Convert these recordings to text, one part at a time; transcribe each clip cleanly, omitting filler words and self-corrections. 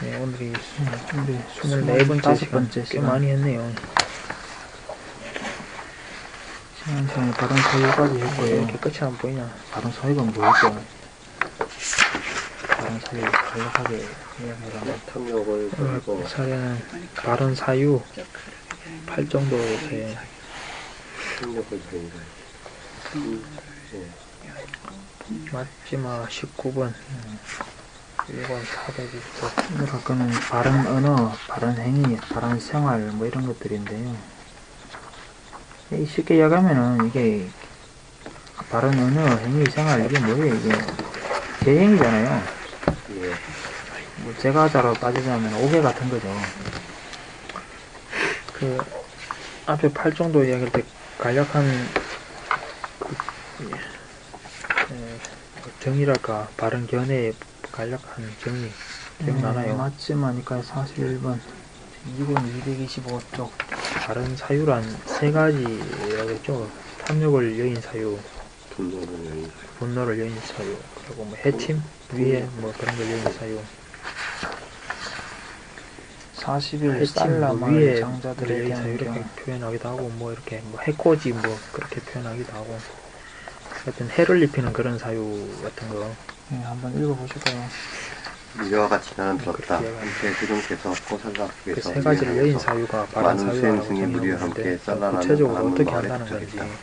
네, 오늘이 24번째 시간, 꽤 많이 했네요. 시간에 바른 사유까지 왜 했고요. 이렇게 끝이 안 보이냐? 바른 사유가 뭐였죠? 바른 사유 간략하게 이야기하자면 탐욕을 오늘 버리고 사례는 바른 사유 8정도에서의 탐욕을 버린 거예요. 마지막 19번 1권 420쪽. 이걸 아까는 바른 언어, 바른 행위, 바른 생활 뭐 이런 것들인데요. 쉽게 이야기하면은 이게 바른 언어, 행위, 생활 이게 뭐예요? 이게 계행이잖아요. 예. 뭐 제가자로 따지자면 오개 같은 거죠. 그 앞에 8정도 이야기할 때 간략한 정의랄까 바른 견해의 간략한 정의 기억나나요? 맞지마니까 41번 2번 225쪽 바른 사유란 세 가지라겠죠. 탐욕을 여인 사유, 분노를 여인 사유. 분노를 여인 사유, 그리고 뭐 해침, 위해 뭐 그런 걸 여인 사유. 40일 해침, 살라마 뭐 위에 장자들에 여인 대한 사유 이렇게 경우 표현하기도 하고 뭐 이렇게 뭐 해코지 뭐 그렇게 표현하기도 하고. 하여튼 해를 입히는 그런 사유 같은 거. 네, 한번 읽어보실까요? 이와 같이 나는 들었다. 그렇게 한때 세종께서 포살라 그 북에서 세 가지를 여인 사유가 바른 많은 사유라고 수행승의 무리와 함께 정의하는데 살라라는 구체적으로 바람은 어떻게 마을에 한다는 건지. 도착했다.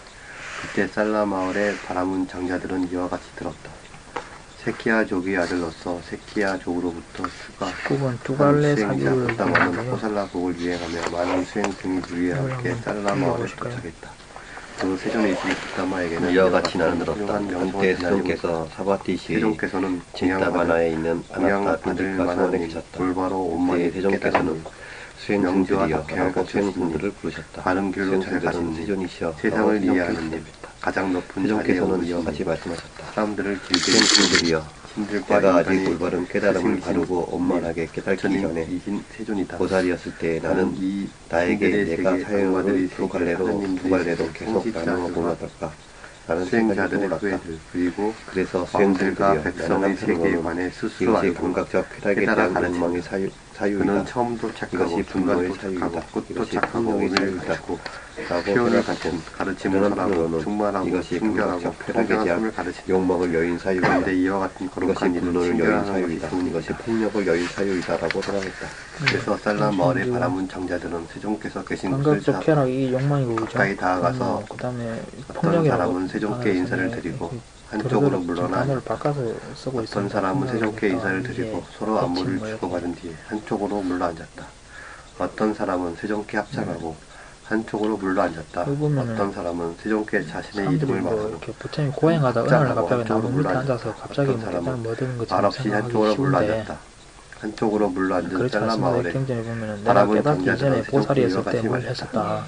그때 살라 마을의 바라문 장자들은 이와 같이 들었다. 세키야족의 아들로서 세키야족으로부터 수가 9번 두 갈래 수행자 사유를 부담하는 보는데요. 포살라국을 유행하며 많은 수행승의 무리와 함께 한번 살라 마을에 읽어보실까요? 도착했다. 그 세존에 있은 부다마에게는 이와 같이 나는 들었다. 훌륭한 그때 명성이 세종께서 사바티시의 세종께서는 진다바나에 있는 공양 아나타 받을 비디카 만한 성원에 일, 계셨다. 올바로 그때 온만이 세종께서는 수행승들이여 라고 수행승들을 부르셨다. 바른 길로 잘 수행승들은 가시니 세존이시여 세상을 이해하는 님, 대답했다. 가장 높은 자리에 세종께서는 이와 오르시니 같이 말씀하셨다. 사람들을 길게 수행승들이여 신들과 내가 아직 인간의 올바른 깨달음을 바르고 원만하게 깨닫기 전에 전인이신 세존이다. 보살이었을 때 나는 이 나에게 신들의 내가 세계 사유를 악마들이 두 갈래로 하나님들의 두 갈래로 계속 성직자 나누어 수가 보면 어떨까? 라는 생각이 수행자들의 떠올랐다. 후예들 그리고 그래서 왕들과 수행들과 백성의 세계에 관해 스스로 이것이 알고 감각적 쾌락에 깨달아 대한 욕망의 사유이다. 그는 처음도 착하고 이것이 분노의 중간도 착하고 사유이다. 끝도 이것이 착하고 분노의 우리를 사유이다. 가르치고 라고 표현을 생각하고 갖춘 가르침을 다른 전하고 한편으로는 충만하고 이것이 순결하고 감각적 쾌락에 평등한 대한 삶을 가르친다. 욕망을 여인 사유이다. 그런데 이와 같은 이것이 거룩한 일은 분노를 여인 친결하는 사유이다. 것이 이것이 좋으니까. 폭력을 여인 사유이다라고 생각했다. 그래서 살람 마을의 바라문 장자들은 세종께서 계신 곳을 감각적 쾌락이 욕망이고 그죠? 가까이 다가가서 그 다음에 어떤 폭력이라고 사람은 세종께 인사를 드리고 한쪽으로 물러나 단어를 바꿔서 쓰고 어떤 있습니다. 사람은 세종께 폭력이라고 인사를 이게 드리고 서로 안부를 해친 뭐 주고받은 뒤에 한쪽으로 물러앉았다. 어떤 사람은 세종께 합장하고 한쪽으로 물러앉았다. 여기 보면은 어떤 사람은 세종께 자신의 사람들이 이름을 뭐 말하고 이렇게 부처님 고행하다 은하를 합장하고 갑자기 나무 한쪽으로 밑에 물러앉았다. 앉아서 갑자기 어떤 뭐 사람은 대단히 뭐 얻은 것처럼 말없이 생각하기 한쪽으로 쉬운데 물러앉았다. 한쪽으로 물러앉은 그렇지 셀라 않습니다. 마을에 경전에 보면은 내가 바라본 깨닫기 장자들은 전에 세종께 보살이었을 이와 때 같이 뭘 말했다. 했었다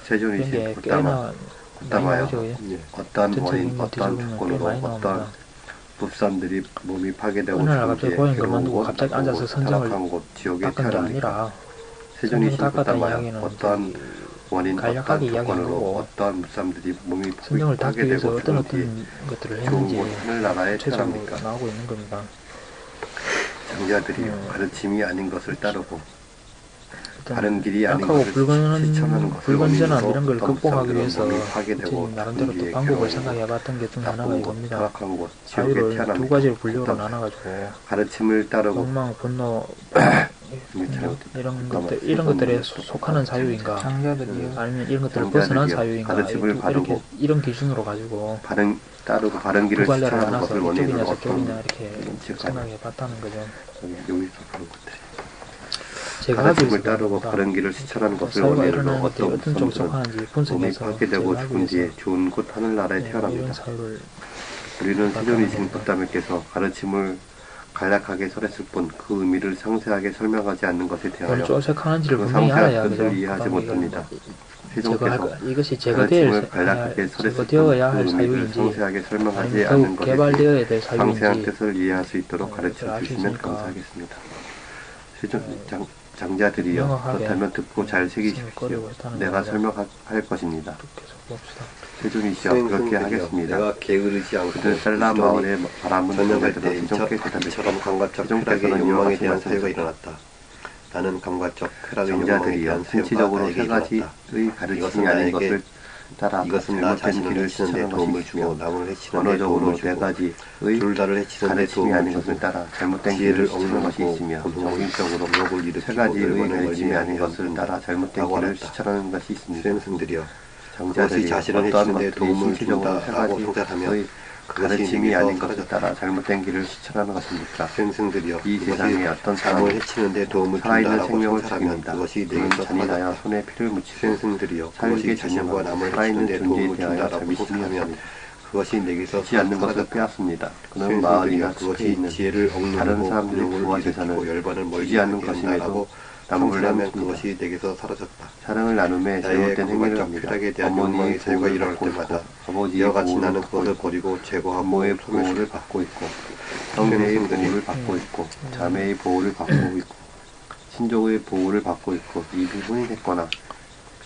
세존이신 이런 게 부다마 꽤나 많이 부다마요. 나오죠. 예. 어떠한 전체 원인, 인물 어떠한 뒤집으면 조건으로 꽤 많이 어떠한 나옵니다. 법산들이 몸이 파괴되고 오늘 죽은 갑자기 뒤에 고행 괴로운 그만두고 곳, 갑자기 나쁜 앉아서 곳, 선정을 타락한 곳, 지옥에 닦은 게 태어납니까? 아니라 세존이신 선정을 닦았다는 부다마야. 이야기는 어떠한 원인, 간략하게 어떠한 이야기한 조건으로 거고 어떠한 무쌈들이 몸이 선정을 닦기 위해서 파괴되고 어떤 죽은 뒤에 것들을 좋은 했는지 곳, 하늘나라에 구체적으로 태어납니까? 나오고 있는 겁니다. 장자들이 가르침이 아닌 것을 따르고 어떤 다른 길이 아닌 약하고 것을 실천하는 것을 불건전함 원인으로 이런 걸 어떤 극복하기 무쌈들은 위해서 몸이 파괴되고 부처님 나름대로 죽은 또 뒤에 방법을 괴로운 생각해봤던 게 중 하나가 나쁜 곳, 이겁니다. 타락한 곳, 지옥에 사유를 두 태어납니까? 가지를 분류로 어떤 나눠가지고 가르침을 따르고 욕망, 분노, 이게 잘못됐다. 이런 것들에 속하는 사유인가 장자들이요. 아니면 이런 것들을 장자들이요. 벗어난 사유인가 가르침을 이렇게 바르고 이런 기준으로 가지고 바른 따르고 바른 길을 두 갈래로 실천하는 나눠서 것을 원인으로 이쪽이냐 어떤 저쪽이냐 이렇게 즉 생각해봤다는 거죠. 여기서 그런 것들이 제가 하고 가르침을 있습니다. 따르고 바른 길을 실천하는 것을 사유가 원인으로 일어나는 게 어떤 어떤 쪽 무sam들은 속하는지 몸이 분석해서 파괴되고 제가 하기 죽은 뒤에 위해서 좋은 곳 하늘나라에 이런 태어납니다. 사유를 우리는 세존이신 겁니다. 부다메께서 가르침을 간략하게 설했을 뿐 그 의미를 상세하게 설명하지 않는 것에 어느 대하여 쪽을 색하는지를 그 분명히 상세한 알아야 뜻을 그죠. 이해하지 그다음에 못합니다. 제거 세종께서 이것이 가르침을 간략하게 설했을 제거되어야 뿐 할 그 의미를 사유인지 상세하게 설명하지 아니면 않는 더욱 것에 대해 개발되어야 될 상세한 사유인지 뜻을 이해할 수 있도록 네, 가르쳐 알수 주시면 있으니까. 감사하겠습니다. 장자들이여 명확하게 그렇다면 듣고 잘 말씀을 새기십시오. 꺼리고 있다는 내가 겁니다. 설명할 것입니다. 계속 봅시다. 세존이시여 그렇게 하겠습니다. 내가 게으르지 않고 그들 셀라 부지런히 마을의 바람은 전역할 장자들은 때 세존께 이처럼 대답했다. 감각적 세존께서는 쾌락의 이와 욕망에 같이 대한 사유가 말씀하셨다. 일어났다. 나는 감각적 쾌락의 욕망에 장자들이여 대한 사유가 신체적으로 나에게 세 일어났다. 가지의 가르침이 이것은 아닌 나에게 것을 따라 이것은 나 잘못된 자신을 길을 해치는 데 추천한 도움을 주고 것이며 남을 해치는 데 언어적으로 도움을 네 주고 가지의 둘다를 해치는 데 가르침이 아닌 도움을 것을 주고 따라 잘못된 지혜를 길을 추천한 것이 억누르고 있으며 분홍을 정신적으로 욕을 세 일으키고 가지의 열반을 가르침이 멀리하는 아닌 것을 따라 잘못된 라고 길을 알았다. 추천하는 것이 있습니다. 수행승들이여 그것이 장자들이 자신을 어떠한 해치는 데 것들이 도움을 신체적으로 세 준다라고 가지의 생각하며 그것이 가르침이 내게서 아닌 것을 사라졌다. 따라 잘못된 길을 추천하는 것입니까? 수행승들이여 이 그것이 세상에 어떤 남을 사람은 해치는 데 도움을 살아있는 준다라고 생명을 생각하면 죽입니다. 그것이 그는 내게서 잔인하여 사라졌다. 손에 피를 묻히고 수행승들이여 살게 그것이 자신과 자신하고 남을 살아있는 해치는 데 존재에 도움을 대하여 준다라고 자비심이 생각하면 없습니다. 그것이 내게서 지지 않는 것을 사라졌다. 빼앗습니다. 그는 마을이나 숲에 그것이 있는 지혜를 다른 억누르고 사람들의 분홍을 부와 일으키고 재산을 열반을 주지 않는 멀리하게 것임에도 한다라고 남을 상실하면 나눕니다. 그것이 내게서 사라졌다. 사랑을 나눔에 나의 잘못된 행위를 감각적 합니다. 쾌락에 대한 어머니의 욕망의 사유가 보호를 일어날 받고 있고 때마다 아버지의 이와 같이 보호를 나는 받고 그것을 있고 버리고 제거하고 부모의 소멸시킨다. 보호를 받고 있고 형제의 보호를 받고 있고 자매의 보호를 받고 있고 친족의 보호를 받고 있고 이 부분이 됐거나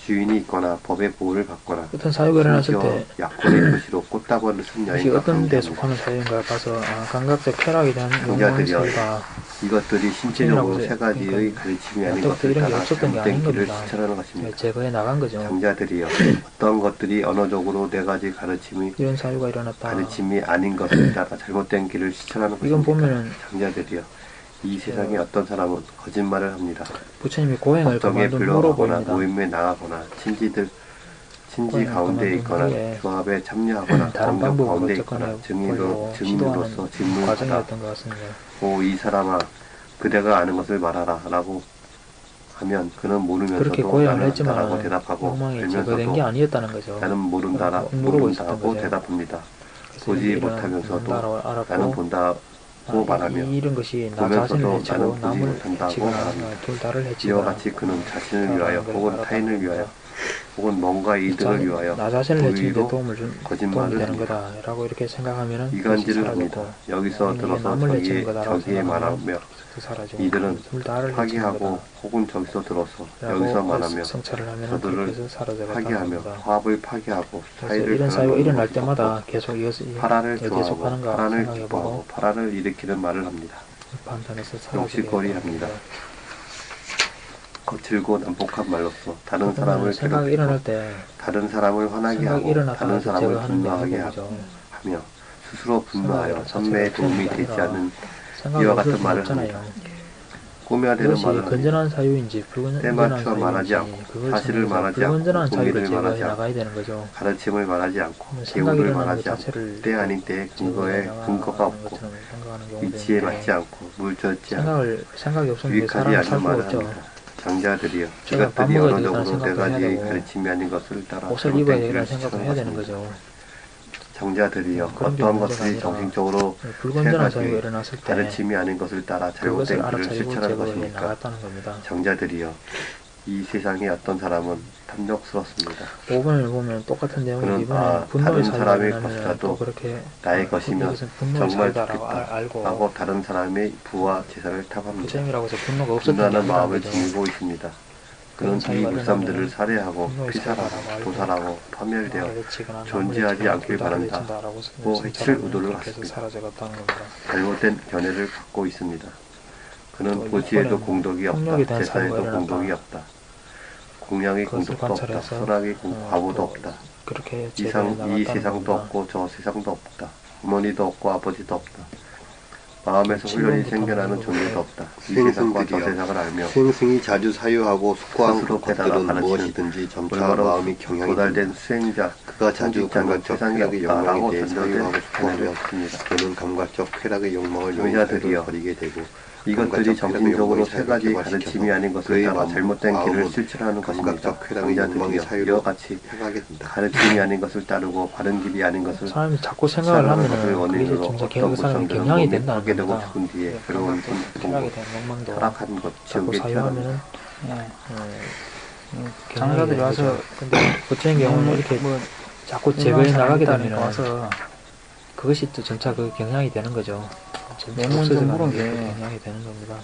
주인이 있거나 법의 보호를 받거나 어떤 사유가 일어났을 때 약혼의 도시로 꽃다발을 쓴 이게 여인과 어떤 데 함께합니다. 속하는 사유인가 봐서 감각적 쾌락에 대한 욕망의 장자들이여 사유가 이것들이 신체적으로 주인이라고 세 가지의 그러니까 가르침이 아닌 어떻게 것을 이런 게 따라 없었던 게 잘못된 아닌 길을 겁니다. 추천하는 것입니다. 제거해 나간 거죠. 장자들이여 어떤 것들이 언어적으로 네 가지 가르침이 이런 사유가 일어났다. 가르침이 아닌 것을 따라 잘못된 길을 추천하는 이건 것입니다. 보면은 장자들이여 이 세상에 어떤 사람은 거짓말을 합니다. 부처님이 고행을 법정에 그만둔 후로 불러가거나 보입니다. 모임에 나가거나 친지 고행을 가운데 그만둔 있거나 후에 조합에 참여하거나 다른 공격 방법으로 가운데 접근해 있거나 보려고 증인으로서 시도하는 질문을 받아 과정이었던 것 같습니다. 오 이 사람아 그대가 아는 것을 말하라 라고 하면 그는 그렇게 모르면서도 고행을 나는 했지만 안다라고 대답하고 욕망이 제거된 게 알면서도 아니었다는 거죠. 나는 모르고 있었던 모른다고 거죠. 대답합니다. 그래서 보지 이런 못하면서도 알았고, 나는 본다고 말하며 이런 것이 나 보면서도 자신을 나는 해치고 보지 남을 못한다고 해치거나 말합니다. 둘 다를 이와 해치거나 같이 그는 자신을 위하여 혹은 타인을 위하여 혹은 뭔가 이득을 위하여 나 자신을 해치는 데 도의로 도움이 거짓말을 되는 합니다. 거다라고 이렇게 생각하면은 이간질을 그것이 합니다. 사라졌고 여기서 이게 들어서 남을 해치는 거다라고 저기에 생각하면 말하며 또 사라지고 이들은 둘 다를 해치는 파기하고 거다. 혹은 저기서 들어서 라고 여기서 말하며 성찰을 하면 저들을 그렇게 해서 사라져갔다는 파기하며 겁니다. 화합을 파기하고 그래서 사이를 이런 사유가 변하는 일어날 것을 때마다 계속 이것이 파란을 어디에 좋아하고 속하는가 파란을 생각해보고 기뻐하고 파란을 일으키는 말을 합니다. 판단해서 사라지게 욕실거리 합니다. 거칠고 난폭한 말로써 다른 사람을 생각이 일어날 괴롭히고 때 다른 사람을 화나게 생각이 하고 일어났다가 다른 사람을 제거하는 분노하게 방법이죠. 하며 스스로 분노하여 생각이 선매에 도움이 자체가 되지 않는 생각이 이와 같은 없을 말을 수는 없잖아요. 합니다. 꾸며대는 그것이 말을 합니다. 건전한 사유인지 불건전한 때맞춰 말하지 사유인지 않고 그걸 사실을 정해서 말하지 불건전한 않고 사유를 공의를 말하지 제거해 않고 나가야 되는 거죠. 가르침을 말하지 않고 생각이 계우를 일어나는 말하지 것 않고 자체를 때 아닌 때에 근거에 근거가 없고 이치에 맞지 않고 물젓지 않고 생각이 없으면 유익하지 사람은 않는 살 수가 말을 없죠. 합니다. 장자들이여 제가 밥 이것들이 먹어야 되겠다는 언어적으로 네 생각도 해야 가지의 되고 가르침이 아닌 것을 따라 옷을 입어야 잘못된 되겠다는 길을 생각도 추천하는 해야 되는 것입니다. 거죠. 장자들이여 그런 게 어떠한 문제가 것들이 아니라 정신적으로 세 불건전한 가지 사유가 일어났을 때 가르침이 아닌 것을 따라 그것을 잘못된 길을 알아차리고 실천하는 제거해 것입니까? 나갔다는 겁니다. 장자들이여 이 세상에 어떤 사람은 탐욕스럽습니다. 5번을 보면 똑같은 내용이 그는 이번에 분노의 다른 사유가 사람의 일어나면 것이라도 또 그렇게 나의 것이면 이것은 분노의 정말 사유다라고 좋겠다 알고 하고 다른 사람의 부와 재산을 탐합니다. 부처님이라고 해서 분노가 없었던 게 분노하는 아니라는 마음을 거죠. 지니고 있습니다. 그는 이 사유가 물삼들을 일어나면 살해하고 분노의 피살하고 사유다라고 알고 도살하고 파멸되어 나를 해치거나 존재하지 남을 않길 해치거나 바란다. 해친다라고 고 해칠 생각하면 의도를 그렇게 해서 갖습니다. 사라져갔다는 겁니다. 잘못된 견해를 갖고 있습니다. 그는 또 고지에도 이번에는 공덕이 폭력에 없다. 대한 제사에도 사유가 공덕이 일어났다. 없다. 공양의 그것을 공덕도 없다. 관찰해서 선악의 과보도 또 없다. 그렇게 이 제거해 나갔다는 세상도 겁니다. 없고 저 세상도 없다. 어머니도 없고 아버지도 없다. 마음에서 훈련이 친구부터 생겨나는 만나고 존재도 없다. 이 세상과 저 생승들이여 세상을 알며 생승이 자주 사유하고 속고한 스스로 깨달아 것들은 가르치는 무엇이든지 점차 올바로 마음이 경향이 도달된 된다. 수행자 그가 자주 성직자는 감각적 세상에 쾌락의 없다라고 욕망에 대해 사유하고 전도된 견해를 속고하며 얻습니다. 그는 감각적 쾌락의 욕망을 교사들이여, 용서를 버리게 되고 이것들이 정신적으로 세 가지 사유를 가르침이 아닌 것을 그의 따라 잘못된 길을 마음은 실천하는 것입니다. 감각적 쾌락의 욕망의 장자들이여 사유로 이와 같이 해가게 된다. 가르침이 아닌 것을 따르고 바른 길이 아닌 것을 사람이 자꾸 생각을 사랑하는 것을 하면은 그게 이제 원인으로 점차 어떤 그 사람의 물성들은 경향이 몸에 된다는 타게 되고 겁니다. 죽은 뒤에 예, 괴로운 쾌락에 대한 욕망도 타락한 것 자꾸 지옥에 태어납니다. 사유하면은 장자들이 와서 근데 부처님 경우는 이렇게 뭐 자꾸 제거해 나가게 되면 와서 그것이 또 점차 그 경향이 되는 거죠. 점차 내 먼저 없어져가는 물은 게 게 그 경향이 되는 겁니다.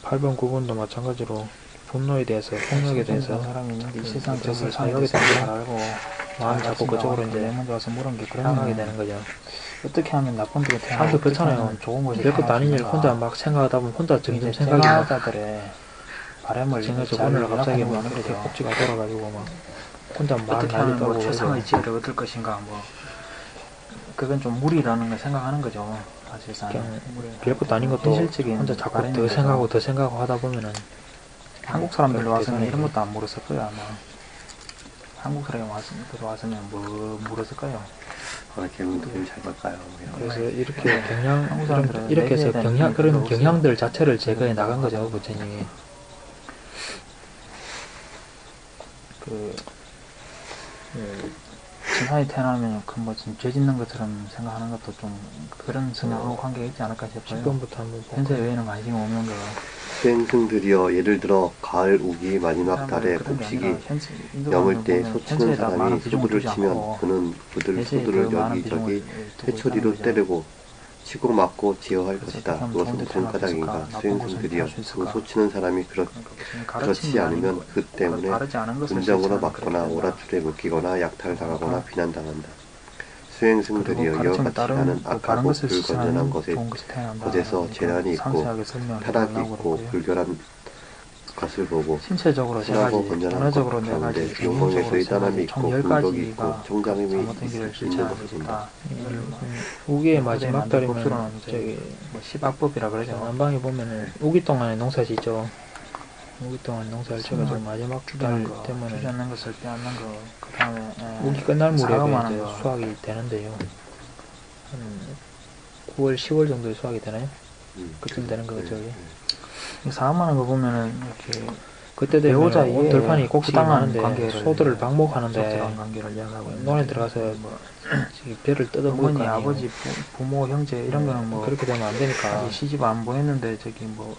8번, 9번도 마찬가지로 분노에 대해서, 폭력에 대해서 사람이 있는데 이 그 세상 저기 저기 사역에 사역에 대해서 잘 알고 마음이 자꾸 그쪽으로 이제 내 먼저 와서 물은 게 향하게 그러면 되는 거죠. 어떻게 하면 나쁜 쪽으로 태어나고 사람도 어떻게 그렇잖아요. 하면 좋은 곳에 별것도 아닌 일 태어날 수 혼자 있는가. 막 생각하다 보면 혼자 점점 이제 생각이 막 제자들의 바람을 정해져 잘 오늘 갑자기 요약하는 막 거는 그렇게 거죠. 꼭지가 돌아가지고 막 혼자 말 어떻게 하면 날리다고 뭐 최상의 그러죠. 지혜를 얻을 것인가 뭐 그건 좀 무리라는 걸 생각하는 거죠. 사실상 그냥 별것도 아닌 것도 현실적인 혼자 자꾸 바람인 더 거죠. 생각하고 더 생각하고 하다 보면은 한국 사람들 그렇게 와서는 되잖아요. 이런 것도 안 물었을 거야 아마. 한국 사람이 와서는 뭐 물었을까요? 오늘 개운들이 잘 볼까요? 그래서 이렇게 경향 한국 사람들은 이렇게 해서 내재에 대한 경향 그런 별로 없어요. 경향들 자체를 제거해 나간 거죠 부처님이. 그 진화에 태어나면 그뭐 죄 짓는 것처럼 생각하는 것도 좀 그런 성향하고 관계가 있지 않을까 싶어요. 10번부터 한번 현세 외에는 관심이 없는 거. 수행승들이여 예를 들어 가을 우기 마지막 달에 곡식이 영을 때 소치는 사람이 소두를 치면 그는 그들 소두를 여기저기 회초리로 때리고 치고 맞고 지어할 것이다. 그것은 분가닥인가. 수행승들이여 그 소치는 사람이 그렇지 않으면 그 때문에 분장으로 맞거나 오랏줄에 묶이거나 약탈당하거나 비난당한다. 수행승들이여 이와 같이 나는 악하고 불건전한 것에서 재난이 있고 타락이 있고 불결한 것을 보고 신체적으로 세 선하고 가지, 건전한 것 언어적으로 네 가운데 가지, 용광에서의 개인적으로 세 따람이 가지, 있고 총 공덕이 있고 10가지가 정장임이 잘못된 길을 있는 실천하고 것을 본다. 있다. 우기의 마지막 달이면 법수로는 저기 뭐 시박법이라 그러죠. 남방에 보면은 우기 동안에 농사 짓죠. 우기 동안 농사를 쳐가지고 마지막 달 되면은 주지 않는 것을 빼앗는 거. 그 다음에 우기 끝날 무렵에 사과하는 이제 거. 수확이 되는데요. 한 9월, 10월 정도에 수확이 되나요? 그쯤 되는 거죠. 사업하는 거 보면은 이렇게 그때 되면 배우자 온 이해, 들판이 꼭지가 부당한 많은데 관계를 소들을 방목하는데 적절한 관계를 이야기하고 있는 논에 거죠. 들어가서 뭐 배를 뜯어먹을 어머니, 거 아니에요. 아버지, 부모, 형제 이런 거는 뭐 그렇게 되면 안 되니까 아직 시집 안 보냈는데 저기 뭐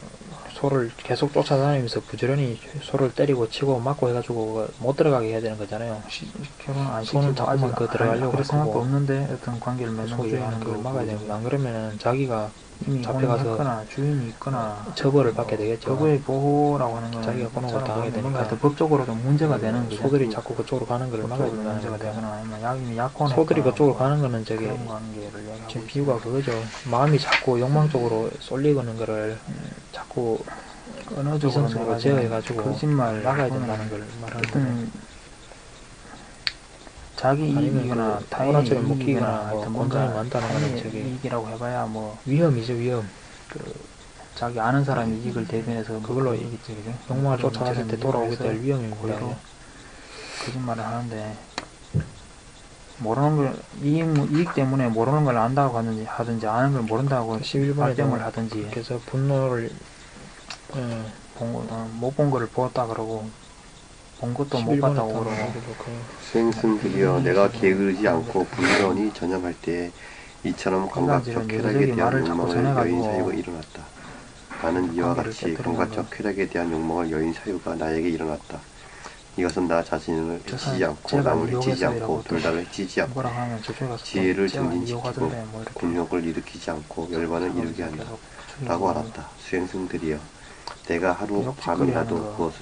소를 계속 쫓아다니면서 부지런히 소를 때리고 치고 맞고 해가지고 못 들어가게 해야 되는 거잖아요. 결혼 안 손은 시키고 자꾸만 아직 그 들어가려고 그럴 생각도 하고 없는데 어떤 관계를 맺는 거 소주에는 하는 그걸 거 막아야 됩니다. 안 그러면은 자기가 이미 잡혀가서 혼인했거나 주인이 있거나 처벌을 받게 되겠죠. 법의 보호라고 하는 거는 자기가 번호가 당하게 되니까. 뭔가 더 법적으로 좀 문제가 되는 거죠. 소들이 자꾸 그쪽으로 가는 걸 막아야 법적으로 된다는 문제가 건데 되거나 아니면 약이 약혼했거나 소들이 그쪽으로 뭐 가는 거는 저기 그런 관계를 이야기하고 지금 있어요. 비유가 그거죠. 마음이 자꾸 욕망 쪽으로 쏠리는 거를 자꾸 언어적으로 이성적으로 내가 제어해가지고 거짓말 막아야 또는 된다는 걸 말하는 거죠. 어떤 자기 아니면 이익이나 그 타인의 오락처럼 이익이나 묶이거나 뭐 하여튼 건강이 뭔가 많다는 거는 타인의 저기 이익이라고 해봐야 뭐 위험이죠, 위험. 자기 아는 사람 이익을 대변해서 그걸로 이익이지 그죠? 욕망을 그런 쫓아갔을 때 문제는 돌아오게 이해해서 될 위험입니다. 고의로 거짓말을 하는데 모르는 걸 이익 때문에 모르는 걸 안다고 하든지 아는 걸 모른다고 11번에도 발뺌을 하든지 그래서 분노를 못 본 거를 보았다 그러고 본 것도 못 11번에 봤다고 그러고 수행승들이여 내가 게으르지 않고 부지런히 전념할 때에 이처럼 감각적 쾌락에 대한 말을 자꾸 욕망을 전해가지고 여인 사유가 일어났다. 나는 이와 관계를 같이 깨뜨리는 감각적 쾌락에 대한 욕망을 여인 사유가 나에게 일어났다. 이것은 나 자신을 해치지 않고 제가 남을 해치지 이용해서라고 않고 둘다를 해치지 않고 뭐라 하면 저쪽에 가서 지혜를 제가 정진시키고 이용하던데 뭐 이렇게 공력을 일으키지 않고 열반을 이루게 한다. 라고 알았다. 수행승들이여 내가 하루 밤이라도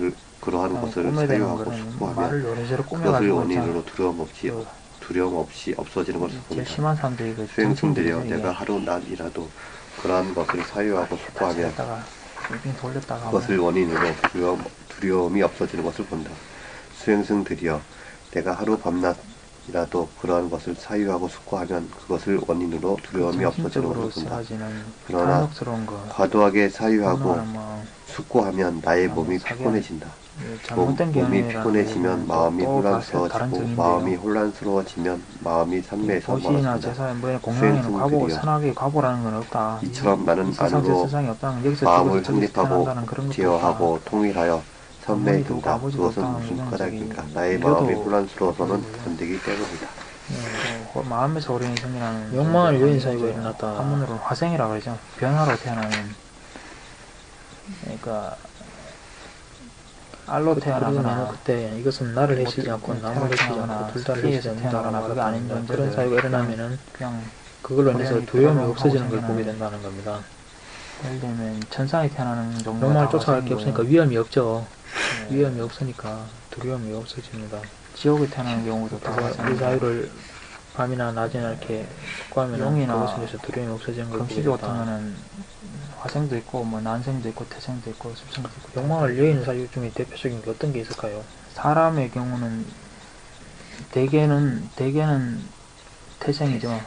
그러한 것을 사유하고 숙고하면 말을 요래저래 그것을 꾸며가지고 원인으로 두려움 없이 없어지는 것을 제일 본다. 심한 사람들이 그 수행승들이여 정신들이죠, 내가 하루 낮이라도 그러한 것을 사유하고 숙고하면 다가 돌렸다가 그것을 원인으로 두려움이 없어지는 것을 본다. 수행승들이여 내가 하루 밤낮이라도 그러한 것을 사유하고 숙고하면 그것을 원인으로 두려움이 없어지는 것을 본다. 그러나 탐욕스러운 거 과도하게 사유하고 뭐 숙고하면 나의 몸이 피곤해진다. 잘못된 몸이 견해라는 피곤해지면 거, 마음이 또 다른 혼란스러워지고 정인데요. 마음이 혼란스러워지면 마음이 산매에서 도시나 멀어진다. 제사에 뭐에 공양에는 과보, 수행승들이여 선악의 과보라는 건 없다. 이처럼 나는 세상 안으로 세상이 없다는 여기서 마음을 저기서 저기서 확립하고 태어난다는 그런 것도 제어하고 통일하여 선매에 어머니도 든다. 아버지도 그것은 없다는 무슨 이건 까닭인가. 저기 나의 이거도 마음이 혼란스러워서는 건드기 때문이다. 또 마음에서 어린이 생기는 욕망을 여인 사유가 일어났다. 한문으로 화생이라고 그러죠. 변화로 태어나는 그러니까 알로 태어나거나 그때 이것은 나를 해치지 않고 남을 해치지 않고 둘 다를 해치지 않는다라고 그게 아닌 말했다. 존재들 그런 사유가 일어나면은 그냥 그걸로 인해서 고양이 두려움이 그러려고 없어지는 걸 하고 보게 생기는 된다는 겁니다. 예를 들면 천상에 태어나는 종류가 욕망을 다 쫓아갈 게 화생이고요. 없으니까 위험이 없죠. 네. 위험이 없으니까 두려움이 없어집니다. 지옥에 태어나는 경우도 다 그래서 이 화생입니다. 사유를 밤이나 낮이나 이렇게 숙고하면 용이나 그것에 대해서 두려움이 없어지는 걸 금시조 보겠다. 같은 거는 화생도 있고 뭐 난생도 있고 태생도 있고 습생도 있고 욕망을 여의는 사유 중에 대표적인 게 어떤 게 있을까요? 사람의 경우는 대개는 태생이죠.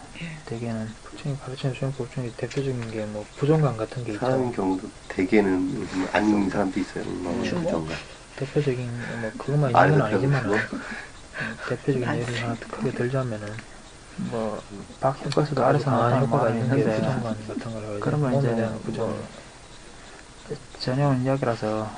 대개는 부처님 가르치는 수행법 중에 대표적인 게 뭐 부정감 같은 게 사람의 있죠. 경우도 대개는 요즘 아닌 사람도 있어요. 뭐 부정감. 대표적인 뭐 그것만 아, 있는 건 그렇죠. 아니지만은 대표적인 예를 하나 크게 들자면은 뭐 박혁거스도 아래서 강한 나타나는 효과가 말이 있는 게 있는데 부정감 같은 걸 하죠. 그런 건 몸에 이제 대한 부정. 뭐 전혀온 이야기라서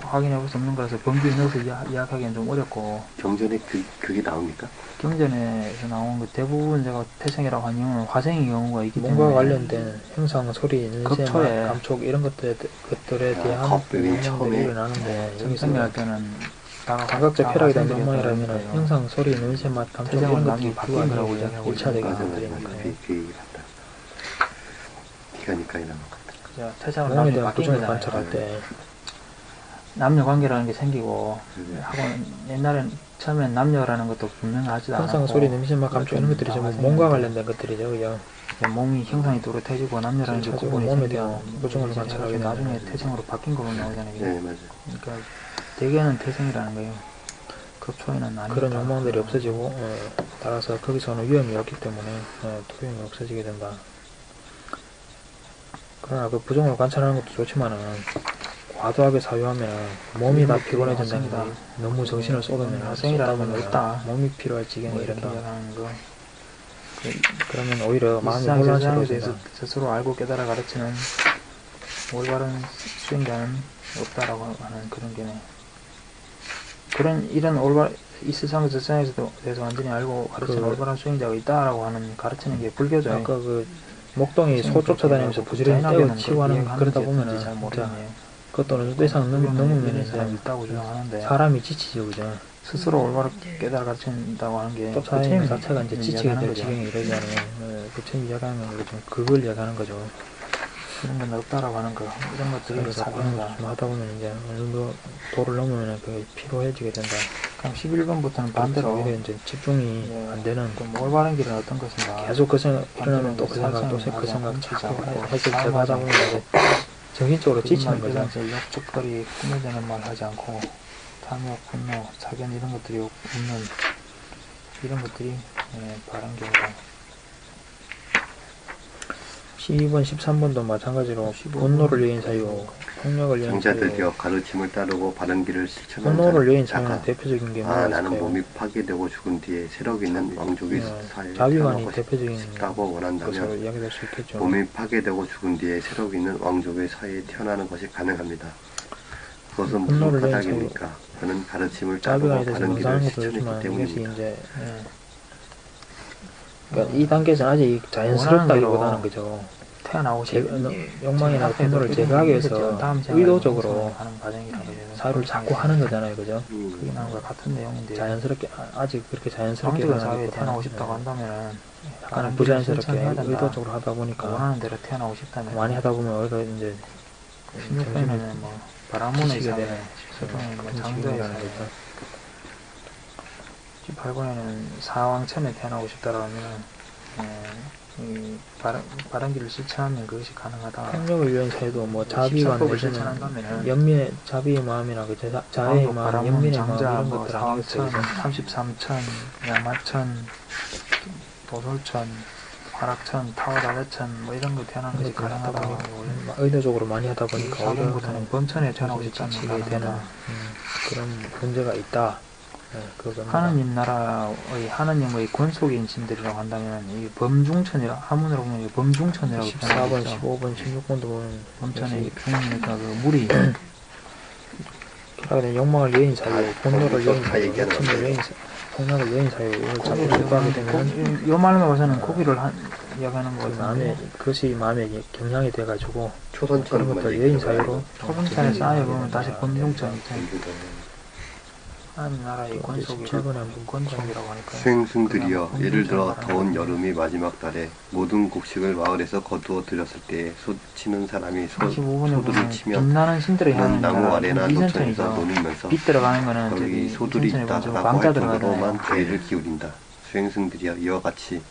확인해 볼 수 없는 거라서 범주에 넣어서 이야기하기는 좀 어렵고 경전에 그게 나옵니까? 경전에서 나온 그 대부분 제가 태생이라고 한 이유는 화생의 경우가 있기 때문에 몸과 관련된 형상, 소리, 냄새, 급초에 맛, 감촉 이런 것들에 대한 겁이 욕망들이 처음에 일어나는데 여기서 전생할 때는 감각적 쾌락에 대한 욕망이라면 욕망이라면 형상, 소리, 냄새, 맛, 감촉 태생은 이런 나중에 것들이 바뀐 거라고 그거 이야기하고 1차적인 맞아, 맞아. 것들이니까요. 그 얘기 같다. 기가니까 이런 거. 태생은 몸에 나중에 대한 바뀐 부정을 거잖아요. 관찰할 때 남녀 관계라는 게 생기고 네. 하고 옛날엔 처음엔 남녀라는 것도 분명하지도 않았고 형상, 소리, 냄새, 맛, 감촉 이런 것들이 전부 몸과 관련된 것들이죠. 그죠? 몸이 형상이 또렷해지고 남녀라는 게 차적으로 구분이 몸에 생기고 대한 부정을 이제 관찰하게 나중에 되면 태생으로 바뀐 거로 나오잖아요. 네, 맞아요. 그러니까 대개는 태생이라는 거예요. 급초에는 아니다. 그런 욕망들이 없어지고 따라서 거기서는 위험이 없기 때문에 두려움이 없어지게 된다. 그러나 그 부정을 관찰하는 것도 좋지만은 과도하게 사유하면 몸이 다 피곤해진다는 거 너무 정신을 쏟으면 화생이라는 건 없다. 몸이 필요할 지경에 이렇게 이른다. 이야기하는 거. 그러면 오히려 마음이 일상 세상에 대해서 혼란스러워진다. 스스로 알고 깨달아 가르치는 올바른 수행자는 없다라고 하는 그런 게네. 이런 이 세상 세상에서도 대해서 완전히 알고 가르치는 올바른 수행자가 있다라고 하는 가르치는 게 불교죠. 아까 그 목동이 소 쫓아다니면서 부지런히 떼어치고 하는 그러다 보면은 잘 진짜 모르겠네요. 그것도 어느 정도 이상 넘으면 사람이 이제 있다고 주장하는데 사람이 지치죠, 그죠? 스스로 올바르게 깨달아 가르친다고 하는 게 쫓아다니는 자체가 이제 지치게 이야기하는 될 거죠. 지경에 이르잖아요. 부처님 이야기하는 건 좀 그걸 이야기하는 거죠. 그런 건 없다라고 하는 거 이런 것들이 그래서 그런 사고다. 것좀 하다 보면 이제 어느 정도 도를 넘으면 그게 피로해지게 된다. 그럼 11번부터는 반대로 오히려 이제 집중이 예. 안 되는 좀 올바른 길은 어떤 것인가 계속 그 생각 일어나면 또 그 반대로 생각 또 살살 그 생각 멈추지 자꾸 않고 해서 제가 살살 하다 보면 이제 정신적으로 지치는 거죠. 욕죽거리 꾸며대는 말 하지 않고 탐욕, 분노, 사견 이런 것들이 없는 이런 것들이 바른 경우다. 12번, 13번도 마찬가지로 15번. 분노를 여인 사유, 폭력을 여인 사유. 정자들여 가르침을 따르고 바른 길을 실천하는 분노를 여인 자가 사유는 대표적인 게 아 뭐가 나는 있을까요? 몸이 파괴되고 죽은 뒤에 새로 있는 왕족의 사회에 자비관이 태어나고 대표적인 싶다고 원한다면 것으로 이야기될 수 있겠죠. 몸이 파괴되고 죽은 뒤에 새로 있는 왕족의 사회에 태어나는 것이 가능합니다. 그것은 무슨 분노를 내는 까닭입니까? 그는 가르침을 따르고 자비관에 대해서 바른 길을 문상한 것도 실천했기 좋지만 이것이 때문입니다. 이제 예. 그러니까 이 단계에서는 아직 자연스럽다기보다는 그죠. 태어나고 욕망이나 분노를 제거하기 위해서 의도적으로 하는 과정이라고 사유를 자꾸 하는 거잖아요, 그죠? 그게 나온 것 같은 내용인데 자연스럽게 아직 그렇게 자연스럽게 왕족의 사회에 하기보다는, 태어나고 싶다고 한다면은 약간 부자연스럽게 실천해야 된다. 의도적으로 하다 보니까 원하는 대로 태어나고 싶다면 많이 하다 보면 오히려 이제 16번에는 뭐 바라문의 지치게 사회, 되는 17번에는 뭐 큰 장도의 지경이라는 사회, 거죠. 18번에는 사왕천에 태어나고 싶다라면 이 바른 길을 실천하면 그것이 가능하다. 폭력을 위한 사유도 뭐 자비관 14법을 내지는 실천한다면은 연민의 자비의 마음이나 그 자애의 마음, 바람문, 연민의 마음 장자, 이런 뭐 것들 아니겠어요, 사왕천, 그죠? 33천, 야마천, 도솔천, 화락천, 타오다레천 뭐 이런 거 태어나는 것이 그렇게 하다 가능하다. 보니까 의도적으로 많이 하다 보니까 오히려 4번부터는 범천에 태어나고 싶다는 지치게 게 되는 가능하다. 그런 문제가 있다. 그겁니다. 하느님 나라의 하느님의 권속인 신들이라고 한다면 이 범중천이라 하문으로 보면 이 범중천이라고 14번, 표현하죠. 15번, 16번도 보면 범천의 중이니까 그 물이 그러니까 욕망을 여인 사유, 분노를 여인 다 사유, 얘기하는 욕심을 거예요. 여인 사유, 폭력을 여인 사유 이걸 자꾸 습관하게 되면 요 말로 봐서는 고기를 이야기하는 거 그 같은데 마음에 그것이 마음에 경향이 돼가지고 그런 초선처럼 것들 여인 사유로 초등천에 쌓여보면 다시 범중천 있죠. 하나님 나라의 권속이 17번에 한번 권속이라고 하니까 수행승들이여 예를 들어 더운 여름이 마지막 달에 모든 곡식을 마을에서 거두어 들였을 때에 소 치는 사람이 25번에 소들을 보면 치면 빛나는 신들의 그는 향이 나무 아래나 노천에서 이선천이죠. 노니면서 빛 들어가는 거는 거기 저기 소들이 이선천에 보면 있다라고 광자 할 들어가잖아요. 정도로만 죄를 기울인다. 수행승들이여 이와 같이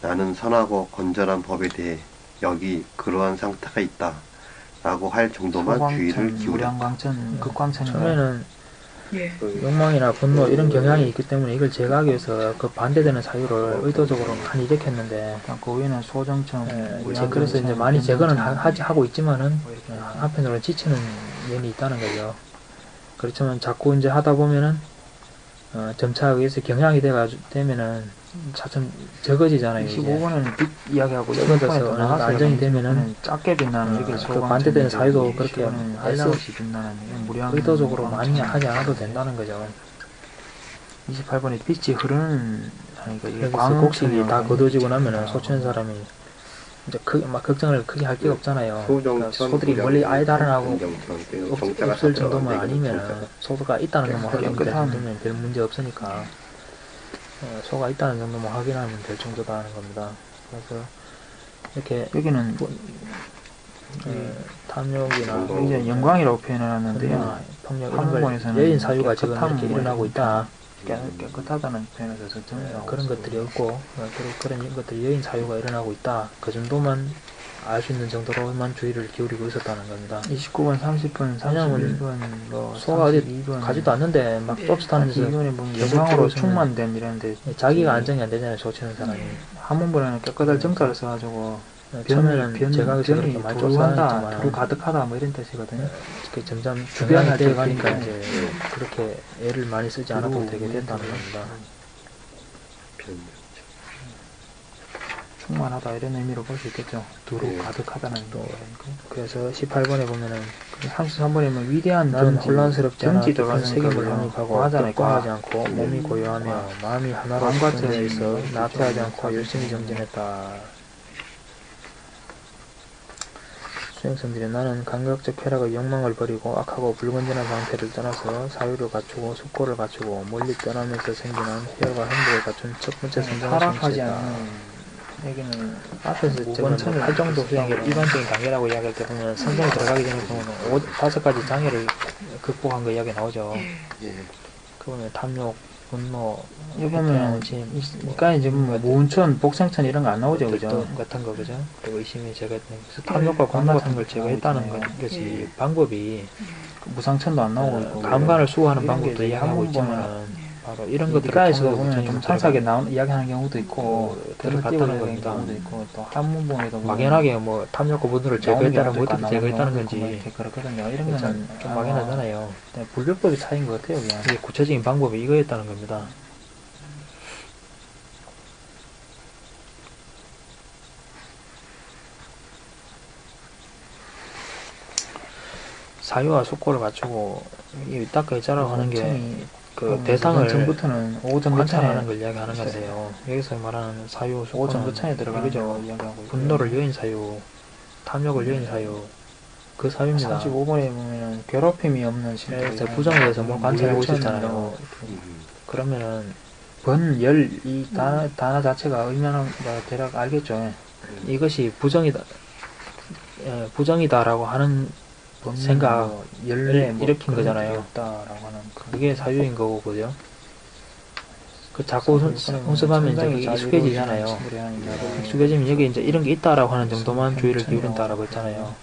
나는 선하고 건전한 법에 대해 여기 그러한 상태가 있다 라고 할 정도만 주의를 소광천, 기울였다. 무량광천, 극광천인가 처음에는 예. 욕망이나 분노 이런 경향이 있기 때문에 이걸 제거하기 위해서 그 반대되는 사유를 의도적으로 많이 일으켰는데 그 위에는 소정천, 그래서 이제 많이 제거는 하고 있지만은 뭐 이렇게 한편으로는 지치는 면이 있다는 거죠. 그렇지만 자꾸 이제 하다 보면은 점차 의해서 경향이 되면은 차츰 적어지잖아요. 이제 25번은 빛 이야기하고 적어져서 1번에 더 어느 나가서 안정이 되면은 작게 빛나는 이렇게 그 소광천인데 반대되는 사유도 그렇게 25번은 알량없이 빛나는 무량 의도적으로 많이 하지 않아도 된다는 거죠. 28번에 빛이 흐르는 하니까 이게 그래서 곡식이 다 광천이라고 거두어지고 나면은 소치는 사람이 이제 막 걱정을 크게 할 게 없잖아요. 그러니까 소들이 멀리 아예 달아나고 없을 정도만 아니면 소가 있다는 것만 확인하면 될 정도면 별 문제 없으니까 소가 있다는 정도만 확인하면 될 정도다 하는 겁니다. 그래서 이렇게 여기는 탐욕이나 이제 영광이라고 표현을 하는데요. 폭력 이런 걸 한국에서는 여인 사유가 지금 깨끗함 이렇게 일어나고 있다. 깨끗하다는 표현에서 적정이라고 그런 것들이 없고 그런 것들이 여인 사유가 일어나고 있다. 그 정도만 알 수 있는 정도로만 주의를 기울이고 있었다는 겁니다. 29번, 30번, 왜냐면 31번, 뭐 소가 어디 32번 가지도 않는데 막 좁스타는 데서 32번에 보면 계속 영광으로 들어오시면 충만됨 이랬는데 자기가 안정이 안 되잖아요. 소치는 사람이. 한 번보다는 깨끗할 정자를 써가지고 처음에는 제가 변이 그렇게 많이 두루한다, 쫓아다녔지만 두루 가득하다 뭐 이런 뜻이거든요. 점점 주변 주변에 할 때 되어가니까 그러니까 이제 그렇게 애를 많이 쓰지 않아도 되게 된다는 겁니다. 충만하다 이런 의미로 볼 수 있겠죠. 두루 네. 가득하다는 거. 그래서 18번에 보면은 33번에 보면 위대한 나는 전지, 혼란스럽지 않아 전지 큰 들어가는 책임을 거고요. 독하고 과하잖아요, 꽉하지 과. 않고 몸이 고요하며 마음이 하나로 마음과 수준되어 있어 좀 나태하지 좀 않고 열심히 정진했다. 수행선들이 나는 감각적 쾌락의 욕망을 버리고 악하고 불건전한 상태를 떠나서 사유를 갖추고 숙고를 갖추고 멀리 떠나면서 생기는 희열과 행복을 갖춘 첫 번째 성장을 타락하지 성취했다. 않는 여기는 앞에서 저는 8정도 수행의 일반적인 단계라고 이야기할 때 보면 성경에 들어가기 전에 보면 5가지 장애를 극복한 거 이야기 나오죠. 예. 그 보면 탐욕, 분노, 여기 보면 회피심, 그러니까 지금 무운천, 복생천 이런 거 안 나오죠, 그죠? 같은 거 그죠? 그리고 의심이 제거했던 탐욕과 분노 같은 걸 제거했다는 것이 방법이 무상천도 안 나오고 있고 감관을 수호하는 이런 방법도 게 이야기하고 한번 보면 있지만 바로 이런 것들을 가에서 통해서 보면 좀 상세하게 이야기하는 경우도 있고 들어갔다는 들어갔다는 겁니다. 경우도 있고 또 한문본에도 막연하게 뭐 탐욕과 분노를 제거했다는 건 어떻게 제거했다는 건지 이렇게 그렇거든요. 이런 거는 좀 막연하잖아요. 불교법의 차이인 것 같아요, 그냥. 이게 구체적인 방법이 이거였다는 겁니다. 사유와 숙고를 갖추고 이 윗닦아 있자라고 하는 게 그 대상을 전부터는 관찰하는 걸 이야기하는 건데요. 여기서 말하는 사유, 숙고는 오전부천에 들어가는 이거죠. 거 이야기하고 있고요. 분노를 여인 사유, 탐욕을 여인 사유, 그 사유입니다. 35번에 보면은 괴롭힘이 없는 그래서 실제 부정에 대해서 뭘 관찰하고 있었잖아요. 음. 그러면은 번열 이 단어 자체가 의미하는 거 대략 알겠죠. 이것이 부정이다, 부정이다라고 하는 생각, 열내 일으킨 거잖아요. 없다라고 하는 그게 사유인 거고, 그죠? 그 자꾸 훈습하면 이제 그게 익숙해지잖아요. 익숙해지면 여기 이제 이런 게 있다라고 하는 정도만 주의를 기울인다라고 했잖아요.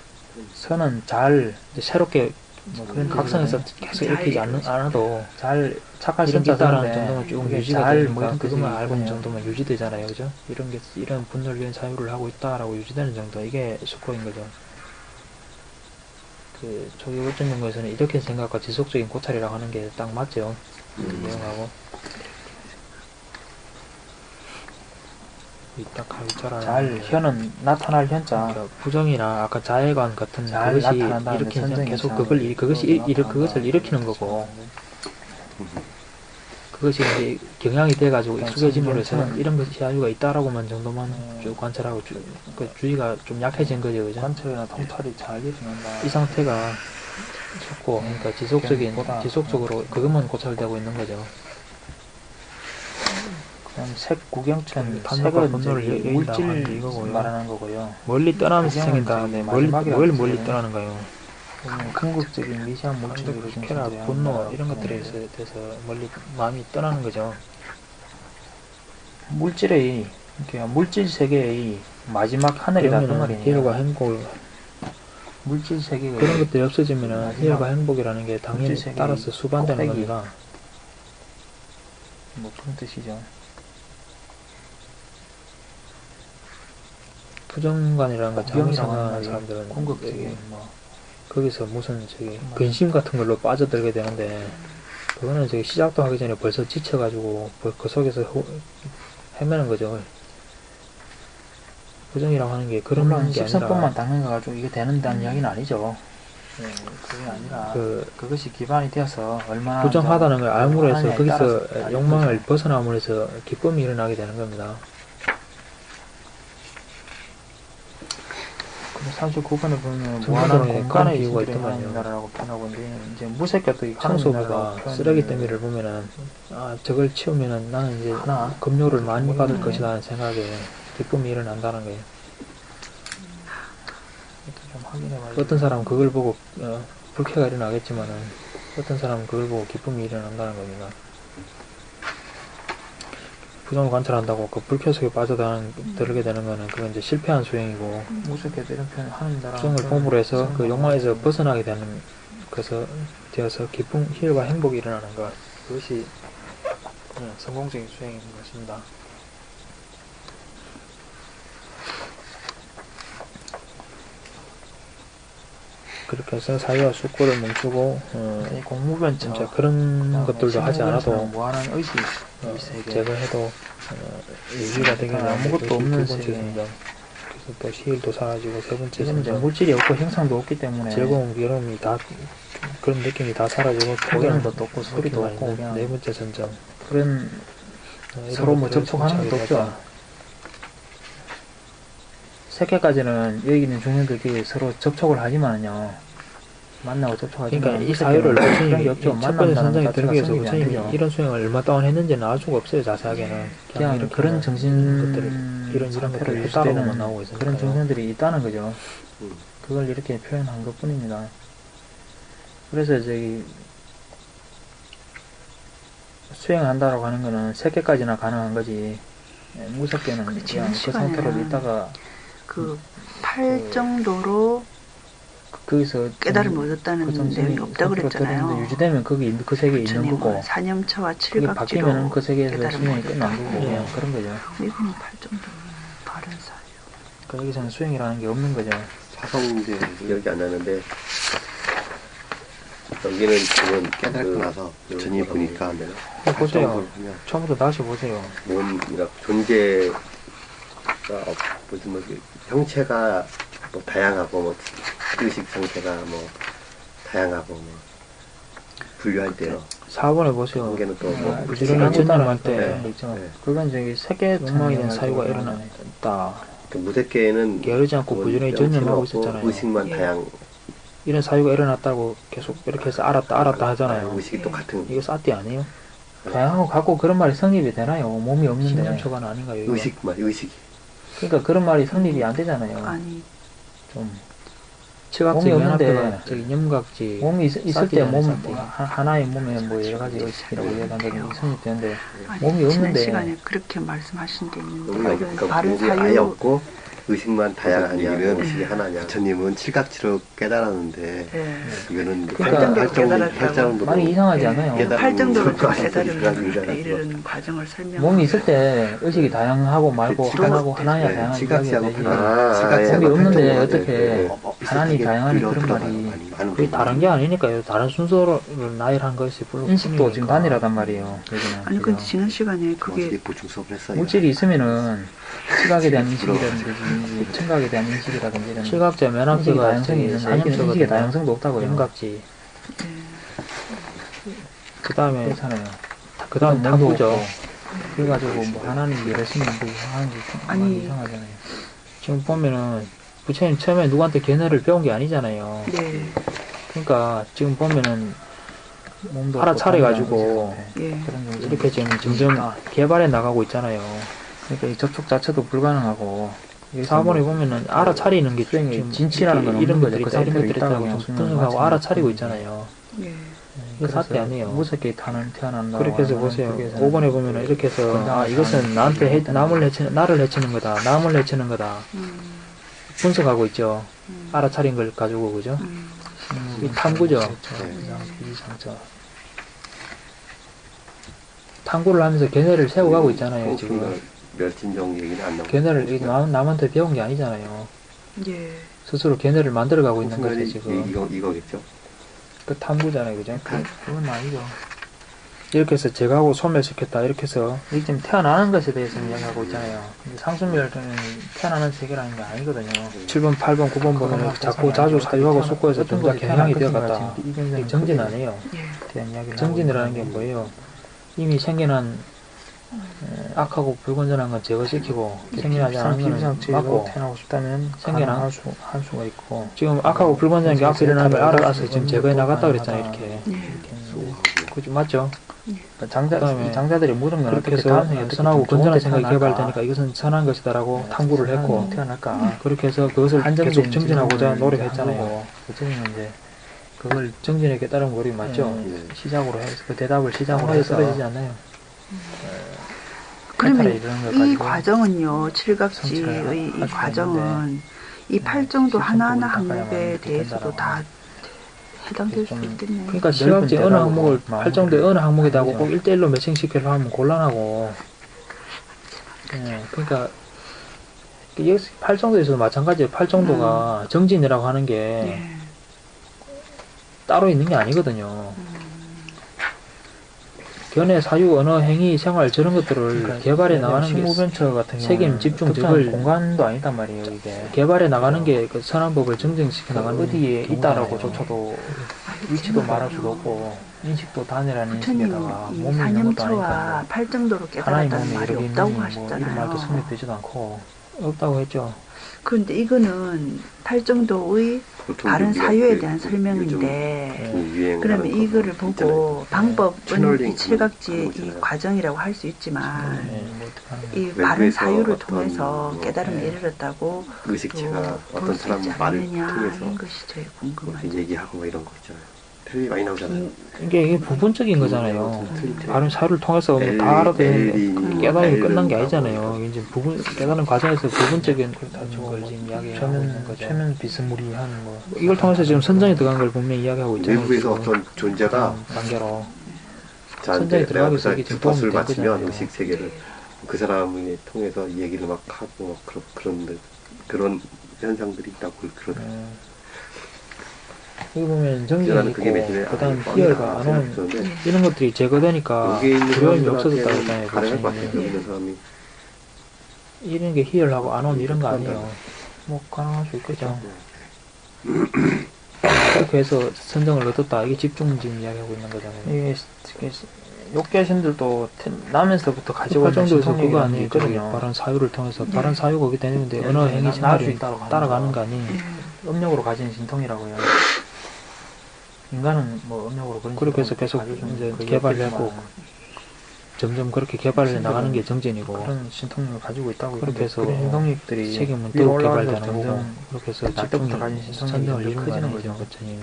선은 잘 이제 새롭게 뭐 그런 각성해서 계속 일으키지 않아도 잘 착할 이런 게 선자 있다라는 쓰는데 정도만 쭉 그게 유지가 잘 되니까 뭐 이런 그것만 뜻이 알고 있는 있거든요. 정도만 유지되잖아요, 그죠? 이런 분노를 위한 사유를 하고 있다라고 유지되는 정도, 이게 숙고인 거죠. 그 초기 월전 연구에서는 이렇게 생각과 지속적인 고찰이라고 하는 게 딱 맞죠. 그 내용하고 이딱 잘 현은 나타날 현자 그러니까 부정이나 아까 자해관 같은 잘 그것이 나타난다는 일으키는 선정이 계속 잘 그것을 일으키는 거고, 그것이 이제 경향이 돼가지고 익숙해짐으로 해서 이런 것이 사유가 있다라고만 정도만 쭉 관찰하고 그 주의가 좀 약해진 거죠, 그죠? 관찰이나 통찰이 잘 일어난다. 이 상태가 속고, 그러니까 지속적으로 그것만 고찰되고 있는 거죠. 그다음 색 구경천, 탄력과 색은 분노를 이제 물질 물질 말하는 거고요. 멀리 떠나면서 구경은 생긴다. 이제 멀리 마지막이라고 멀리 했어요. 떠나는가요? 궁극적인 미세한 물질을 이루어진 쾌락, 존재야. 분노 이런 것들에 대해서 멀리 마음이 떠나는 거죠. 물질의 그러니까 물질 세계의 마지막 하늘이다 그 그러면은 말이에요. 희열과 행복 물질 세계가 그런 것들이 없어지면은 마지막 희열과 행복이라는 게 당연히 물질 세계의 따라서 수반되는 꼭대기. 겁니다. 뭐 그런 뜻이죠. 부정관이라는 거 잘못 구경이라고 생각하는 하는 사람들은 궁극적인 뭐 거기서 무슨 근심 같은 걸로 빠져들게 되는데 그거는 시작도 하기 전에 벌써 지쳐가지고 그 속에서 헤매는 거죠. 부정이라고 하는 게 그런 물론 게 식선법만 아니라 당겨가지고 이게 되는다는 이야기는 아니죠. 그게 아니라 그것이 기반이 되어서 얼마나 부정하다는 걸 알므로 해서 하느냐에 거기서 따라서 욕망을 거죠. 벗어남으로 해서 기쁨이 일어나게 되는 겁니다. 사실 9번에 보면 전문가로 무한한 그런 공간의 비유가 이유가 있더만요. 하나님나라라고 표현하고 있는데 이제 무색교도 청소부가 쓰레기 더미를 보면은 저걸 치우면은 나는 이제 급료를 많이 받을 것이라는 생각에 기쁨이 일어난다는 거예요. 좀 확인해봐야죠. 어떤 사람은 그걸 보고 불쾌가 일어나겠지만은 어떤 사람은 그걸 보고 기쁨이 일어난다는 겁니다. 부정을 관찰한다고 그 불쾌 속에 빠져들게 되는 거는 그건 이제 실패한 수행이고 무색교도 이런 표현 하나님나라 부정을 봄으로 해서 그 욕망에서 벗어나게 되는 것에서 되어서 기쁨, 희열과 행복이 일어나는 것 그것이 성공적인 수행인 것입니다. 그렇게 해서 사유와 숙고를 멈추고 공무변처 진짜 그런 것들도 하지 않아도 무한한 의식 제거해도 유지가 되게 되는 아무것도 없는 두 번째 세계. 성장. 그래서 또 시일도 사라지고 세 번째 지금 이제 성장. 물질이 없고 형상도 없기 때문에 즐거움, 괴로움이 다 그런 느낌이 다 사라지고 보이는 것도 없고 소리도 없고 그냥 네 번째 성장. 그런 이런 서로 뭐 것들을 접촉하는 것도 성찰이 없죠. 세계까지는 여기 있는 중년들끼리 서로 접촉을 하지만요. 만나고 접촉하지만 그러니까 이 사유를 그런 게 없죠. 첫 번째 선장에 자체가 들기 위해서 성립이 안 부처님이 되죠. 이런 수행을 얼마 동안 했는지는 알 수가 없어요. 자세하게는 그냥 이렇게 그런 정신 것들을 이런 상태를 것들을 유지되는 했다라고만 나오고 있으니까요. 그런 정신들이 있다는 거죠. 그걸 이렇게 표현한 것 뿐입니다. 그래서 수행한다라고 하는 거는 세계까지나 가능한 거지. 무섭게는 그냥 그 상태로 있다가 그 8 정도로 거기서 깨달음을 얻었다는 내용이 없다 그랬잖아요. 유지되면 거기 그 세계에 있는 거고 사념처와 그게 칠각지로 바뀌면은 그 세계에서 깨달음을 수행이 끝난 거고 얻었다는 그냥 그런 거죠. 이거는 8 정도는 바른 사유. 그 여기서는 수행이라는 게 없는 거죠. 사성제 기억이 안 나는데 여기는 지금 깨달고 나서 전이 보니까 보세요. 처음부터 다시 보세요. 몸이라 존재가 무슨 뭐 형체가 뭐 다양하고 뭐 의식 상태가 뭐 다양하고 뭐 분류할 때요. 4번에 보세요. 관계는 또뭐 부지런히 전념할 때 네. 그건 세계 욕망에 대한 사유가 일어났다. 그 무색계에는 게으르지 않고 부지런히 전념하고 있었잖아요. 의식만 다양. 이런 사유가 일어났다고 계속 이렇게 해서 알았다 하잖아요. 의식이 똑같은. 이거 싸띠 아니에요? 다양하고 갖고 그런 말이 성립이 되나요? 몸이 없는데 신념초과는 아닌가요? 이거? 의식이. 그러니까 그런 말이 성립이 안 되잖아요. 아니 좀 칠각지 몸이 맨 없는데 앞에가 저기 염각지 몸이 있을 때 싸띠잖아요, 몸 싸띠. 하나의 몸에 뭐 여러 가지 의식이라고 이야기한다든지 성립되는데 아니, 몸이 지난 없는데 시간에 그렇게 말씀하신 게 있는데 그러니까 바른 몸이 아예 사유 없고 의식만 다양하냐, 얘기는 의식이 하나냐. 부처님은 칠각지로 깨달았는데 예. 이거는 그러니까 팔정도 많이 이상하지 않아요? 예. 8 정도로 좀 깨달음을 깨달음에 이르는 과정을 설명. 몸이 있을 때 의식이 다양하고 말고 하나고 하나야 네, 다양한 칠각지하고 이야기가 되지. 아, 몸이 없는데 팔정도 어떻게 하나님 다양한 그런 말이 그게 다른 게 아니니까요. 다른 순서를 나열한 것이 불로 인식도 지금 단일하단 말이에요. 여기는. 아니 근데 지난 시간에 그게 그게 보충 수업을 했어요. 물질이 있으면은 시각에 대한 인식이라든지 청각에 대한 인식이라든지 이런 칠각자 맨 인식의 앞에가 다양성이 있는데 여기는 인식의 다양성도 없다고요. 염각지 예. 그 다음에 그렇잖아요. 그다음 탐구죠. 그래가지고 뭐 하나님 열심히 하는 게 아니. 이상하잖아요. 지금 보면은 부처님 처음에 누구한테 견해를 배운 게 아니잖아요. 네. 그러니까 지금 보면은 몸도 알아차려가지고 예. 이렇게 지금 점점 개발해 나가고 있잖아요. 그러니까 이 접촉 자체도 불가능하고 4번에 보면은 알아차리는 게 수행이 진치라는 건 이런 없는 것들이 거죠. 있다, 이런 그 것들이 있다고 그냥 좀 분석하고 알아차리고 있잖아요. 예. 이게 사태 아니에요. 무섭게 태어난다. 그렇게 해서 보세요. 5번에 보면은 이렇게 해서 아 이것은 나한테 나를 해치는 거다. 남을 해치는 거다. 분석하고 있죠. 알아차린 걸 가지고 그죠? 이 탐구죠. 비상처. 탐구를 하면서 견해를 세워가고 있잖아요. 지금 멸진정 얘기는 안 나오고 견해를 남한테 배운 게 아니잖아요. 예. 스스로 견해를 만들어가고 있는 거죠 지금. 이거겠죠? 그 탐구잖아요, 그죠? 그건 아니죠. 이렇게 해서 제가하고 소멸시켰다 이렇게 해서 이게 지금 태어나는 것에 대해서 이야기하고 있잖아요. 근데 상수멸은 태어나는 세계라는 게 아니거든요. 7번, 8번, 9번 보면 자꾸 자주 사유하고 숙고해서 점자 경향이 되어갔다. 이게 정진 아니에요. 예. 정진이라는 게 뭐예요? 이미 생겨난 악하고 불건전한 건 제거시키고 생겨나지 않은 건 막고 태어나고 싶다면 생겨난 할 수가 있고 지금 악하고 불건전한 게 앞에 일어나면 알아서 지금 제거해 나갔다 그랬잖아요. 이렇게. 예. 그죠? 맞죠? 그다음에 장자들이 모든 걸 그렇게 어떻게 해서 선하고 건전한 생각이 개발되니까 이것은 선한 것이다라고 탐구를 했고 태어날까? 그렇게 해서 그것을 계속 정진하고자 노력했잖아요. 그중에 이제 그걸 정진에 깨달은 거리 맞죠? 시작으로 해서 그 대답을 시작으로 해서 떨어지지 않나요? 그러면 이런 걸 이 가지고 과정은요, 칠각지의 이 과정은 이 팔정도 하나하나 항목에 대해서도 다 해당될 수 있겠네요. 그러니까 칠각지 어느 항목을 팔정도의 어느 항목에다가 꼭 1대1로 매칭시키려 하면 곤란하고 그러니까 여기 팔정도에서도 마찬가지예요. 팔정도가 정진이라고 하는 게 예. 따로 있는 게 아니거든요. 견해, 사유, 언어, 행위, 생활 저런 것들을 개발해 나가는 게 식무변처 같은 책임, 집중, 저걸 공간도 아니단 말이에요. 이게 개발해 나가는 게 그 선한 법을 정정시켜 나가는 어디에 경우가 있다라고 아니에요. 조차도 위치도 말할 수도 없고 인식도 단이라는 부처님 인식에다가 이 몸이 있는 것도 사념초와 아니까 팔정도로 하나의 깨달았다는 몸이 말이 이렇게 없다고 있는 뭐 이런 말도 하셨잖아요. 성립되지도 않고 없다고 했죠. 그런데 이거는 팔정도의 다른 사유에 대한 설명인데 그러면 이거를 보고 방법은 이 칠각지의 이 과정이라고 할 수 있지만 뭐 어떻게 하는 이 외부에서 바른 사유를 어떤 통해서 뭐 깨달음에 이르렀다고 의식체가 볼 어떤 수 사람 있지 말을 않느냐 통해서 하는 것이 제일 궁금하죠. 이렇게 얘기하고 뭐 이런 거 있잖아요. 텔레비 많이 나오잖아요. 이게 부분적인 거잖아요. 바른 사유를 통해서 뭐다 알아도 깨달음이 깨달음이 끝난 게 아니잖아요. 이제 깨달은 과정에서 부분적인 걸 지금 이야기하고 있는 거죠. 최면 비스무리한 거 이걸 통해서 지금 선정이 들어간 걸 분명히 이야기하고 있잖아요. 외부에서 지금. 어떤 존재가 단계로 저한테 선정이 내가 들어가기 그 위해서 이게 지금 주파수를 도움이 된 맞추면 거잖아요. 의식 세계를 그 사람을 통해서 얘기를 막 하고 그런 현상들이 있다고 그러더라고요. 여기 보면 정진이 나는 있고 그게 매진에 그다음 희열과 안온 이런 것들이 제거되니까 여기에 있는 두려움이 없어졌다고 사람들한테는 했잖아요. 가능할 것 같아요. 부처님이. 여기 있는 사람이 이런 게 희열하고 안온 이런 거 아니에요. 뭐 가능할 수 있겠죠. 그렇게 해서 선정을 얻었다. 이게 집중진 이야기하고 있는 거잖아요. 이게 욕계신들도 나면서부터 가지고 있는 정도에서 그거 신통력이라는 게 아니에요. 있거든요. 바른 사유를 통해서 바른 사유가 오게 되는데 언어 행위 생활이 따라가는 거 아니에요. 음력으로 가진 신통이라고요. 인간은 뭐 음력으로 그런 그렇게 해서 계속 이제 개발하고 점점 그렇게 개발해 나가는 게 정진이고 그런 신통력을 가지고 있다고 그렇게 해서 그런 행동력들이 책임은 위로 더욱 올라가면서 개발되는 거고 점점 그렇게 해서 날 때부터 가진 신통력이 선정을 이룬 거 커지는 아니죠. 거죠. 부처님이.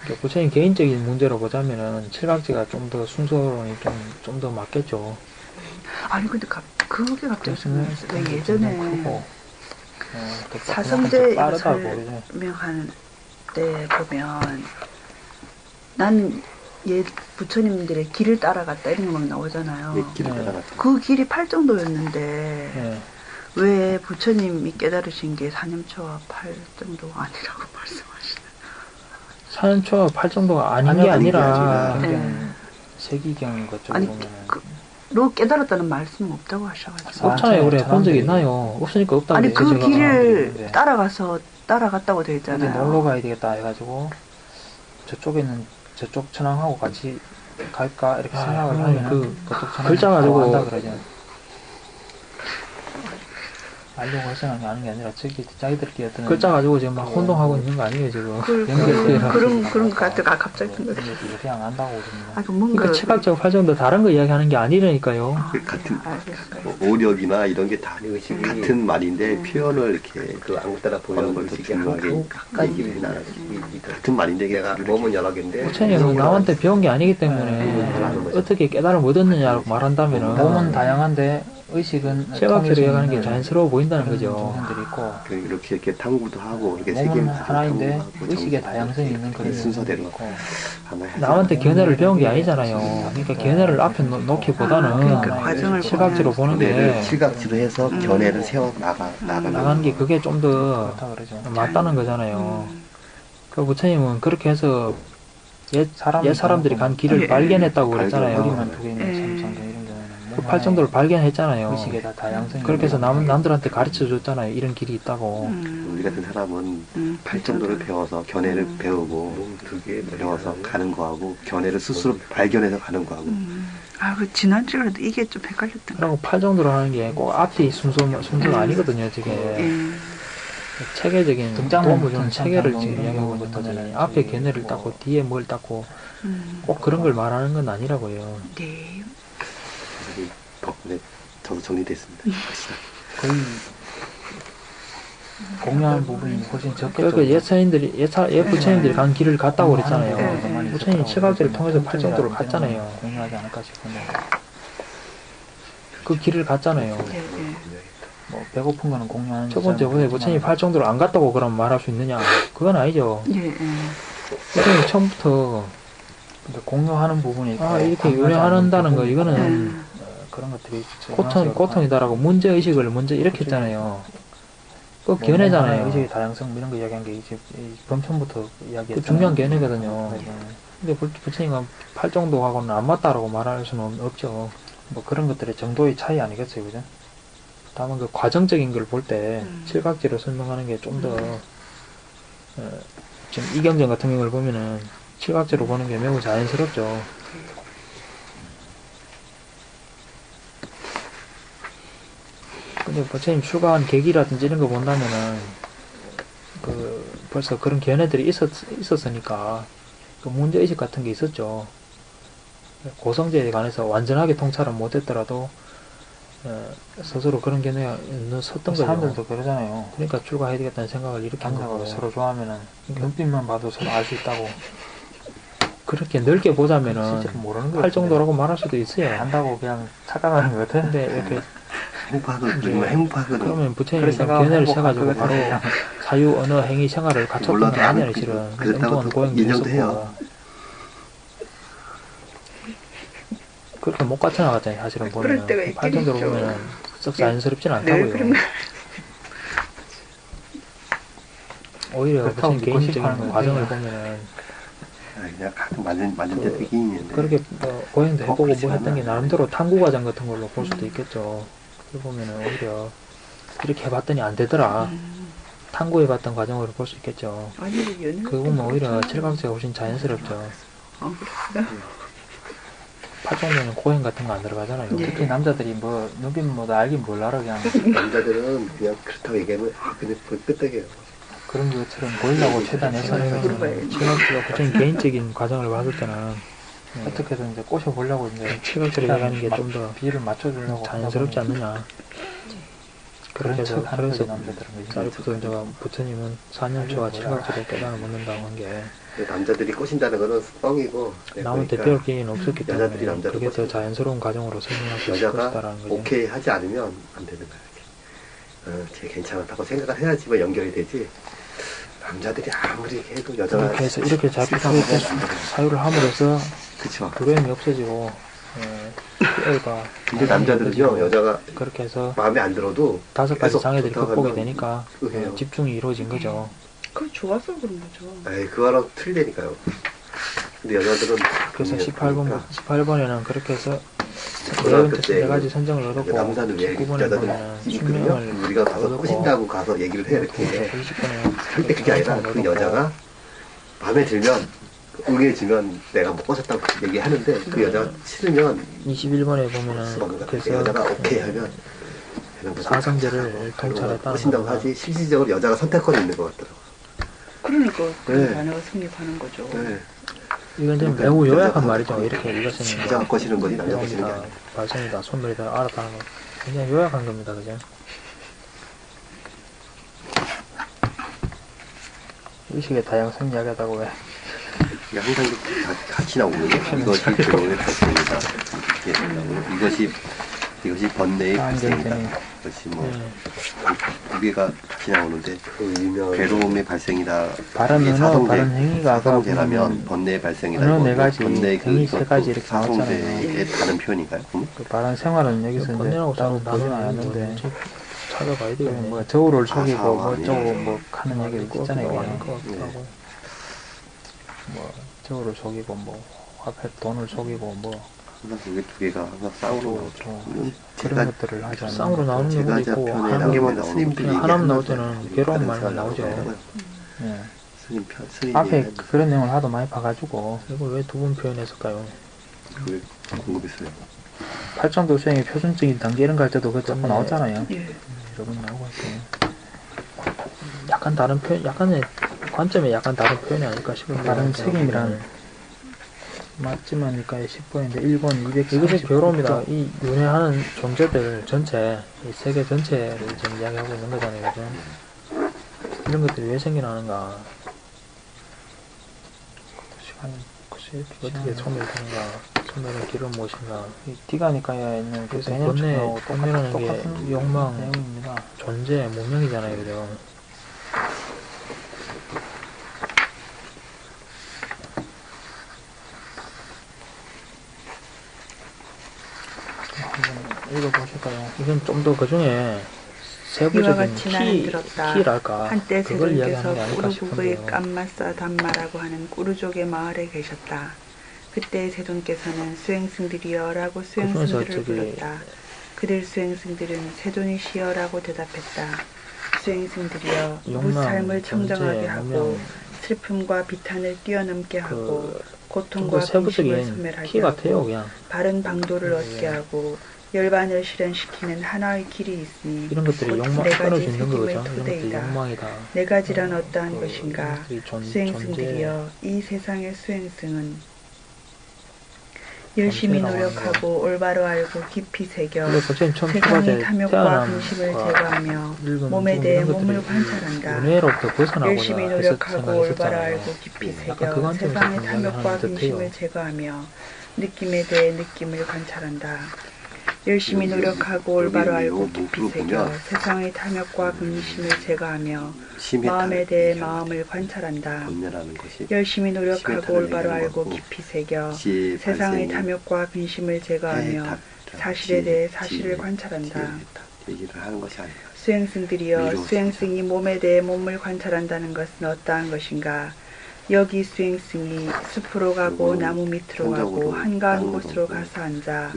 그러니까 부처님 개인적인 문제로 보자면은 칠각지가 좀 더 순서론이 좀 더 맞겠죠. 아니 근데 그게 갑자기 생각났어요. 왜 크고, 예전에 또 사성제 이거 빠르다고 그러죠. 설명할 때 보면 나는 부처님들의 길을 따라갔다 이런 거 막 나오잖아요. 길을 네. 따라갔죠. 그 길이 팔정도였는데 네. 왜 부처님이 깨달으신 게 사념초와 팔정도가 아니라고 말씀하시나요? 산초와 팔정도가 아닌 게 아니라 네. 세기경 그쪽 아니, 보면은 로 깨달았다는 말씀은 없다고 하셔가지고 없잖아요. 그래 본 적 사람들이- 있나요? 없으니까 없다고 아니 그랬죠, 그 제가. 길을 따라갔다고 되어 이제 있잖아요. 놀러 가야 되겠다 해가지고 저쪽에는 저쪽 천왕하고 같이 갈까 이렇게 생각을 하면 그 그쪽 천왕 글자 가지고 한다 그러죠. 알려고 해서는 게 아니라 자기들끼리 어떤 글자 가지고 지금 막 혼동하고 있는 거 아니에요 지금. 그런 것 같아. 갑자기 그냥 안다고 그러면. 뭔가 그러니까 시각적 활동도 다른 거 이야기하는 게 아니라니까요. 같은 오력이나 이런 게 다 같은 말인데 표현을 이렇게 그 아무 따라 보는 걸 더 중요하게 얘기를 해놔. 같은 말인데 내가 몸은 여러 개인데 부처님은 남한테 배운 게 아니기 때문에 어떻게 깨달음 못 얻느냐고 말한다면은 몸은 다양한데 의식은 시각적으로 이야기하는 게 자연스러워 보인다는 거죠. 분들이 있고 이렇게 탐구도 하고 이렇게 몸은 하나인데 의식의 다양성이 있는 그런 순서대로 있고 남한테 견해를 배운 게 아니잖아요. 그러니까 견해를 앞에 놓기보다는 과정을 시각지로 보는 게 시각지로 해서 견해를 세워 나가는 게 그게 좀 더 맞다는 거잖아요. 그 부처님은 그렇게 해서 옛 사람들이 간 길을 발견했다고 그랬잖아요. 그 팔정도를 발견했잖아요. 의식의 다 다양성이 그렇게 해서 남들한테 가르쳐 줬잖아요. 이런 길이 있다고. 우리 같은 사람은 팔정도를 배워서 견해를 배우고 배워서 가는 거하고 견해를 스스로 발견해서 가는 거하고 그 지난주에도 이게 좀 헷갈렸던 그리고 팔정도로 하는 게 꼭 앞뒤 순서가 아니거든요. 되게 체계적인 도움을 주는 체계를 지금 이야기하고 있는 거지. 앞에 견해를 닦고 뒤에 뭘 닦고 꼭 그런 걸 말하는 건 아니라고요. 네. 덕분에 저도 정리됐습니다. 거의 공유하는 부분이 훨씬 적겠죠. 그러니까 옛 부처님들이 간 길을 갔다고 그랬잖아요. 부처님이 칠각지를 통해서 팔정도를 갔잖아요. 공유하지 않을까 싶은데 그 길을 갔잖아요. 뭐 배고픈 거는 공유하는 첫 번째 부처님이 팔정도를 안 갔다고 그럼 말할 수 있느냐? 그건 아니죠. 부처님이 처음부터 공유하는 부분이 있고 이렇게 유명한다는 거 이거는 그런 것들이 고통이다라고 문제의식을 먼저 이렇게 했잖아요. 그 견해잖아요. 의식의 다양성 이런 거 이야기한 게 이제 범천부터 이야기했잖아요. 중요한 견해거든요. 근데 부처님은 팔정도하고는 안 맞다라고 말할 수는 없죠. 뭐 그런 것들의 정도의 차이 아니겠어요, 그죠? 다만 그 과정적인 걸 볼 때 칠각지로 설명하는 게 좀 더 지금 이경전 같은 경우를 보면은 칠각지로 보는 게 매우 자연스럽죠. 근데 부처님 출가한 계기라든지 이런 거 본다면은 벌써 그런 견해들이 있었으니까 그 문제의식 같은 게 있었죠. 고성제에 관해서 완전하게 통찰을 못했더라도 스스로 그런 견해가 섰던 거죠. 사람들도 그러잖아요. 그러니까 출가해야 되겠다는 생각을 일으킨 거고 서로 좋아하면은 눈빛만 봐도 서로 알 수 있다고. 그렇게 넓게 보자면은 팔정도라고 말할 수도 있어요. 안다고 그냥 착각하는 것 같아. 근데 이렇게 행복하거든. 그러면 부처님이 견해를 세가지고 바로 사유 언어 행위 생활을 갖췄던 게 아니야 실은. 엉뚱한 고행도 했었고 그렇게 못 갖춰 나갔잖아요. 사실은 보면은 팔정도로 보면은 썩 자연스럽진 않다고요. 오히려 부처님 개인적인 과정을 보면은 그냥 가끔 만든 데도 있긴 있는데 그렇게 고행도 해보고 뭐 했던 게 나름대로 탐구 과정 같은 걸로 볼 수도 있겠죠. 그걸 보면은 오히려 이렇게 해봤더니 안 되더라. 탐구해봤던 과정으로 볼 수 있겠죠. 그거 보면 오히려 칠각지가 훨씬 자연스럽죠. 팔정도는 고행 같은 거 안 들어가잖아요. 특히 남자들이 뭐 눈빛 뭐 알긴 몰라라 그냥. 남자들은 그냥 그렇다고 얘기하면 그냥 끄떡이에요. 그런 것처럼 보이려고 최대한 칠각지가 부처님 개인적인 과정을 봤을 때는 어떻게든 이제 꼬셔보려고 이제 칠각지를 얘기하는 게 좀 더 비율을 맞춰주려고 자연스럽지 않느냐. 그렇게 해서 남자들은 사리푸트가 부처님은 4년 초와 칠각지를 깨달아 묻는다고 한 게 남자들이 꼬신다는 거는 뻥이고 남한테 배울 기회는 없었기 때문에 그게 더 자연스러운 과정으로 설명할 수 있을 것이다라는 거죠. 오케이 하지 않으면 안 되는 거야. 쟤 괜찮다고 생각을 해야지만 연결이 되지. 남자들이 아무리 해도 여자가 이렇게 해서 이렇게 사유를 함으로써 두려움이 없어지고 뼈가 근데 남자들은요 여자가 그렇게 해서 마음에 안 들어도 5가지 장애들이 극복이 되니까 집중이 이루어진 거죠. 그거 좋아서 그런 거죠. 에이 그거랑 틀리니까요. 근데 여자들은 그래서 18번에는 그렇게 해서 4가지 선정을 얻었고 19번에 보면 순명을 우리가 가서 꼬신다고 가서 얘기를 해 이렇게 20번에 그게 아니라 그 여자가 마음에 들면 응해지면 내가 못 꼬셨다고 얘기하는데 그 여자가 싫으면 21번에 보면은 그래서 여자가 오케이 하면 사성제를 통찰했다는 하신다고 하지 실질적으로 여자가 선택권이 있는 것 같더라고. 그러니까 그 단어가 성립하는 거죠. 이건 좀 매우 요약한 말이죠. 이렇게 이것은 여자가 거시는 거지 남자가 거시는 게 아니야. 발성이다, 소멸이다, 알았다는 거 굉장히 요약한 겁니다. 그죠? 의식의 다양성 이야기하다고 왜? 이게 항상 같이 나오는 게 이것이 결혼의 발생이다. 이것이 번뇌의 발생이다. 이것이 뭐 두 개가 같이 나오는데 괴로움의 발생이다. 바른 언어, 바른 행위가 사성제라면 번뇌의 발생이다. 언어 네 가지, 번뇌의 행위 세 가지 이렇게 사성제의 다른 표현인가요? 그 바른 생활은 여기서 이제 따로 보지는 않았는데 찾아봐야 되겠네. 뭐 저울을 속이고 뭐 어쩌고 뭐 하는 얘기를 있잖아요. 뭐 저울을 속이고 뭐 화폐 돈을 속이고 뭐 항상 그게 두 개가 항상 쌍으로 나오죠. 그런 것들을 하지 않는 쌍으로 나오는 경우도 있고 한 개만 스님들이 하나만 나올 때는 괴로운 말만 나오죠. 네. 스님 앞에 그런 내용을 하도 많이 봐가지고 이걸 왜 두 번 표현했을까요? 그게 궁금했어요. 팔정도 수행의 표준적인 단계 이런 거 할 때도 그거 자꾸 나오잖아요. 여러 번 나오고 있어요. 약간 다른 표현, 약간의 관점에 약간 다른 표현이 아닐까 싶어요. 다른 책임이란 맞지만니까 10번인데 1번 230. 이것이 괴로움이다. 이 윤회하는 존재들 전체, 이 세계 전체를 지금 이야기하고 있는 거잖아요. 그죠? 이런 것들이 왜 생겨나는가? 시간이 어떻게 소멸되는가? 소멸의 길은 무엇인가? 이 디가니까에 있는 그 번뇌라는 게 욕망, 내용입니다. 존재, 문명이잖아요. 그죠? 읽어보실까요? 이건 좀 더 그 중에 세부적인 키랄까 한때 그걸 이야기하는 게 세존께서 아닐까 꾸르국의 싶은데요. 깜마싸 담마라고 하는 꾸르족의 마을에 계셨다. 그때 세존께서는 수행승들이여라고 수행승들을 불렀다. 그들 수행승들은 세존이시여라고 대답했다. 수행승들이여 무삶을 청정하게 하고 슬픔과 비탄을 뛰어넘게 하고 고통과 근심을 소멸하게 하고 바른 방도를 얻게 하고 열반을 실현시키는 하나의 길이 있으니 이런 것들이 네 가지 색임의 토대이다. 네 가지란 어떠한 것인가? 수행승들이여 이 세상의 수행승은 열심히 노력하고 올바로 알고 깊이 새겨 세상의 탐욕과 근심을 제거하며 몸에 대해 몸을 관찰한다. 열심히 노력하고 올바로 알고 깊이 새겨 세상의 탐욕과 근심을 제거하며 느낌에 대해 느낌을 관찰한다. 열심히 노력하고 올바로 알고 깊이 새겨 세상의 탐욕과 근심을 제거하며 마음에 대해 마음을 관찰한다. 열심히 노력하고 올바로 알고 깊이 새겨 세상의 탐욕과 근심을 제거하며 사실에 대해 사실을 관찰한다. 수행승들이여 수행승이 몸에 대해 몸을 관찰한다는 것은 어떠한 것인가? 여기 수행승이 숲으로 가고 나무 밑으로 가고 한가한 곳으로 가서 앉아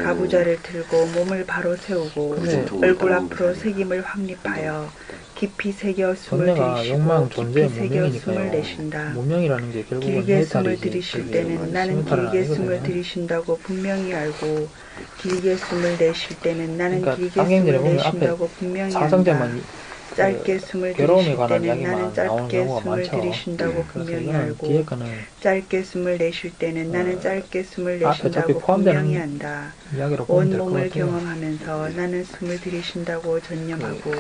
가부좌를 들고 몸을 바로 세우고 얼굴 앞으로 새김을 확립하여 깊이 새겨 숨을 들이쉬고 깊이 새겨 숨을 내쉰다. 길게 숨을 들이쉴 때는 나는 길게 숨을 들이쉰다고 분명히 알고 길게 숨을 내쉴 때는 나는 길게 숨을 내쉰다고 분명히 안다. 짧게 숨을 들이쉴 때는 나는 짧게 숨을 들이쉰다고 분명히 알고 짧게 숨을 내쉴 때는 나는 짧게 숨을 내쉰다고 분명히 안다. 온몸을 경험하면서 나는 숨을 들이쉰다고 전념하고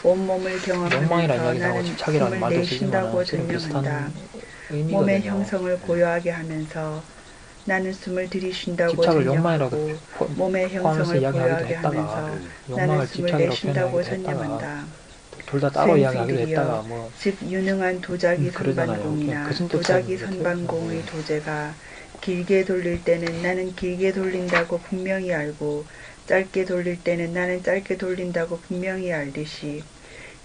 온몸을 경험하면서 나는 숨을 내쉰다고 전념한다. 몸의 형성을 고요하게 하면서 나는 숨을 들이쉰다고 전념하고 몸의 형성을 고요하게 하면서 나는 숨을 내쉰다고 전념한다. 둘 다 따로 이야기하기도 했다가 뭐 즉 유능한 도자기 선반공이나 도자기 선반공의 도제가 길게 돌릴 때는 나는 길게 돌린다고 분명히 알고 짧게 돌릴 때는 나는 짧게 돌린다고 분명히 알듯이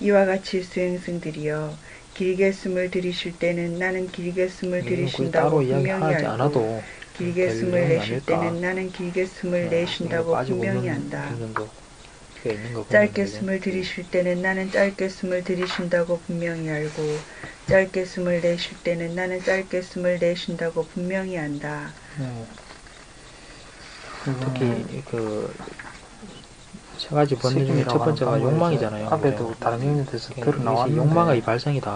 이와 같이 수행승들이여 길게 숨을 들이쉴 때는 나는 길게 숨을 들이쉰다고 분명히 알고 길게 숨을 내쉴 때는 나는 길게 숨을 내쉰다고 분명히 안다. 짧게 숨을 들이쉴 때는 나는 짧게 숨을 들이쉰다고 분명히 알고 짧게 숨을 내쉴 때는 나는 짧게 숨을 내쉰다고 분명히 안다. 특히 그 세 가지 번뇌 중에 첫 번째가 욕망이잖아요. 앞에도 다른 얘기에 대해서 이것이 욕망의 발생이다.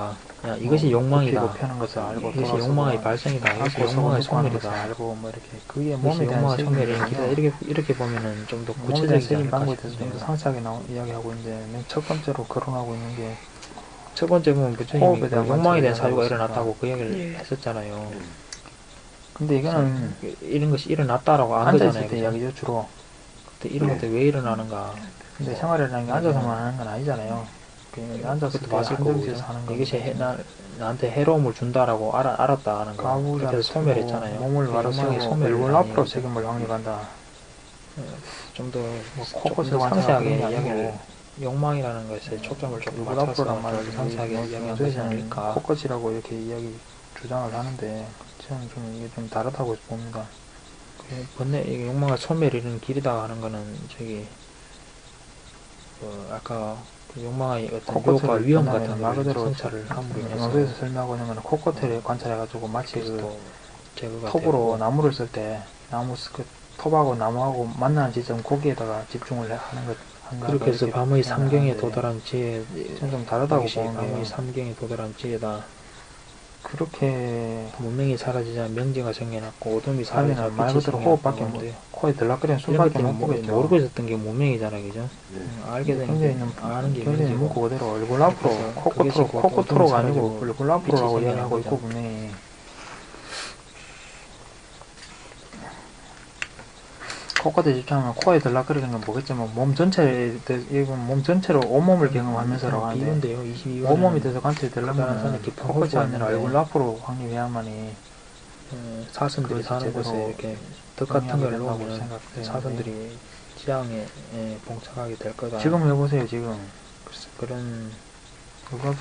야, 이것이 욕망이다. 펴는 것을 알고 이것이 욕망의 발생이다. 이것이 욕망의 소멸이다. 알고 뭐 이렇게 그게 몸에 대한 욕망의 소멸인 길이다. 이렇게 보면은 좀 더 구체적이지 않을까 방법에 대해서 좀 더 상세하게 이야기하고 있는데 맨 첫 번째로 거론하고 있는 게 첫 번째 보면 부처님이 욕망에 대한 사유가 일어났다고 그 이야기를 했었잖아요. 근데 이거는 이런 것이 일어났다라고 안 거잖아요. 때 이야기죠 주로. 근데 이런 것들이 왜 일어나는가? 근데 생활이라는 게 앉아서만 하는 건 아니잖아요. 앉아서 봤을 거고 하는 거. 이것이 나한테 해로움을 준다라고 알았다 하는 거. 그래서 소멸했잖아요. 몸을 말하면 소멸을 앞으로 책임을 확립한다. 좀 더 상세하게 이야기를 욕망이라는 것에 초점을 좀 맞춰서 상세하게 이야기하면 되지 않을까. 코끝이라고 이렇게 이야기 주장을 하는데 저는 좀 이게 좀 다르다고 봅니다. 번뇌 욕망을 소멸이는 길이다 하는 거는 저기 아까 그 욕망의 어떤 유혹과 위험 같은 말 그대로 성찰을 함으로 인해서 영화에서 설명하고 있는 거는 코끝을 관찰해가지고 마치 그 톱으로 나무를 쓸 때 나무 그 톱하고 나무하고 만나는 지점 거기에다가 집중을 하는 것. 그렇게 해서 밤의 삼경에 도달한 지혜 좀 다르다고 보는 밤의 삼경에 도달한 지혜다. 그렇게 문명이 사라지자 명제가 정해놨고 어둠이 사라지자 말 그대로 호흡밖에 못 돼요. 코에 들락거리는 숨밖에 못 보겠죠. 모르고 있었던 게 문명이잖아요, 그죠? 알게 되는 게 아는 게 굉장히 문구 그대로 얼굴 앞으로 코끝으로가 아니고 얼굴 앞으로라고 이야기하고 있고 분명히. 코끝에 집중하면 코에 들락거리는 건 뭐겠지만 몸 전체로 온몸을 경험하면서라고 하는데 22번은 온몸이 돼서 관찰이 되려면 코끝이 아니라 얼굴 앞으로 확립해야만이 사슴들이 사는 곳에 이렇게 덕 같은 걸 놓으면 사슴들이 지향에 봉착하게 될 거다. 지금 해보세요. 지금 그런 얼굴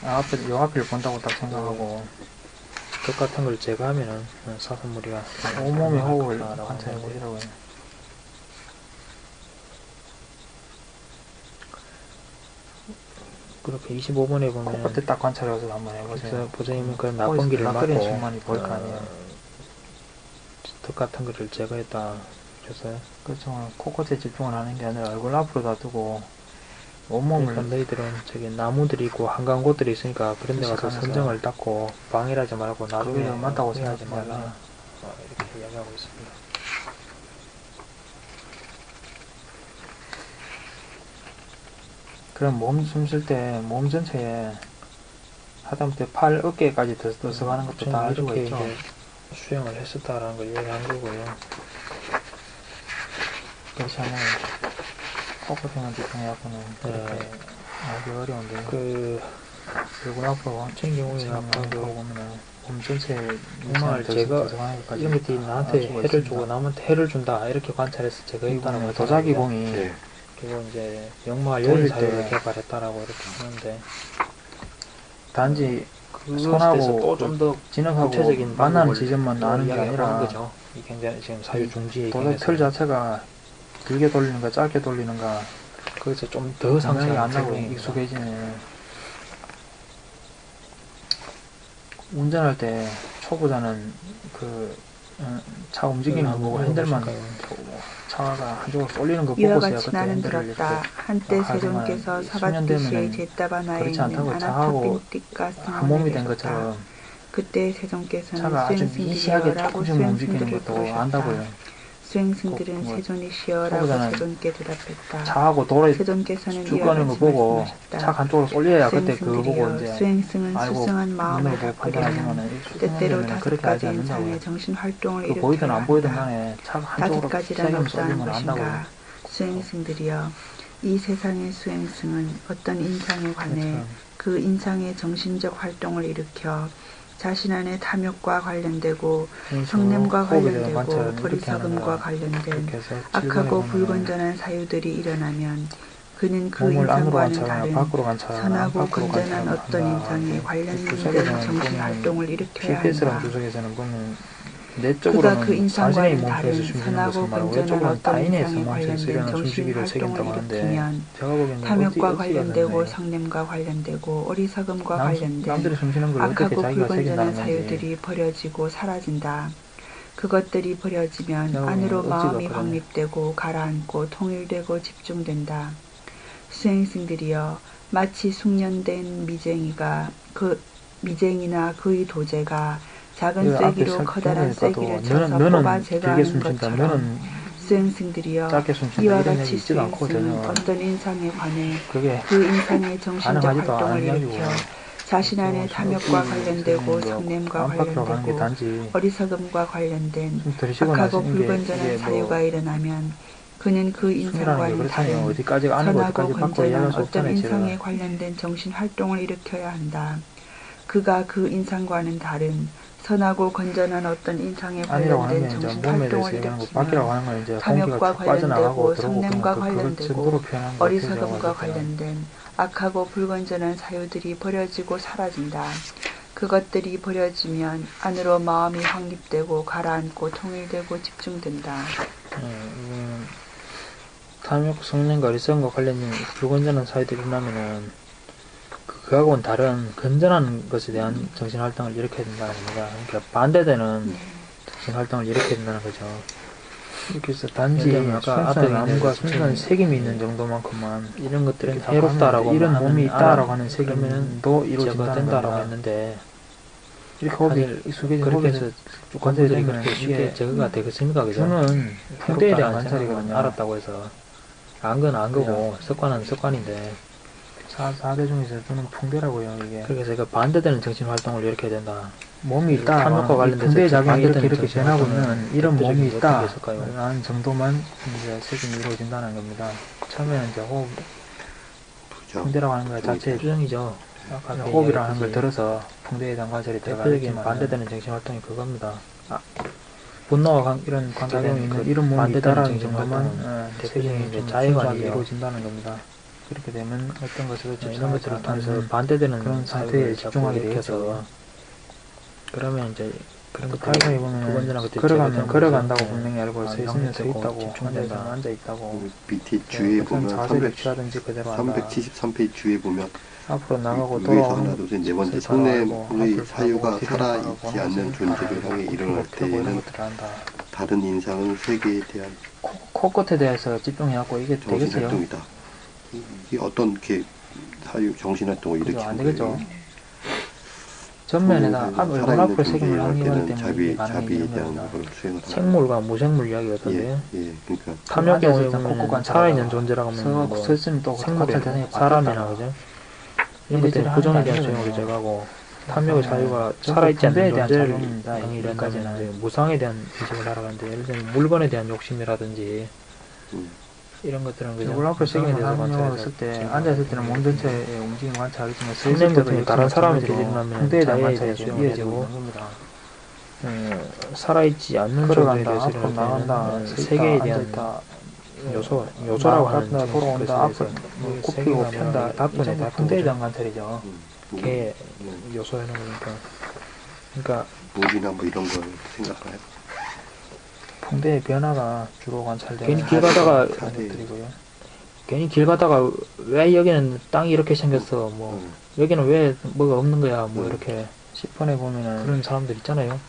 앞으로 요 앞을 본다고 딱 생각하고 덕 같은 걸 제거하면은 사슴무리가 온몸의 호흡을 관찰해 보시라고요. 그렇게 25번에 보면 코끝에 딱 관찰해서 한번 해보세요. 보자면 그 나쁜 길을 막고 순간이 보일 거 아니에요. 덕 같은 거를 제거했다. 그래서 그렇죠. 코끝에 집중을 하는 게 아니라 얼굴 앞으로 놔두고 온몸을. 그러니까 너희들은 저기 나무들이 있고 한강곳들이 있으니까 그런 데 가서 선정을 닦고 방해하지 말고 나중에 맞다고 생각하지 말라. 이렇게 이야기하고 있습니다. 그럼 몸 숨 쉴 때 몸 전체에 하다못해 팔, 어깨까지 들어가는 것도 다 알 수가 있죠. 수영을 했었다라는 걸 이야기한 거고요. 그렇지 않아요. 코끝에만 집중해갖고는 그렇게 알기 어려운데 얼굴 앞으로 같은 경우에는 아까 보면은 몸 전체에 욕망을 제거 이런 것들이 나한테 해를 주고 남한테 해를 준다 이렇게 관찰해서 제거했다는 거죠. 도자기 공이 그리고 이제 욕망을 여인 사유를 개발했다라고 이렇게 하는데 단지 손하고 또 좀 더 진흙하고 구체적인 만나는 지점만 나는 게 아니라 거죠. 이 굉장히 지금 사유 중지에 도자기 틀 자체가 길게 돌리는가 짧게 돌리는가 거기서 좀 더 상세히 안 나고 익숙해지네. 운전할 때 초보자는 차 움직이는 거 보고 핸들만 차가 한쪽으로 쏠리는 거 이와 보고서야 같이 그때 나는 핸들을 들었다. 한때 세종께서 사바티시의 제따바나에 있는 아나토빈띠가 한 몸이 된 것처럼 그때 세종께서는 차가 아주 미시하게 수행승들이여라고 조금씩 움직이는 수행승들을 것도 부르셨다. 안다고요. 수행승들은 세존이시여라고 세존께 대답했다. 차하고 도로에 세존께서는 쭉 가는 거 보고 차 한쪽으로 쏠려야 그때 그거 보고 이제 수행승은 수승한 마음을 닦으려면 때때로 다섯 가지 인상의 정신 활동을 일으켜야 보이든 안 보이든 한다. 간에 차가 다섯 한쪽으로 가지란 어떠한 쏠리면 안다고요. 것인가? 수행승들이여, 이 세상의 수행승은 어떤 인상에 관해 그 인상의 정신적 활동을 일으켜 자신 안의 탐욕과 관련되고 성냄과 관련되고 버리사금과 관련된 악하고 불건전한 사유들이 일어나면 그는 그 인상과는 다른 선하고 건전한 어떤 인상에 관련된 정신활동을 일으켜야 한다. 그가 그 인상과는 다른 선하고 건전한 어떤 인상에 관련된 정신활동을 일으키면 탐욕과 관련되고 성냄과 관련되고 어리석음과 관련된 악하고 불건전한 사유들이 버려지고 사라진다. 그것들이 버려지면 안으로 마음이 확립되고 가라앉고 통일되고 집중된다. 수행승들이여 마치 숙련된 미쟁이나 그의 도제가 작은 쐐기로 커다란 쐐기를 쳐서 뽑아 제거하는 것처럼 수행승들이여 이와 같이 수행승은 어떤 인상에 관해 그 인상의 정신적 활동을 일으켜 자신 안에 탐욕과 관련되고 성냄과 관련되고 어리석음과 관련된 악하고 불건전한 사유가 일어나면 그는 그 인상과는 다른 선하고 건전한 어떤 인상에 관련된 정신 활동을 일으켜야 한다. 그가 그 인상과는 다른 선하고 건전한 어떤 인상에 관련된 정신 활동을 일으키면 탐욕과 관련되고 성냄과 관련되고 어리석음과 관련된 악하고 불건전한 사유들이 버려지고 사라진다. 그것들이 버려지면 안으로 마음이 확립되고 가라앉고 통일되고 집중된다. 탐욕, 성냄과 어리석음과 관련된 불건전한 사유들이 일어나면은 그하고는 다른 건전한 것에 대한 정신활동을 일으켜야 된다는 겁니다. 그러니까 반대되는 정신활동을 일으켜야 된다는 거죠. 이렇게 해서 단지 아까 앞에 나무가 순수한 색임이 있는 정도만큼만 이런 것들은 해롭다라고 이런 몸이 있다라고 하는 색이면도 이루어진다는 된다라고 했는데 이렇게 호흡이 익숙해진 호흡에서 쭉 관찰이 그렇게 쉽게 제거가 되겠습니까? 그죠? 저는 풍대에 대한 관찰이거든요. 알았다고 해서 안 건 안 거고 습관은 습관인데 4대 중에서 저는 풍대라고요, 이게. 그래서 제가 반대되는 정신활동을 일으켜야 된다. 몸이 있다. 탐욕과 관련돼서 풍대의 작용이 이렇게 변하고 있는 이런 몸이 있다. 라는 정도만 이제 색이 이루어진다는 겁니다. 처음에는 이제 호흡, 풍대라고 하는 것 자체의 추정이죠. 호흡이라는 걸 들어서 풍대에 대한 관찰이 들어가겠지만 반대되는 정신활동이 그겁니다. 분노와 이런 관계되는 있는 이런 몸이 있다라는 정도만 색이 이제 자해가 이루어진다는 겁니다. 그렇게 되면 어떤 것을 이런 것들을 통해서 반대되는 그런 상태에 집중하게 되어서 그러면 이제 그런 것들 사이사이 보면 걸어간다고 분명히 알고 서 있으면 서 있다고 앉아 있다고 밑에 주위에 보면 자세를 취하든지 그대로 한다. 373페이지 주위에 보면 앞으로 나가고 돌아오는 하나 둘 셋 네 번째 성냄의 사유가 살아있지 않는 존재를 향해 일어날 때에는 다른 인상은 세계에 대한 코끝에 대해서 집중해갖고 이게 되겠어요? 정신활동이다. 이게 어떤 게 사유 정신활동을 일으키는 안 되겠죠. 전면에다 얼굴 앞으로 색임을 하기 때문에 자비에 대한 걸 수행을 생물과 무생물 이야기였던데요. 그러니까 탐욕 경우에 보면 살아있는 존재라고 하면 뭐 생물의 사람이나 그죠? 이런 것들은 부정에 대한 수용을 제거하고 탐욕의 사유가 살아있지 않는 존재를 향이라면 무상에 대한 인식을 하러 가는데 예를 들면 물건에 대한 욕심이라든지 이런 것들은 그냥 얼굴 앞으로 색임에 대해서 관찰했을 때 앉아있을 때는 몸 전체의 움직임 관찰하겠지만 서 있을 때도 다른 사람에 대해서는 풍대에 대한 관찰이 이어지고 살아있지 않는 걸어간다, 앞으로 나간다, 세계에 대한 요소라고 하는 돌아온다, 앞으로 굽히고 편다, 다분에 풍대에 대한 관찰이죠. 그게 요소라는 거니까. 그러니까 무기나 뭐 이런 걸 생각해요. 풍대의 변화가 주로 관찰되는 괜히 길 가다가 왜 여기는 땅이 이렇게 생겼어 뭐 여기는 왜 뭐가 없는 거야 뭐 이렇게 10번에 보면은 그런 사람들 있잖아요.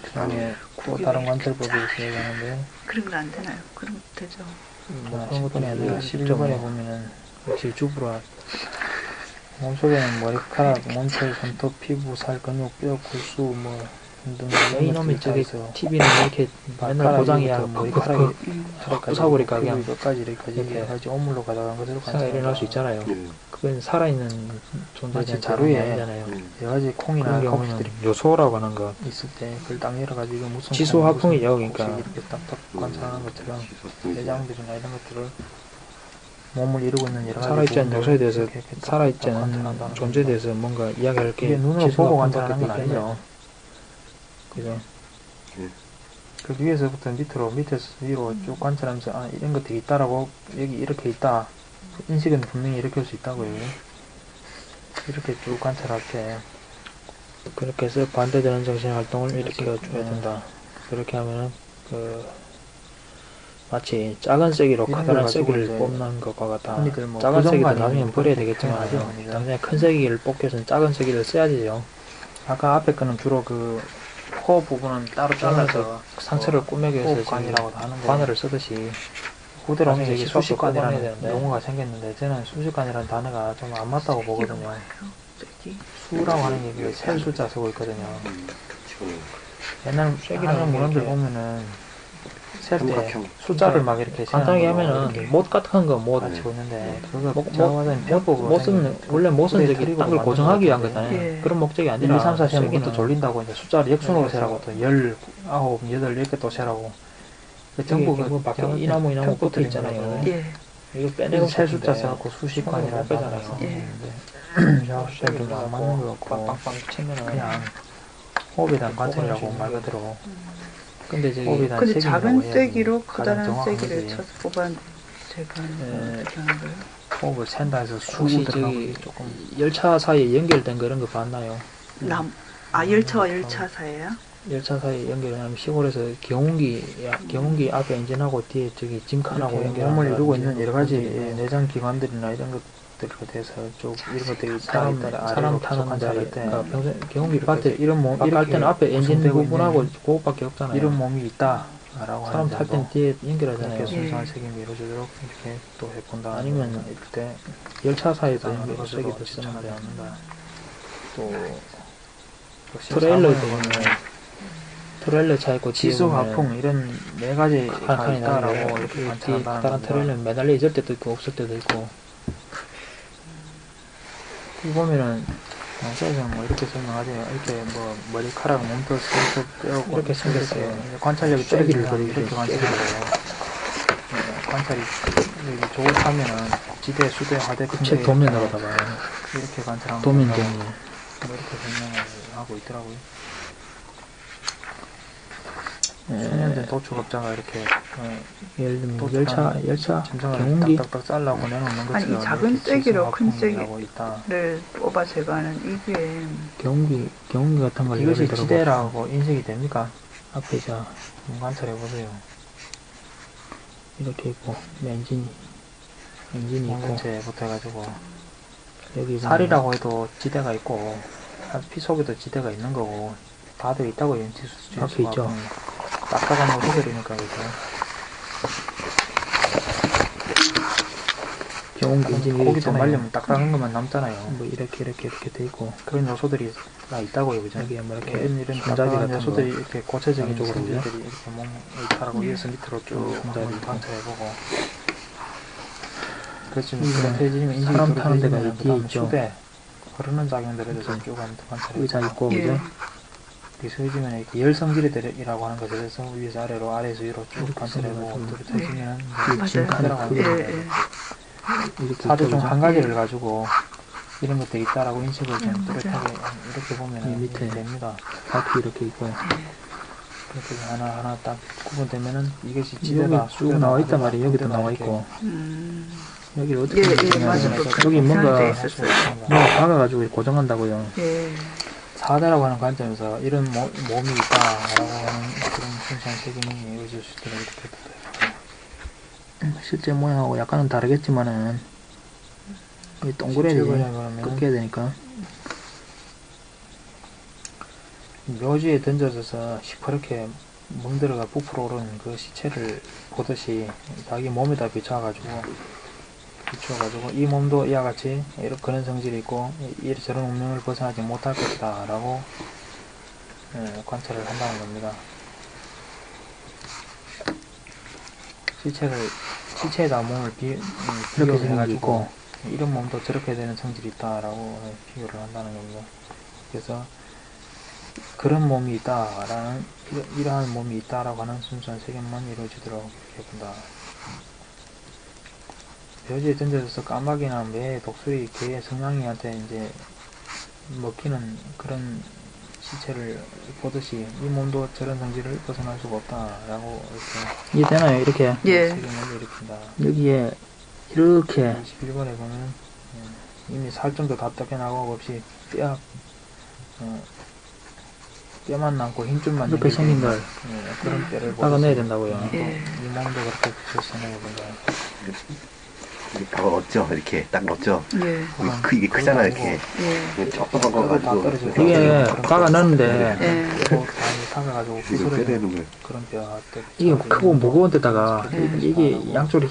그다음에 또 다른 관찰법이 있어야 하는데 그런 건 안 되나요? 그럼 되죠. 뭐 10번에 11번에 보면은 역시 주부라 몸속에는 머리카락, 몸털, 손톱, 피부, 살, 근육, 뼈, 골수 뭐 이놈이 저기 TV는 이렇게 맨날 고장이야 뭐 머리카락이 부숴버릴까 그냥 끝까지 이렇게 해가지 온물로 가져간 것으로 일어날 수 있잖아요. 그건 살아있는 존재에 대한 자루에 아니잖아요. 여러 가지 콩이나 커피들이 요소라고 하는 거 있을 때 그걸 딱 열어가지고 무슨 지수 화풍이죠. 그러니까 이렇게 딱딱 관찰하는 것처럼 내장들이나 이런 것들을 몸을 이루고 있는 여러 가지 살아있지 않는 요소에 대해서 살아있지 않는 존재에 대해서 뭔가 이야기할 게 눈으로 보고 관찰하는 건 아니죠. 그죠? 그 위에서부터 밑에서 위로 쭉 관찰하면서 이런 것들이 있다라고 여기 이렇게 있다 인식은 분명히 일으킬 수 있다고요. 이렇게 쭉 관찰할 때 그렇게 해서 반대되는 정신활동을 일으켜 줘야 된다. 그렇게 하면은 마치 작은 쐐기로 커다란 쐐기를 뽑는 것과 같다. 뭐 작은 쐐기도 나중에 버려야 되겠지만 나중에 큰 쐐기를 뽑기 위해서는 작은 쐐기를 써야지요. 아까 앞에 거는 주로 코 부분은 따로 잘라서 상처를 꾸미기 위해서 호흡관이라고 하는데 바늘을 쓰듯이 그대로 하면 이게 수식관이라는 용어가 생겼는데 저는 수식관이라는 단어가 좀 안 맞다고 보거든요. 수라고 하는 게 셀 숫자 쓰고 있거든요. 옛날 한국 문헌들 보면은 셀 때 숫자를 막 이렇게 간단하게 하면은 못 같은 거 못 치고 있는데 그거 못은 원래 못은 저기 딴 걸 고정하기 위한 거잖아요. 예. 그런 목적이 아니라 1, 2, 3, 4 세면 그것도 졸린다고 이제 숫자를 역순으로 세라고 또 19, 8 이렇게 또 세라고 전부 그 밖에 이나무 붙어 있잖아요. 예. 이거 빼내고 세 숫자 써갖고 수식관이라는 빼잖아요. 예. 숫자를 좀 안 맞는 것 같고 빵빵 치면은 그냥 호흡에 대한 관찰이라고 말 그대로 근데 저기 호흡에 대한 근데 책임이라고 작은 해야지. 쐐기로 가장 커다란 정확한 쐐기를 거지. 쳐서 뽑아 제가 어떻게 하는 거예요? 호흡을 센다 해서 혹시 수고 들어가고 저기 조금 열차 사이에 연결된 그런 거 봤나요? 열차와 열차 사이에요? 열차 사이에 연결하면 시골에서 경운기 앞에 엔진하고 뒤에 저기 짐칸하고 몸을 연결하는 이루고 있는 여러 가지 내장 기관들이나 이런 것들에 대해서 쭉 이런 것들이 사람 타는 데 때 평소에 경운기 밭에 이런 몸 갈 때는 앞에 엔진 부분하고 그것밖에 없잖아요. 이런 몸이 있다 라고 사람 탈 때는 뒤에 연결하잖아요. 이렇게 순수한 책임이 이루어지도록 이렇게 또 해본다. 아니면 이럴 때 열차 사이에서 연결 연결되기도 쓰기도 쓰는데 쓰는데 않는다. 또 트레일러에 보면 트레일러 차 있고 지수 화풍 이런 네 가지가 칸이 있다라고 나라고 이렇게 뒤에 다른 트레일러 매달려 있을 때도 있고 없을 때도 있고 이 보면은 써서 뭐 이렇게 설명하죠. 이렇게 뭐 머리카락 몸도 슬쩍 떼고 이렇게 생겼어요. 관찰력이 쐐기를 떼기를 이렇게 관찰하고 관찰이 여기 조급하면은 지대, 수대, 하대, 책 도면으로다가 이렇게 관찰하면 도면 된다고 경우 뭐 이렇게 설명을 하고 있더라고요. 예. 수년된 도축업자가 이렇게 예를 들면 열차 짐승을 경운기 딱딱딱 잘라고 내놓는 것처럼 아니, 이 작은 이렇게 쐐기로 큰 지수화풍이라고 있다. 를 뽑아 제거하는 이게 경운기 같은 걸 이것이 예를 들어 지대라고 인식이 됩니까? 앞에 자 관찰해 보세요. 이렇게 있고 엔진이 있고 전체부터 해가지고 여기 살이라고 해도 지대가 있고 피 속에도 지대가 있는 거고 다들 있다고 지수 앞에 있죠. 딱딱한 모습이니까 그죠. 경운기 엔진이 고기도 있잖아요. 말리면 딱딱한 것만 남잖아요. 뭐 이렇게 돼 있고 그런 요소들이 다 있다고요, 그죠? 여기에 뭐 이렇게 이런 손잡이 딱딱한 같은 요소들이 이렇게 고체적인 양쪽으로 성질들이 이렇게 몸을 타라고 위에서 밑으로 쭉 손잡이 한번 있고. 관찰해보고. 그렇지, 그렇게 해지면 인식이 사람 타는 데가 뚜렷해지면 뒤에 그다음에 있죠. 수대, 흐르는 작용들에 대해서 쭉 한번 관찰해보고. 의자 있고 예. 그죠? 비수해지면 이렇게 열성질이라고 하는 것에 대해서 위에서 아래로 아래에서 위로 쭉 관찰해보고 뚜렷해지면 뒤에 짐칸이 예, 크고 예. 이렇게 사주 있고, 중 그죠? 한 가지를 가지고 이런 것들이 있다라고 인식을 좀 뚜렷하게 이렇게 보면 이 밑에 됩니다. 바퀴 이렇게 있고 그렇게 하나 딱 구분되면은 이것이 여기 지대다 쭉 나와 있단 말이에요. 여기도 나와 있고 여기 어떻게 예, 보면 맞아. 여기 뭔가 돼 있었어요. 박아가지고 고정한다고요. 예. 사대라고 하는 관점에서 이런 몸이 있다라고 하는 그런 순수한 책임이 이루어질 수 있도록 이렇게 돼요. 실제 모양하고 약간은 다르겠지만은 이 동그래야지 꺾여야 되니까 묘지에 던져져서 시퍼렇게 멍들어가 부풀어 오른 그 시체를 보듯이 자기 몸에다 비춰가지고 이 몸도 이와 같이 이런 그런 성질이 있고 이런저런 운명을 벗어나지 못할 것이다 라고 관찰을 한다는 겁니다. 시체에다 몸을 비교를 해가지고 이런 몸도 저렇게 되는 성질이 있다라고 비교를 한다는 겁니다. 그래서 그런 몸이 있다라는 이러한 몸이 있다라고 하는 순수한 세계만 이루어지도록 이렇게 본다. 묘지에 던져져서 까마귀나 매, 독수리, 개의 성냥이한테 이제 먹히는 그런 시체를 보듯이 이 몸도 저런 성질을 벗어날 수가 없다라고 이렇게 이해되나요? 이렇게 예. 세계를 일으킨다. 여기에 이렇게 21번에 보면 이미 살점도 다 뜯겨나가고 없이 뼈만 남고 힘줄만 이렇게 생긴 걸 그런 뼈를 박아내야 된다고요. 이 몸도 그렇게 비춰 생각해본다. 다 넣었죠. 이렇게 딱 넣었죠. 예. 이게 크잖아 이렇게. 예. 쩍쩍한 거 가지고 이게 가가 넣는데 예. 박아가지고 이거 빼내는 거예요. 그런 뼈 이게 크고 무거운 데다가 이게 양쪽이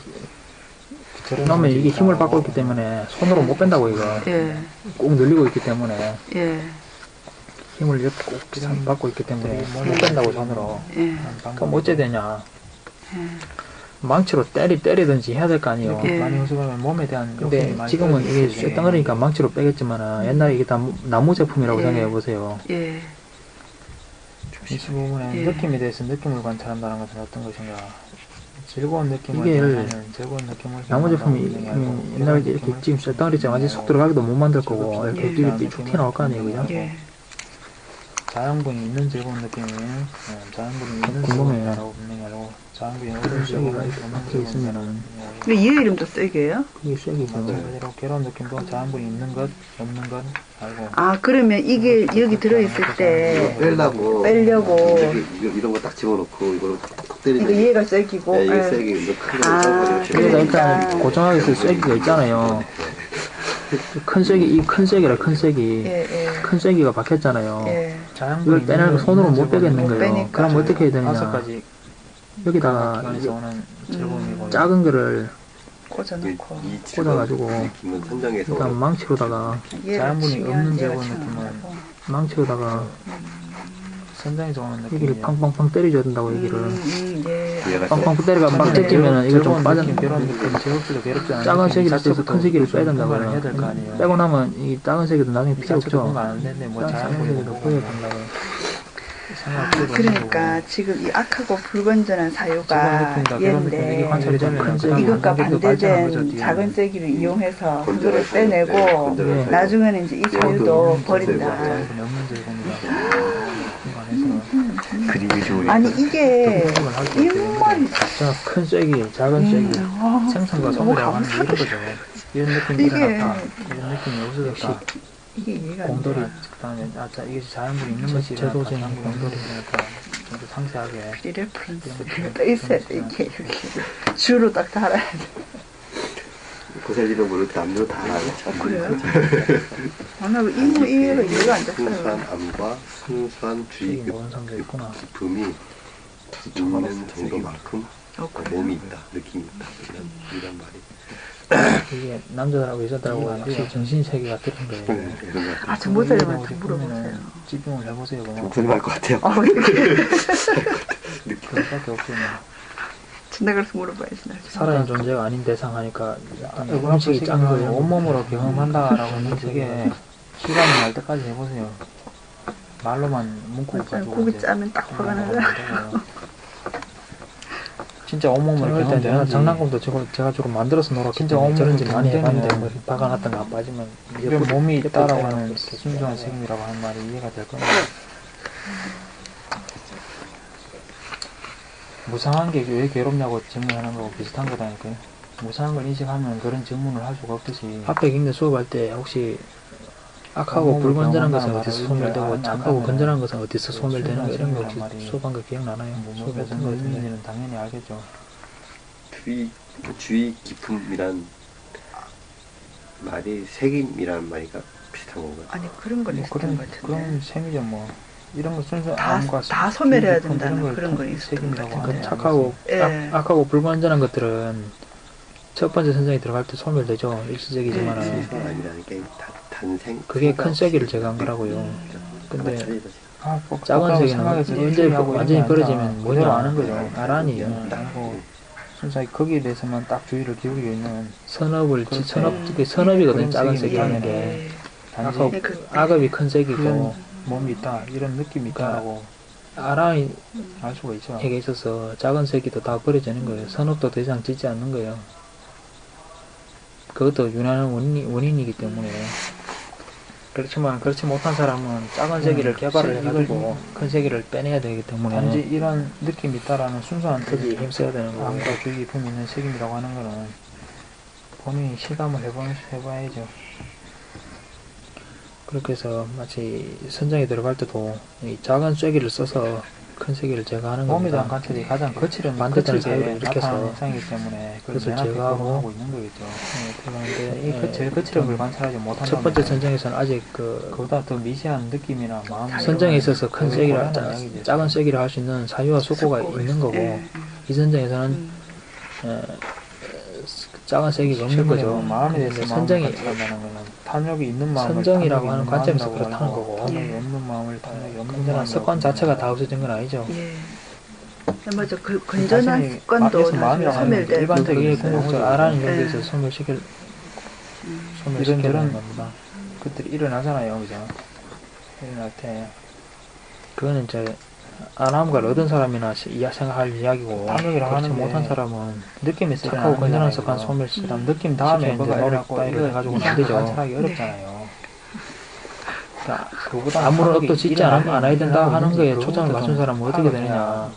넣으면 이게 힘을 받고 있기 때문에 손으로 못 뺀다고 이거 예. 꼭 늘리고 있기 때문에 예. 힘을 이렇게 꼭 받고 있기 때문에 못 뺀다고 손으로. 예. 그럼 어째 되냐? 예. 망치로 때리든지 해야 될 거 아니에요. 예. 많이 호소하면 몸에 대한 근데 지금은 이게 쇠덩어리니까 망치로 빼겠지만 옛날에 이게 다 나무 제품이라고 예. 생각해 보세요. 예. 이 부분에 예. 느낌에 대해서 느낌을 관찰한다는 것은 어떤 것인가? 즐거운 느낌을 이게 즐거운 느낌을 나무 제품이 옛날에 이렇게 지금 쇠덩어리처럼 완전 속 들어가기도 못 만들 거고 예. 이렇게 쭉 튀어나올 거 아니에요, 그죠? 예. 자양분이 있는 즐거운 느낌이 자양분이 있는 궁금해요. 즐거움이라고 분명히 알고 자양분이 없는 즐거움이 이렇게 있으면은 왜 이 이름도 세게요? 그게 쇠기죠. 그대로 괴로운 느낌도 자양분이 있는 것 없는 것 알고 아, 그러면 이게 여기 들어있을 때 빼려고 이런 거 딱 집어넣고 이걸 톡톡 때리는 이거 얘가 세기고 네, 이게 예. 세게 이거 큰 아, 거 이렇게 그래서 그러니까. 일단 고정하게 쓸 쇠기가 있잖아요. 큰 쇠기, 이 큰 쇠기라 큰 쇠기. 예, 예. 큰 쇠기가 박혔잖아요. 예. 이걸 빼내고 손으로 못 빼겠는 못 거예요. 빼니까. 그럼 어떻게 해야 다섯 되느냐. 가지 여기다가 기관에서 오는 즐거움이고 작은 거를 꽂아놓고 이 꽂아가지고 느낌은 선정해서 일단 망치로다가 얘를 자연분이 치면 없는 얘가 즐거운 튀어나오고. 망치로다가 선장에서 오는 여기를 느낌이에요. 팡팡팡 때려줘야 된다고 여기를 예. 얘가 팡팡 때려가 막 뜯기면은 이거 좀 빠져 괴로운 느낌, 제rop지도 괴롭지 않은 작은 느낌 세기를 자체부터 써서 큰 세기를 빼야 된다고 분간을 해야 될 거 아니에요. 빼고 나면 이 작은 세기도 나중에 필요 자체도 없죠. 분간 안 되는데 뭐 작은 자연분이 세기도 보여야 된다고. 그러니까 지금 이 악하고 불건전한 사유가 얘인데 이것과 반대된 작은 세기를 이용해서 그거를 빼내고 나중에는 이제 이 사유도 버린다. 그림이 좋으니까 아니 이게 인물이 큰 쐐기, 작은 쐐기, 생선과 소금이라고 하는 게 이런 거죠. 이런 느낌이 이게 일어났다. 이런 느낌이 없어졌다. 이게 이해가 안 곰돌이, 돼. 그다음에 이게 자연분이 있는 것이 제도적인 곰돌이 곰돌이. 되니까 좀 더 상세하게 이 레퍼런스가 또 있어야 돼. 이게 이렇게 주로 딱 달아야 돼. 고셀리는 모르고 남녀 다 알아요. 그래요? 아, 나 이모 이해가 이해가 안 됐어요. 순수한 암과 순수한 주의 쐐기 모르는 사람도 있구나. 기품이 있는 정도만큼 그래요? 몸이 있다, 느낌이 있다 이런 말이. 이게 남자들하고 여자들하고 확실히 정신세계가 틀린 거예요. 이런 거 같아요. 아, 정보자님한테 물어보세요. 집중을 해보세요. 그럼 목소리 날 것 같아요. 그것밖에 없어요. 내가 그래서 물어봐야지. 나. 살아있는 존재가 아닌 대상 하니까 음식이 음식이 짠 거예요. 온몸으로 경험한다라고 하는 그게 시간이 날 때까지 해보세요. 말로만 문구 맞아요. 가지고 고기 이제 짜면 딱 화가 나요. 진짜 온몸으로 일단 내가 경험되는지 장난감도 제가 주로 만들어서 놀았기 진짜 때문에 저런 짓 온몸으로 많이 해봤는데 경험되는 뭐 박아놨던 거안 빠지면 이게 몸이 있다라고 하는 이렇게 순수한 책임이라고 하는 말이 이해가 될 겁니다. 무상한 게 왜 괴롭냐고 질문하는 거고 비슷한 거다니까요. 무상한 걸 인식하면 그런 질문을 할 수가 없듯이 앞에 있는 수업할 때 혹시 악하고 불건전한 것은 어디서 소멸되고 착하고 건전한 것은 어디서 소멸되는 거 이런 거 혹시 수업한 거 기억나나요? 수업 무슨 같은 거 같은데 의미는 당연히 알겠죠. 주의 기품이란 말이 색임이라는 말이가 비슷한 건가요? 아니 그런 건 뭐 있었던 것 같은데. 그런 셈이죠 뭐. 이런 거 순수 다- 암과 다 소멸해야 기품 된다는 이런 걸 그런 건 있었던 책임이라고 것 하네요. 그 착하고 예. 악하고 불건전한 것들은 첫 번째 선생이 들어갈 때 소멸되죠. 일시적이지만은 순수가 아니라는 게 단생. 그게 큰 쐐기를 제거한 거라고요. 근데 작은 작은 세계는 언제 완전히 버려지면 뭐냐 아는 거죠. 나란히 알고 순수하게 거기에 대해서만 딱 주의를 기울이고 있는 선업이거든요. 그런 작은 세계 세계 하는 게 예. 단지 악업이 큰 세계고 몸이 있다 이런 느낌이 있다라고 아라에게 알 수가 있죠. 있어서 작은 세계도 다 버려지는 거예요. 선업도 더 이상 짓지 않는 거예요. 그것도 유난한 원인이기 때문에. 그렇지만 그렇지 못한 사람은 작은 세계를 개발을 해가지고 큰 세계를 빼내야 되기 때문에 단지 이런 느낌이 있다라는 순수한 거기에 힘써야 되는 거예요. 암과 주의 깊음이 있는 책임이라고 하는 거는 본인이 실감을 해봐야죠. 그렇게 해서 마치 선장에 들어갈 때도 이 작은 쐐기를 써서 큰 세기를 제거하는 몸에 겁니다. 대한 관찰이 가장 거칠은 반대되는 사유를 일으켜서 현상이기 때문에 그것을 제거하고 하고 있는 거겠죠. 그런데 제일 거칠은 걸 관찰하지 못한다면 첫 번째 선정에서는 아직 그보다 더 미세한 느낌이나 마음 선정에 있어서 큰 세기를 작은 세기를 할 수 있는 사유와 속고가 있는 거고 이 선정에서는 작은 세기가 없는 거죠. 마음에 대해서 선정이 탐욕이 있는 마음을 선정이라고 하는 관점에서 그렇다는 거고 탐욕이 없는 마음을 탐욕이 없는 건전한 습관 자체가 다 없어진 건 아니죠. 맞아. 그 건전한 습관도 나중에 소멸되고 일반적인 궁극적 아라는 정도에서 소멸시키는 겁니다. 그것들이 일어나잖아요, 그죠? 일어날 때 그거는 이제 안함을 얻은 사람이나 생각할 이야기고 탐욕이라고 그렇지 하는 못한 사람은 느낌이 착하고 건전한 습관 소멸 느낌 다음에 이제 노력 따위를 해가지고는 안 되죠. 관찰하기 어렵잖아요. 그보다 아무런 업도 짓지 않아야 된다 하는 거에 초점을 맞춘 사람은 어떻게 되느냐.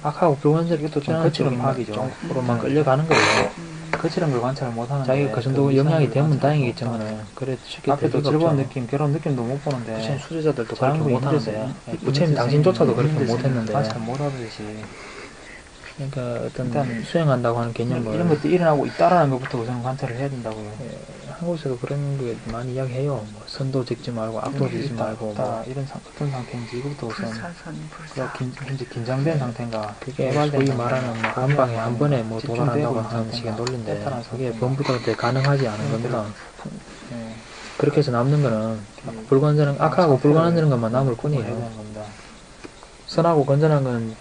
악하고 불건전한 이것도 좀 거칠은 파악이죠. 쪽으로만 끌려가는 거예요. 거칠은 걸 관찰을 못하는데 자기가 그 정도 영향이 되면 다행이겠지만은 그래 쉽게 앞에도 즐거운 느낌, 괴로운 느낌도 못 보는데 부처님 수제자들도 그렇게 못하는데 부처님 당신조차도 그렇게 못했는데 관찰 못하듯이 그러니까 어떤 수행한다고 하는 개념을 이런 것도 일어나고 있다라는 것부터 우선 관찰을 해야 된다고요. 한국에서도 그런 게 많이 이야기해요. 뭐 선도 짓지 말고 악도 짓지 말고 뭐 이런 어떤 상태인지 이것부터 우선 현재 긴장된 상태인가 그게 소위 말하는 뭐 한 방에 한 번에 뭐 도달한다고 하는 식의 논리인데 그게 범부도 가능하지 않은 겁니다. 그렇게 해서 남는 거는 불건전한 악하고 불건전한 것만 남을 뿐이에요. 선하고 건전한 건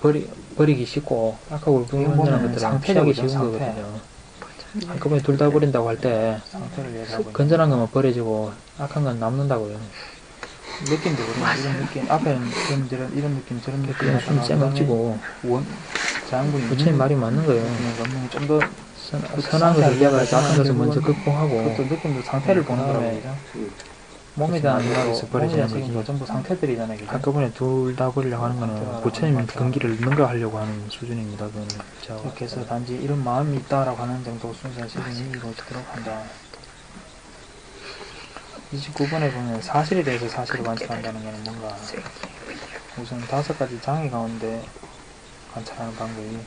버리기 쉽고 악하고 불건전한 것들은 피하기 쉬운 거거든요. 한꺼번에 둘 다 버린다고 할 때 건전한 것만 버려지고 악한 건 남는다고요. 느낌도 그래요. 이런 느낌 앞에는 이런 느낌 저런 느낌 그냥 숨 쎄먹지고 부처님 말이 맞는 거예요. 좀 더 선한 것을 내가 악한 것을 먼저 극복하고 그것도 느낌도 상태를 보는 거예요. 몸에 대한 책임도 전부 상태들이잖아요. 그죠? 한꺼번에 둘 다 버리려고 하는 거는 부처님 근기를 능가하려고 하는 수준입니다. 그거는 이렇게 해서 단지 이런 마음이 있다라고 하는 정도 순수한 책임이 이루어지도록 한다. 29번에 보면 사실에 대해서 사실을 관찰한다는 것은 뭔가 우선 5가지 장애 가운데 관찰하는 방법이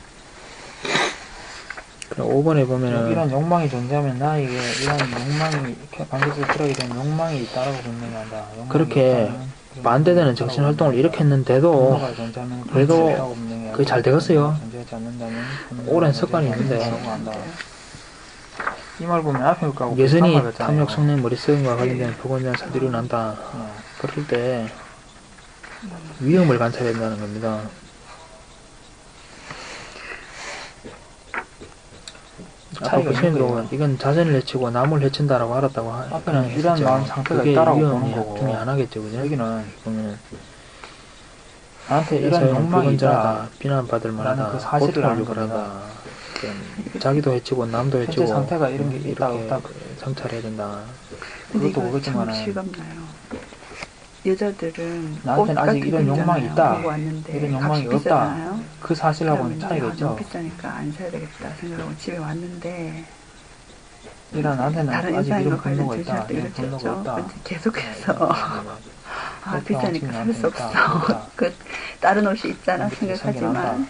그럼 5번에 보면은 이런 욕망이 존재하면 나에게 이런 욕망이 관계에서 들어가게 된 욕망이 있다라고 분명한다. 그렇게 반대되는 정신활동을 일으켰는데도 그래도 그게 잘 되겠어요. 오랜 습관이 있는데 이 말 보면 앞에 가고 여전히 탐욕, 성냄, 머릿속과 관련된 불건전한 사들이 난다. 그럴 때 위험을 관찰해야 된다는 겁니다. 아까 부처님도 이건 자신을 해치고 남을 해친다라고 알았다고 앞에는 이런 마음 상태가 있다라고 보는 거고 중에 하나겠죠, 그죠? 여기는 보면 나한테 이런 욕망이 있다, 비난받을 만하다, 그 사실을 고통을 유발하다, 자기도 해치고 남도 해치고 상태가 이런 게 있다 없다 성찰해야 된다. 그것도 참 실감나요. 여자들은 나한테는 아직 이런 욕망이 있다, 이런 욕망이 없다. 그 사실하고는 차이가 있죠. 너무 비싸니까 안 사야 되겠다 생각하고 집에 왔는데 이런 나한테는 다른 아직 이런 인상과 분노가 관련 있다, 제시할 이런 때 분노가 이랬죠. 있다. 계속해서 비싸니까 살 수 없어. 그 다른 옷이 있잖아 생각하지만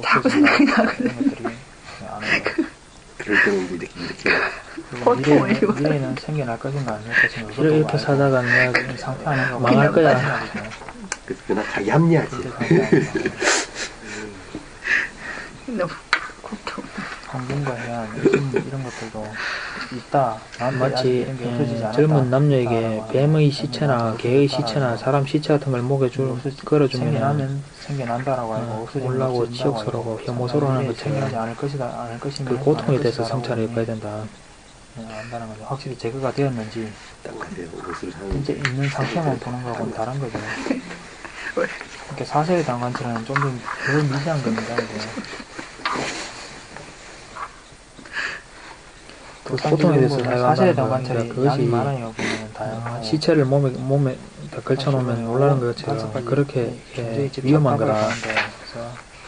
자꾸 생각이 나거든. 그럴 때는 이렇게 미래에는 생겨날 것인가 아닐 것인가 이렇게 살다가 내가 상태 안에서 망할 거야. 그러나 자기 합리하지. 너무 고통. 환경과 해안 이런 것들도 있다. 마치 젊은 남녀에게 뱀의 시체나 개의 시체나 사람 시체 같은 걸 목에 걸어주면 생겨난다라고 하고 올라고 치욕스러워 혐오스러워 하는 것처럼 그 고통에 대해서 성찰해 봐야 된다. 안다는 거죠. 확실히 제거가 되었는지 이제 있는 상태만 보는 거하고는 다른 거죠. 이렇게 사실에 대한 관찰은 좀 더 미세한 겁니다. 그 고통에 대해서 사실에 대한 관찰이 그것이 많아요. 보면 다양하고 시체를 몸에 걸쳐놓으면 올라가는 것처럼 그렇게 위험한 거다.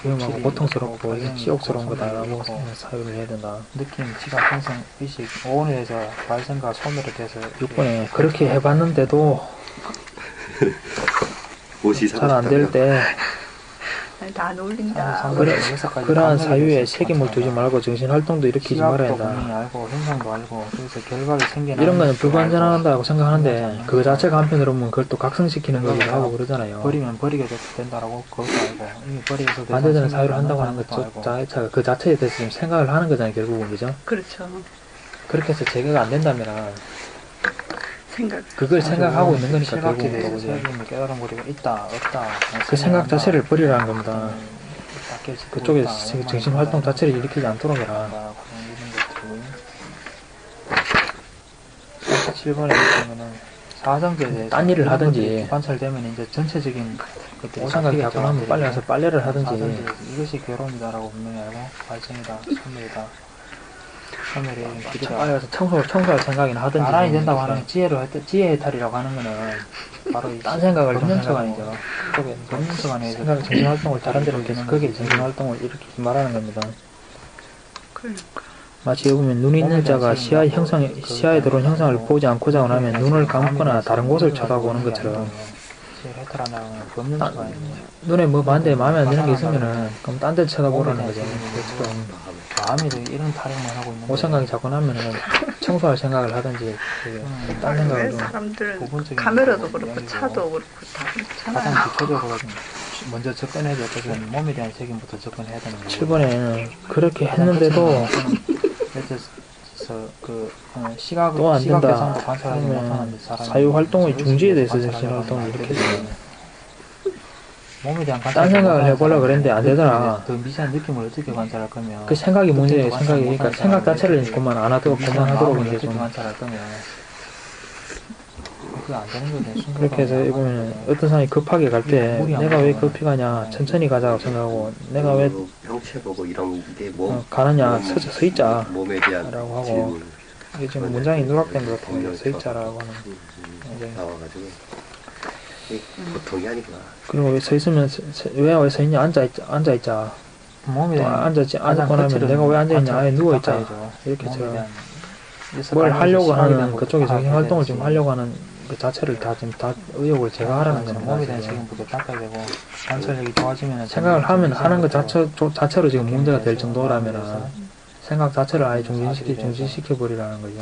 위험하고 고통스럽고 치욕스러운 거다라고 사유를 해야 된다. 느낌, 지각, 환상, 의식, 오온에 대해서 발생과 소멸에 대해서 6번에 그렇게 해봤는데도 잘 안 될 때 다 놀린다. 그러한 사유에 책임을 두지 말고 정신활동도 일으키지 말아야 한다. 알고 현상도 알고 그래서 결과를 생겨나 이런 거는 불완전하다고 생각하는데 그 자체가 한편으로 보면 그걸 또 각성시키는 거기도 하고 그러잖아요. 버리면 버리게 된다라고 그것도 알고 이미 버리게서 반대되는 사유를 한다고 하는 것 자체가 그 자체에 대해서 좀 생각을 하는 거잖아요. 결국은 그죠? 그렇죠. 그렇게 해서 제거가 안 된다면 그걸 생각하고 있는 거니까 결국은 결국은 깨달은 거리가 있다 없다 그 생각 자체를 버리라는 겁니다. 그쪽에 정신활동 자체를 일으키지 않도록 해라. 7번에 보면은 사정제에 대해서 딴 일을 하든지 관찰되면 이제 전체적인 것들이 생각이 자꾸 나면 빨리 가서 빨래를 하든지 이것이 괴로움이다라고 분명히 알고 발전이다 소멸이다 소멸의 길이다 빨리 가서 청소할 생각이나 하든지 나란히 된다고 하는 지혜 해탈이라고 하는 거는 바로 딴 생각을 검연처가 아니죠. 검연처가 아니죠. 생각 정신활동을 다른 데로 계속 거기에 정신활동을 일으키지 말라는 겁니다. 마치 여기 보면 눈이 있는 자가 시야에 들어온 형상을 보지 않고자 하면 눈을 감거나 다른 곳을 쳐다보는 것처럼 눈에 뭐 반대에 마음에 안 드는 게 있으면은 그럼 딴 데 쳐다보라는 거죠. 마음이 이런 타령만 하고 있는 그 생각이 자꾸 나면은 청소할 생각을 하든지 딴 생각을 좀 사람들은 카메라도 그렇고 차도 그렇고 다 그렇잖아요. 가장 기초적으로 먼저 접근해야 될 것은 몸에 대한 책임부터 접근해야 되는 거예요. 7번에는 그렇게 했는데도 또 안 된다. 그러면 사유활동의 중지에 대해서 정신활동을 이렇게 몸에 대한 딴 생각을 해보려고 그랬는데 안 되더라. 더 미세한 느낌을 어떻게 관찰할 거면 그 생각이 문제예요. 생각이. 그러니까 생각 자체를 그만 안 하도록 그만하도록 이제 좀 관찰할 거면 그게 안 되는 거죠. 그렇게 해서 보면 어떤 사람이 급하게 갈 때 내가 왜 급히 가냐 천천히 가자고 생각하고 내가 왜 형체 보고 이런 게 뭐 가느냐 서 있자 몸에 대한 라고 하고 이게 지금 문장이 누락된 것 같아요. 서 있자라고 하는 나와가지고 보통이 아니구나. 그리고 왜 서 있으면 왜 서 있냐 앉아있자 몸에 앉고 나면 내가 왜 앉아있냐 아예 누워있자 이렇게 해서 뭘 하려고 하는 그쪽에 정신활동을 좀 하려고 하는 그 자체를 다 의욕을 제거하라는 겁니다. 몸에 대한 책임부터 닦아야 되고 관찰력이 좋아지면 생각을 하면 하는 것 자체로 지금 문제가 될 정도라면은 생각 자체를 아예 중지시켜버리라는 거죠.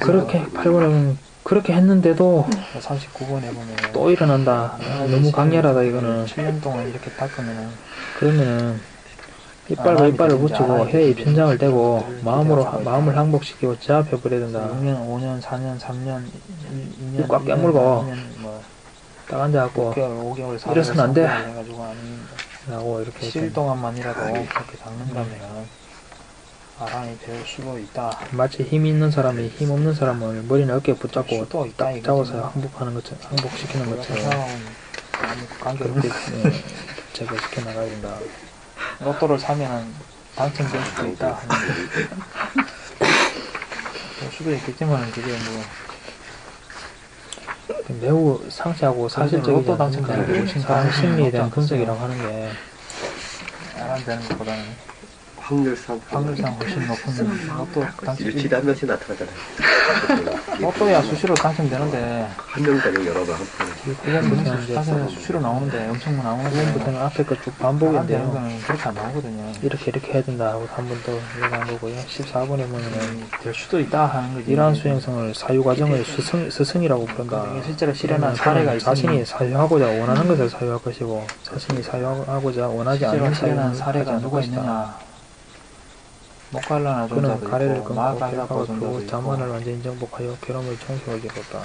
그렇게 8번에 그렇게 했는데도 39번에 보면 또 일어난다. 너무 강렬하다 이거는. 7년 동안 이렇게 닦으면은 그러면은 이빨과 이빨을 붙이고 혀에 입천장을 대고 마음을 항복시키고 제압해버려야 된다. 6년, 5년, 4년, 3년, 2년 입 꽉 깨물고 뭐 딱 앉아갖고 5개월, 4개월, 이래서는 안 돼. 라고 이렇게 7일 동안만이라도 그렇게 닦는다면 아란이 될 수도 있다. 마치 힘이 있는 사람이 힘 없는 사람을 머리는 어깨에 붙잡고 딱 잡아서 항복시키는 것처럼 그렇게 제거시켜 나가야 된다. 로또를 사면은 당첨될 수도 있다. 수도 있겠지만 그게 뭐 매우 상세하고 사실적이지 않습니다. 사람 심리에 대한 분석이라고 하는 게 알아내는 것보다는 확률상 훨씬 높은 로또 당첨 일치도 한 명씩 나타나잖아요. 로또야 수시로 당첨되는데 한 명까지 여러 번 그전부터는 이제 수시로 나오는데 엄청 나오는데 그전부터는 앞에 거 쭉 반복인데요. 거는 그렇게 안 나오거든요. 이렇게 해야 된다 하고 한 번 더 얘기한 거고요. 14번에 보면은 될 수도 있다 하는 거지. 이러한 수행성을 사유과정의 스승이라고 부른다. 실제로 실현한 사례가 있으니 자신이 사유하고자 원하는 것을 사유할 것이고 자신이 사유하고자 원하지 않는 실현한 사례가 누가 있느냐. 목갈라나 그는 가래를 있고, 끊고 결과가 크고 자만을 완전히 정복하여 괴로움을 청소하게 되었다.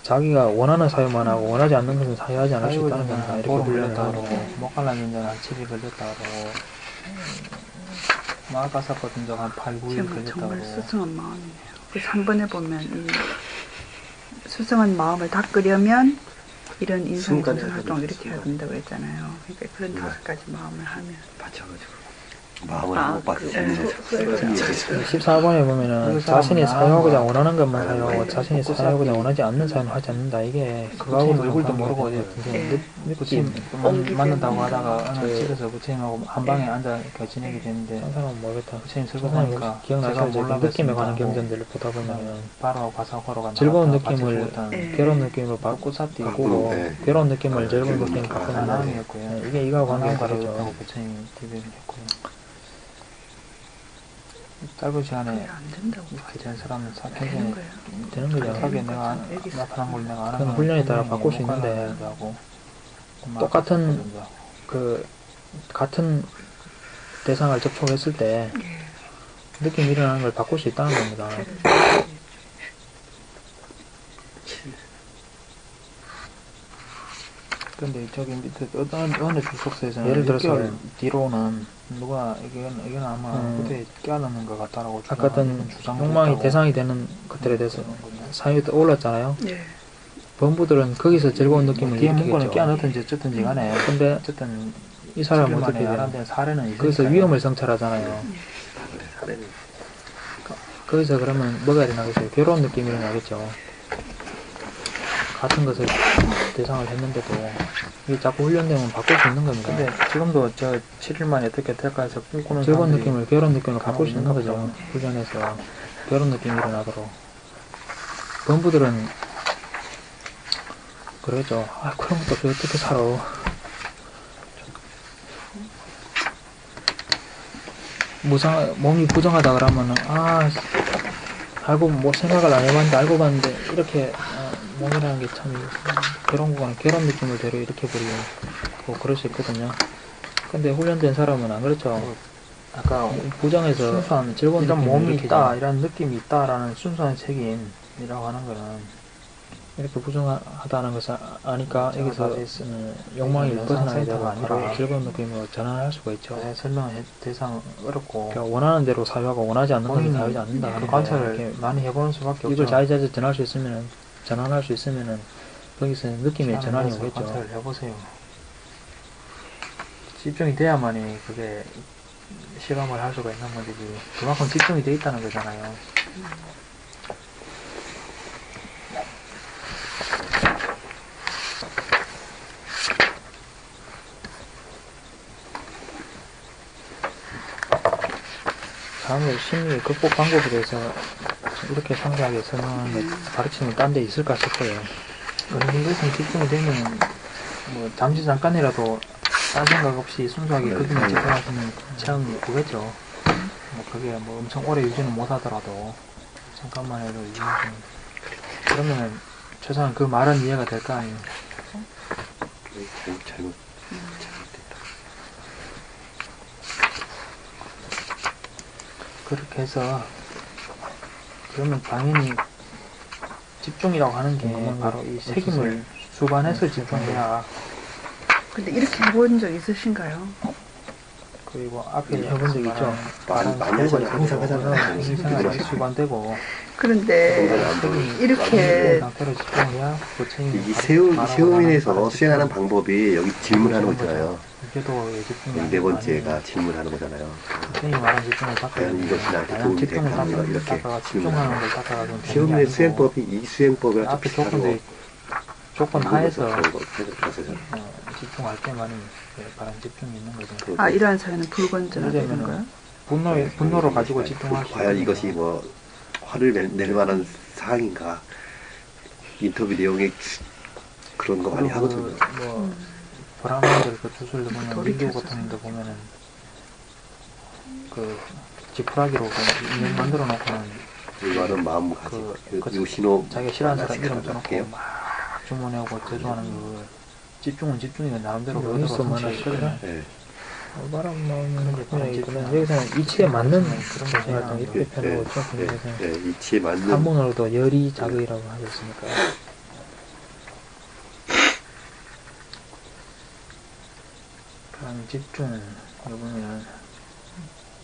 자기가 원하는 사유만 하고 원하지 않는 것은 사유하지 않을 수 있다는 겁니다. 이렇게 훈련을 하고 목갈라는 한 7일 걸렸다 그러고 마가사파 분적 한 8, 9일 걸렸다 정말 그러고 수승한 마음이네요. 그래서 한 번에 보면 이 수승한 마음을 닦으려면 이런 인성의 활동을 이렇게 해야 된다고 했잖아요. 그러니까 그런 5가지 마음을 하면 받쳐가지고 마음을 못 받으시는 14번에 보면은 자신이 사용하고자 원하는 것만 사용하고 자신이 사용하고자 원하지 않는 사용을 하지 않는다. 이게 그거하고 얼굴도 모르고 부처님 만난다고 하다가 어느 집에서 부처님하고 한 방에 앉아 지내게 되는데 한 사람은 모르겠다. 부처님 설법하니까 기억나서 느낌에 관한 경전들을 보다 보면은 바로 바사고로가 즐거운 느낌을 괴로운 느낌으로 바꾸고 괴로운 느낌을 즐거운 느낌으로 바꾸는 마음이었고요. 이게 이거하고 관계가 다르죠. 부처님이 대변을 했고요. 짧은 시간에 이렇게 된 사람은 굉장히 되는 거죠. 하게 내가 나타난 걸 내가 안 하면 훈련에 따라 바꿀 수 있는데 똑같은 같은 대상을 접촉했을 때 느낌이 일어나는 걸 바꿀 수 있다는 겁니다. 근데 저기 밑에 어느 주석서에서는 예를 들어서 뒤로는 누가 이건 아마 그때 깨어나는 것 같다라고 아까 어떤 욕망이 대상이 되는 것들에 대해서 사유에 올랐잖아요. 네. 범부들은 거기서 즐거운 느낌을 뒤에 문구는 느끼겠죠. 깨어났든지 어쨌든지 간에 근데 어쨌든 이 사람은 어떻게 돼요? 사례는 거기서 위험을 성찰하잖아요. 거기서 그러면 뭐가 일어나겠어요? 괴로운 느낌이 일어나겠죠. 같은 것을 대상을 했는데도 이게 자꾸 훈련되면 바꿀 수 있는 겁니다. 근데 지금도 저 7일 만에 어떻게 될까 해서 꿈꾸는 즐거운 느낌을 괴로운 느낌으로 바꿀 수 있는 거죠. 훈련해서 괴로운 느낌이 일어나도록. 범부들은 그러죠. 아, 그런 것도 없이 어떻게 살아. 몸이 부정하다 그러면은 알고 뭐 생각을 안 해봤는데 알고 봤는데 이렇게 몸이라는 게 참 괴로운 거는 괴로운 느낌을 대로 이렇게 버리고 그럴 수 있거든요. 근데 훈련된 사람은 안 그렇죠. 아까 부정해서 순수한 즐거운 이런 느낌을 몸이 일으키죠. 있다 이런 느낌이 있다라는 순수한 책임이라고 하는 거는 이렇게 부정하다는 것을 아니까 여기서 욕망이 영상 벗어나게 사이트가 되고 아니라 바로 즐거운 느낌으로 전환할 수가 있죠. 설명의 대상 어렵고 그러니까 원하는 대로 사유하고 원하지 않는 것을 사유하지 않는다. 그 관찰을 많이 해보는 수밖에 없죠. 이걸 자유자재 전할 수 있으면은 전환할 수 있으면은 거기서 느낌의 전환이 오겠죠. 관찰을 해보세요. 집중이 돼야만이 그게 실험을 할 수가 있는 건지 그만큼 집중이 돼 있다는 거잖아요. 다음에 심리 극복 방법에 대해서 이렇게 상세하게 설명하는 가르치는 딴 데 있을까 싶어요. 어느 정도 이상 집중이 되면 뭐 잠시 잠깐이라도 딴 생각 없이 순수하게 거기만 집중하시는 체험이 오겠죠. 뭐 그게 뭐 엄청 오래 유지는 못하더라도 잠깐만 해도 유지하시는. 그러면은 최소한 그 말은 이해가 될 거 아니에요. 잘못됐다. 그렇게 해서 그러면 당연히 집중이라고 하는 게 바로 이 책임을 수반해서 집중해야. 근데 이렇게 해본 적 있으신가요? 그리고 앞에 해본 적 있죠. 많이 하잖아요. 항상 하잖아요. 생활이 수반되고. 그런데 이렇게 상태로 집중해야 이 세우민에서 수행하는 방법이 여기 질문하는 거 있잖아요. 네 번째가 질문하는 거잖아요. 과연 이것이 나한테 도움이 될까? 이렇게 질문하는 거. 세우민의 수행법이 이 수행법을 앞에 조건 하에서 집중할 때만이 바른 집중이 있는 거죠. 이러한 사연은 불건전하다는 거예요? 분노를 가지고 집중할 수 과연 이것이 뭐 화를 낼 만한 사항인가? 인터뷰 내용에 그런 거 많이 하거든요. 뭐 브라ಹ్మణ들 그 주술도 보면 민교 같은 데 보면은 그 지푸라기로 인형 만들어 놓고는 이거는 마음가짐. 요신호 자기가 싫어하는 사람 이름 써놓고 막 주문하고 제조하는 거 집중은 집중이가 나름대로 그대로 성취했거든요. 바람 나오는 그냥 있구나. 여기서는 이치에 맞는 그런 생활 이렇게 표현하고 있죠. 이치에 맞는 한문으로도 열이 자극이라고 하고 있으니까. 그런 집중 보면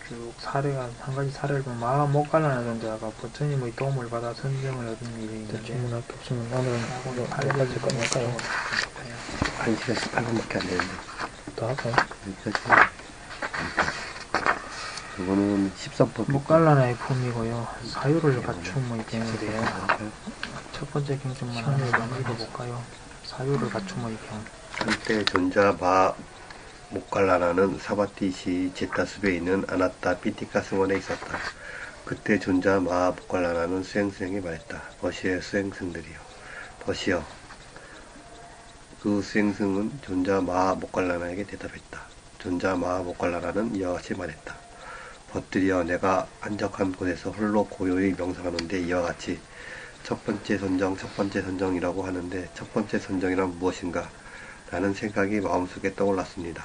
쭉 사례가 한 가지 사례를 보면 마음 못 갈라내는데 아까 부처님의 도움을 받아 선정을 얻은 일이 있는데 질문할 게 없으면 오늘은 여기까지 끝낼까요? 1시간 18분밖에 안 되는데 더 할까요? 여기까지 그거는 13법. 목갈라나의 품이고요. 사유를 갖춤의 경인데요. 첫 번째 경전만 한번 읽어볼까요? 사유를 갖춤의 경. 한때 존자 마 목갈라나는 사바티시 제타숲에 있는 아나타 피티카 승원에 있었다. 그때 존자 마 목갈라나는 수행승에게 말했다. 버시의 수행승들이여. 버시여. 그 수행승은 존자 마 목갈라나에게 대답했다. 존자 마 목갈라나는 이와 같이 말했다. 벗들이여, 내가 한적한 곳에서 홀로 고요히 명상하는데 이와 같이 첫 번째 선정이라고 하는데 첫 번째 선정이란 무엇인가? 라는 생각이 마음속에 떠올랐습니다.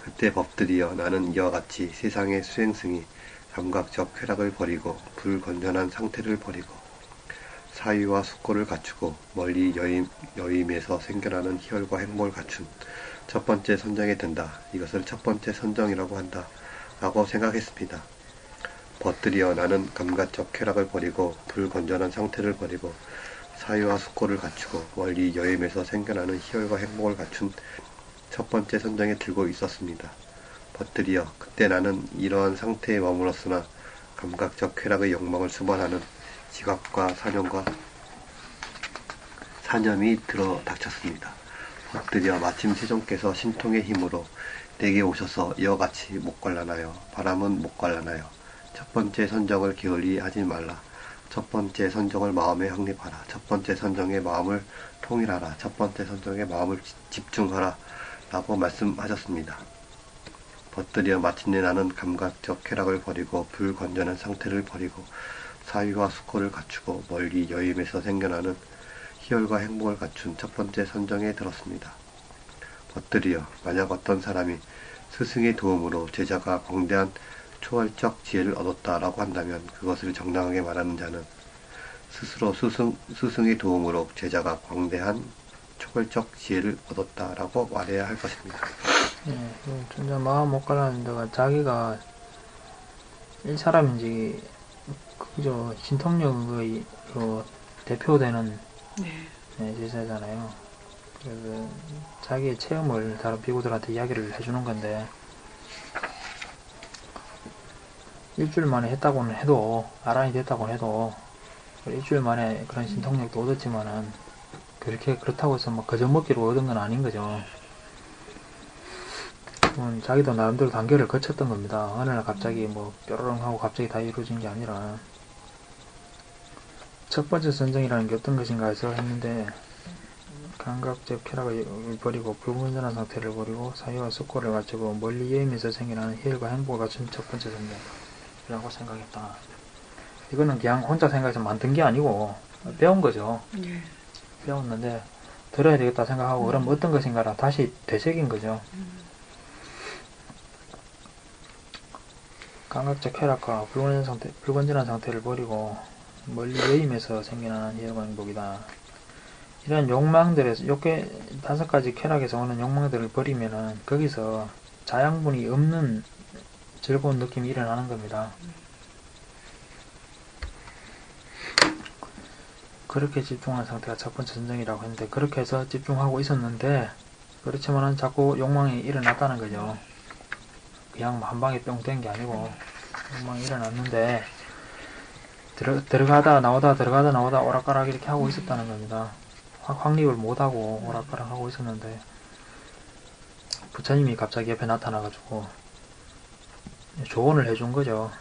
그때 법들이여, 나는 이와 같이 세상의 수행승이 감각적 쾌락을 버리고 불건전한 상태를 버리고 사유와 숙고를 갖추고 멀리 여임에서 생겨나는 희열과 행복을 갖춘 첫 번째 선정에 든다. 이것을 첫 번째 선정이라고 한다. 라고 생각했습니다. 벗들이여, 나는 감각적 쾌락을 버리고 불건전한 상태를 버리고 사유와 숙고를 갖추고 멀리 여임에서 생겨나는 희열과 행복을 갖춘 첫 번째 선정에 들고 있었습니다. 벗들이여, 그때 나는 이러한 상태에 머물었으나 감각적 쾌락의 욕망을 수반하는 지각과 사념이 들어 닥쳤습니다. 벗들이여, 마침 세종께서 신통의 힘으로 내게 오셔서 이와 같이 목갈라나여, 바람은 목갈라나여, 첫 번째 선정을 게을리 하지 말라. 첫 번째 선정을 마음에 확립하라. 첫 번째 선정의 마음을 통일하라. 첫 번째 선정의 마음을 집중하라. 라고 말씀하셨습니다. 벗들이여, 마침내 나는 감각적 쾌락을 버리고 불건전한 상태를 버리고 사유와 숙고를 갖추고 멀리 여임에서 생겨나는 희열과 행복을 갖춘 첫 번째 선정에 들었습니다. 벗들이여, 만약 어떤 사람이 스승의 도움으로 제자가 광대한 초월적 지혜를 얻었다라고 한다면 그것을 정당하게 말하는 자는 스스로 스승의 도움으로 제자가 광대한 초월적 지혜를 얻었다라고 말해야 할 것입니다. 진짜 마음 못 가라는 데가 자기가 이 사람인지 그저 신통력의 대표되는 제자잖아요. 그래서 자기의 체험을 다른 비구들한테 이야기를 해주는 건데 일주일 만에 했다고는 해도 아란이 됐다고는 해도 일주일 만에 그런 신통력도 얻었지만은 그렇다고 해서 막 거저먹기로 얻은 건 아닌 거죠. 자기도 나름대로 단계를 거쳤던 겁니다. 어느 날 갑자기 뭐 뾰로롱 하고 갑자기 다 이루어진 게 아니라 첫 번째 선정이라는 게 어떤 것인가 해서 했는데 감각적 쾌락을 버리고 불건전한 상태를 버리고 사유와 숙고를 갖추고 멀리 여임에서 생겨나는 희열과 행복을 갖춘 첫 번째 선정이라고 생각했다. 이거는 그냥 혼자 생각해서 만든 게 아니고 배운 거죠. 배웠는데 들어야 되겠다 생각하고 그럼 어떤 것인가라 다시 되새긴 거죠. 감각적 쾌락과 불건전한 상태를 버리고 멀리 여임에서 생겨나는 희열과 행복이다. 이런 욕망들에서 5가지 쾌락에서 오는 욕망들을 버리면은 거기서 자양분이 없는 즐거운 느낌이 일어나는 겁니다. 그렇게 집중하는 상태가 첫 번째 선정이라고 했는데 그렇게 해서 집중하고 있었는데 그렇지만은 자꾸 욕망이 일어났다는 거죠. 그냥 한 방에 뿅 된 게 아니고 욕망이 일어났는데 들어가다 나오다 오락가락 이렇게 하고 있었다는 겁니다. 확립을 못하고 오락가락 하고 있었는데 부처님이 갑자기 옆에 나타나가지고 조언을 해준 거죠.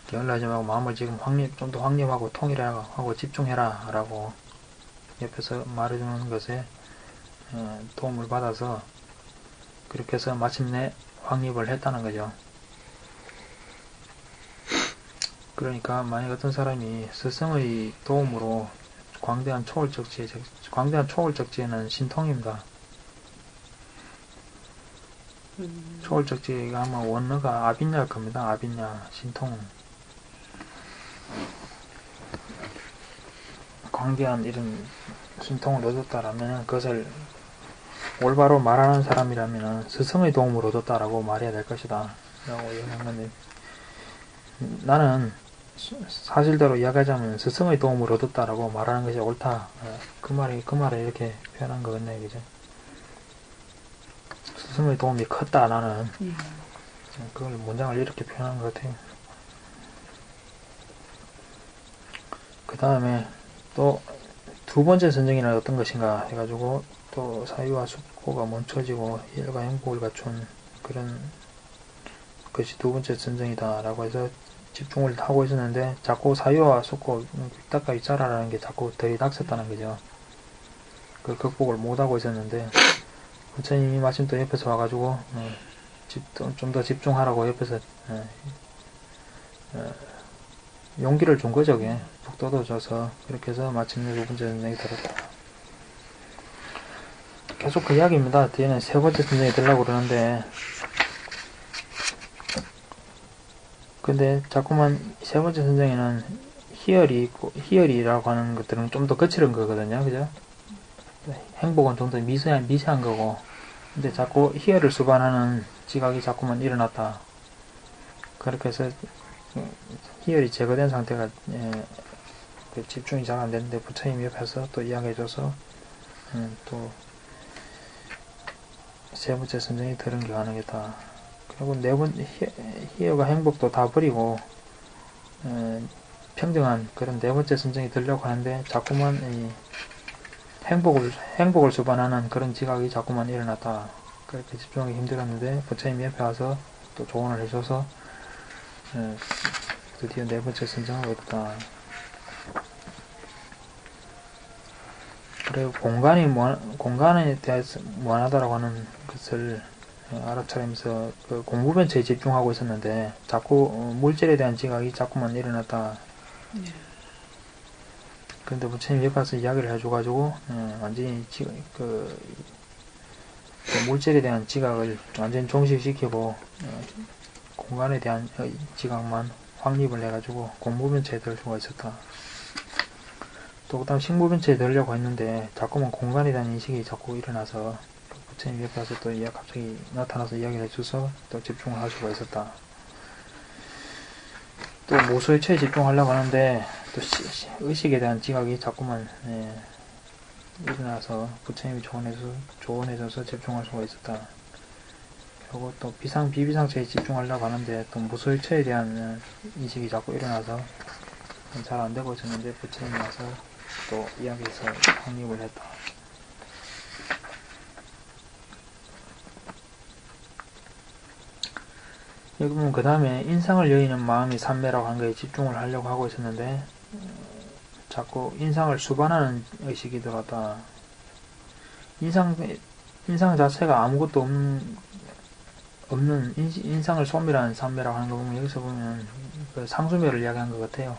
게을러하지 말고 마음을 지금 좀 더 확립하고 통일하고 집중해라 라고 옆에서 말해주는 것에 도움을 받아서 그렇게 해서 마침내 확립을 했다는 거죠. 그러니까 만약 어떤 사람이 스승의 도움으로 광대한 초월적 지혜는 신통입니다. 초월적 지혜가 아마 원어가 아빈야일 겁니다. 아빈야, 신통. 광대한 이런 신통을 얻었다라면 그것을 올바로 말하는 사람이라면 스승의 도움으로 얻었다라고 말해야 될 것이다 라고 얘기한 건데 나는 사실대로 이야기하자면 스승의 도움을 얻었다라고 말하는 것이 옳다. 그 말에 이렇게 표현한 거겠네, 그죠? 스승의 도움이 컸다, 나는. 그걸 문장을 이렇게 표현한 것 같아요. 그 다음에 또 두 번째 선정이란 어떤 것인가 해가지고 또 사유와 숙고가 멈춰지고 일과 행복을 갖춘 그런 것이 두 번째 선정이다 라고 해서 집중을 하고 있었는데 자꾸 사유와 숙고 윗닦아 윗자라라는 게 자꾸 들이닥쳤다는 거죠. 그 극복을 못하고 있었는데 부처님이 마침 또 옆에서 와가지고 좀 더 집중하라고 옆에서 용기를 준 거죠. 그게 푹 떠들어줘서 그렇게 해서 마침내 두 번째 선정이 들었다. 계속 그 이야기입니다. 뒤에는 세 번째 선정이 들려고 그러는데 근데 자꾸만 세 번째 선정에는 희열이라고 하는 것들은 좀 더 거칠은 거거든요. 그죠? 행복은 좀 더 미세한 거고 근데 자꾸 희열을 수반하는 지각이 자꾸만 일어났다. 그렇게 해서 희열이 제거된 상태가 집중이 잘 안 되는데 부처님 옆에서 또 이야기해줘서 또 세 번째 선정이 들은 게 가능했다. 그리고 네 번째 희열과 행복도 다 버리고 평정한 그런 네 번째 선정이 들려고 하는데 자꾸만 이 행복을 수반하는 그런 지각이 자꾸만 일어났다. 그렇게 집중하기 힘들었는데 부처님 옆에 와서 또 조언을 해줘서 드디어 네 번째 선정을 얻었다. 그리고 공간에 대해서 무한하다라고 하는 것을 알아차리면서 그 공부변체에 집중하고 있었는데 자꾸 물질에 대한 지각이 자꾸만 일어났다. 그런데 부처님 옆에 와서 이야기를 해줘가지고 완전히 그 물질에 대한 지각을 완전히 종식시키고 공간에 대한 지각만 확립을 해가지고 공부변체에 들 수가 있었다. 또 그 다음 식무변체에 들려고 했는데 자꾸만 공간에 대한 인식이 자꾸 일어나서 부처님 옆에 와서 또 갑자기 나타나서 이야기를 해줘서 또 집중을 할 수가 있었다. 또 모소의 처에 집중하려고 하는데 또 의식에 대한 지각이 자꾸만 일어나서 부처님이 조언해줘서 집중할 수가 있었다. 그리고 또 비비상처에 집중하려고 하는데 또 무소의 처에 대한 인식이 자꾸 일어나서 잘 안되고 있었는데 부처님이 와서 또 이야기해서 확립을 했다. 여기 보면 그 다음에 인상을 여의는 마음이 삼매라고 한 거에 집중을 하려고 하고 있었는데 자꾸 인상을 수반하는 의식이 들어갔다. 인상 자체가 아무것도 없는 인상을 소멸하는 삼매라고 하는 거 보면 여기서 보면 그 상수멸을 이야기한 것 같아요.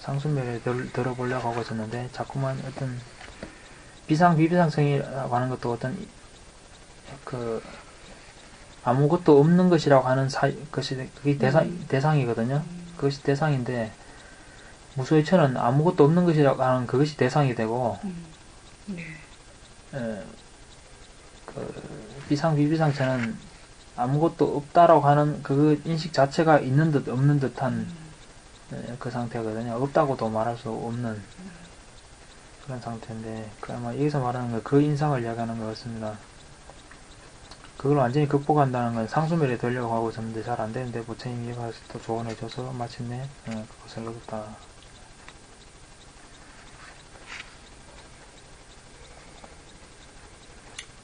상수멸에 들어보려고 하고 있었는데 자꾸만 어떤 비비상성이라고 하는 것도 어떤 그 아무것도 없는 것이라고 하는 것이 그게 대상이거든요. 그것이 대상인데 무소의 처는 아무것도 없는 것이라고 하는 그것이 대상이 되고 그 비비상처는 아무것도 없다라고 하는 그 인식 자체가 있는 듯 없는 듯한 그 상태거든요. 없다고도 말할 수 없는 그런 상태인데 아마 여기서 말하는 그 인상을 이야기하는 것 같습니다. 그걸 완전히 극복한다는 건 상수멸에 되려고 하고 있었는데 잘 안되는데 부처님이 가서 또 조언해줘서 마침내 그것을 얻었다.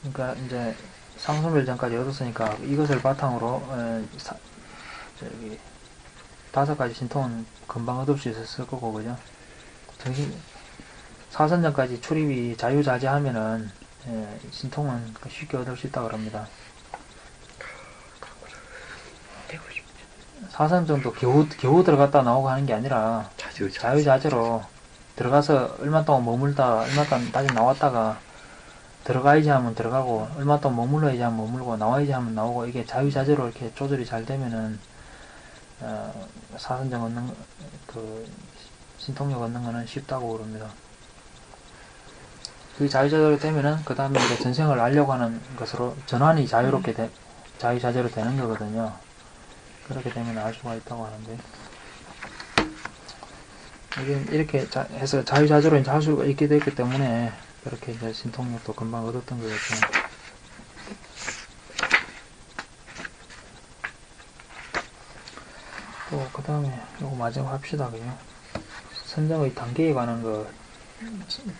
그러니까 이제 상수멸 전까지 얻었으니까 이것을 바탕으로 저기 5가지 신통은 금방 얻을 수 있었을 거고, 그죠? 사선전까지 출입이 자유자재하면은 신통은 쉽게 얻을 수 있다고 합니다. 사선전도 겨우 들어갔다 나오고 하는 게 아니라 자유자재로 들어가서 얼마 동안 머물다 얼마 동안 다시 나왔다가 들어가야지 하면 들어가고 얼마 동안 머물러야지 하면 머물고 나와야지 하면 나오고 이게 자유자재로 이렇게 조절이 잘 되면은 사선정 얻는 그 신통력 얻는 거는 쉽다고 그럽니다. 그 자유자재로 되면은 그 다음에 이제 전생을 알려고 하는 것으로 전환이 자유롭게 자유자재로 되는 거거든요. 그렇게 되면 알 수가 있다고 하는데 이렇게 해서 자유자재로 이제 할 수가 있게 됐기 때문에 그렇게 이제 신통력도 금방 얻었던 거겠죠. 또 그 다음에 요거 마지막 합시다. 그냥 선정의 단계에 관한 거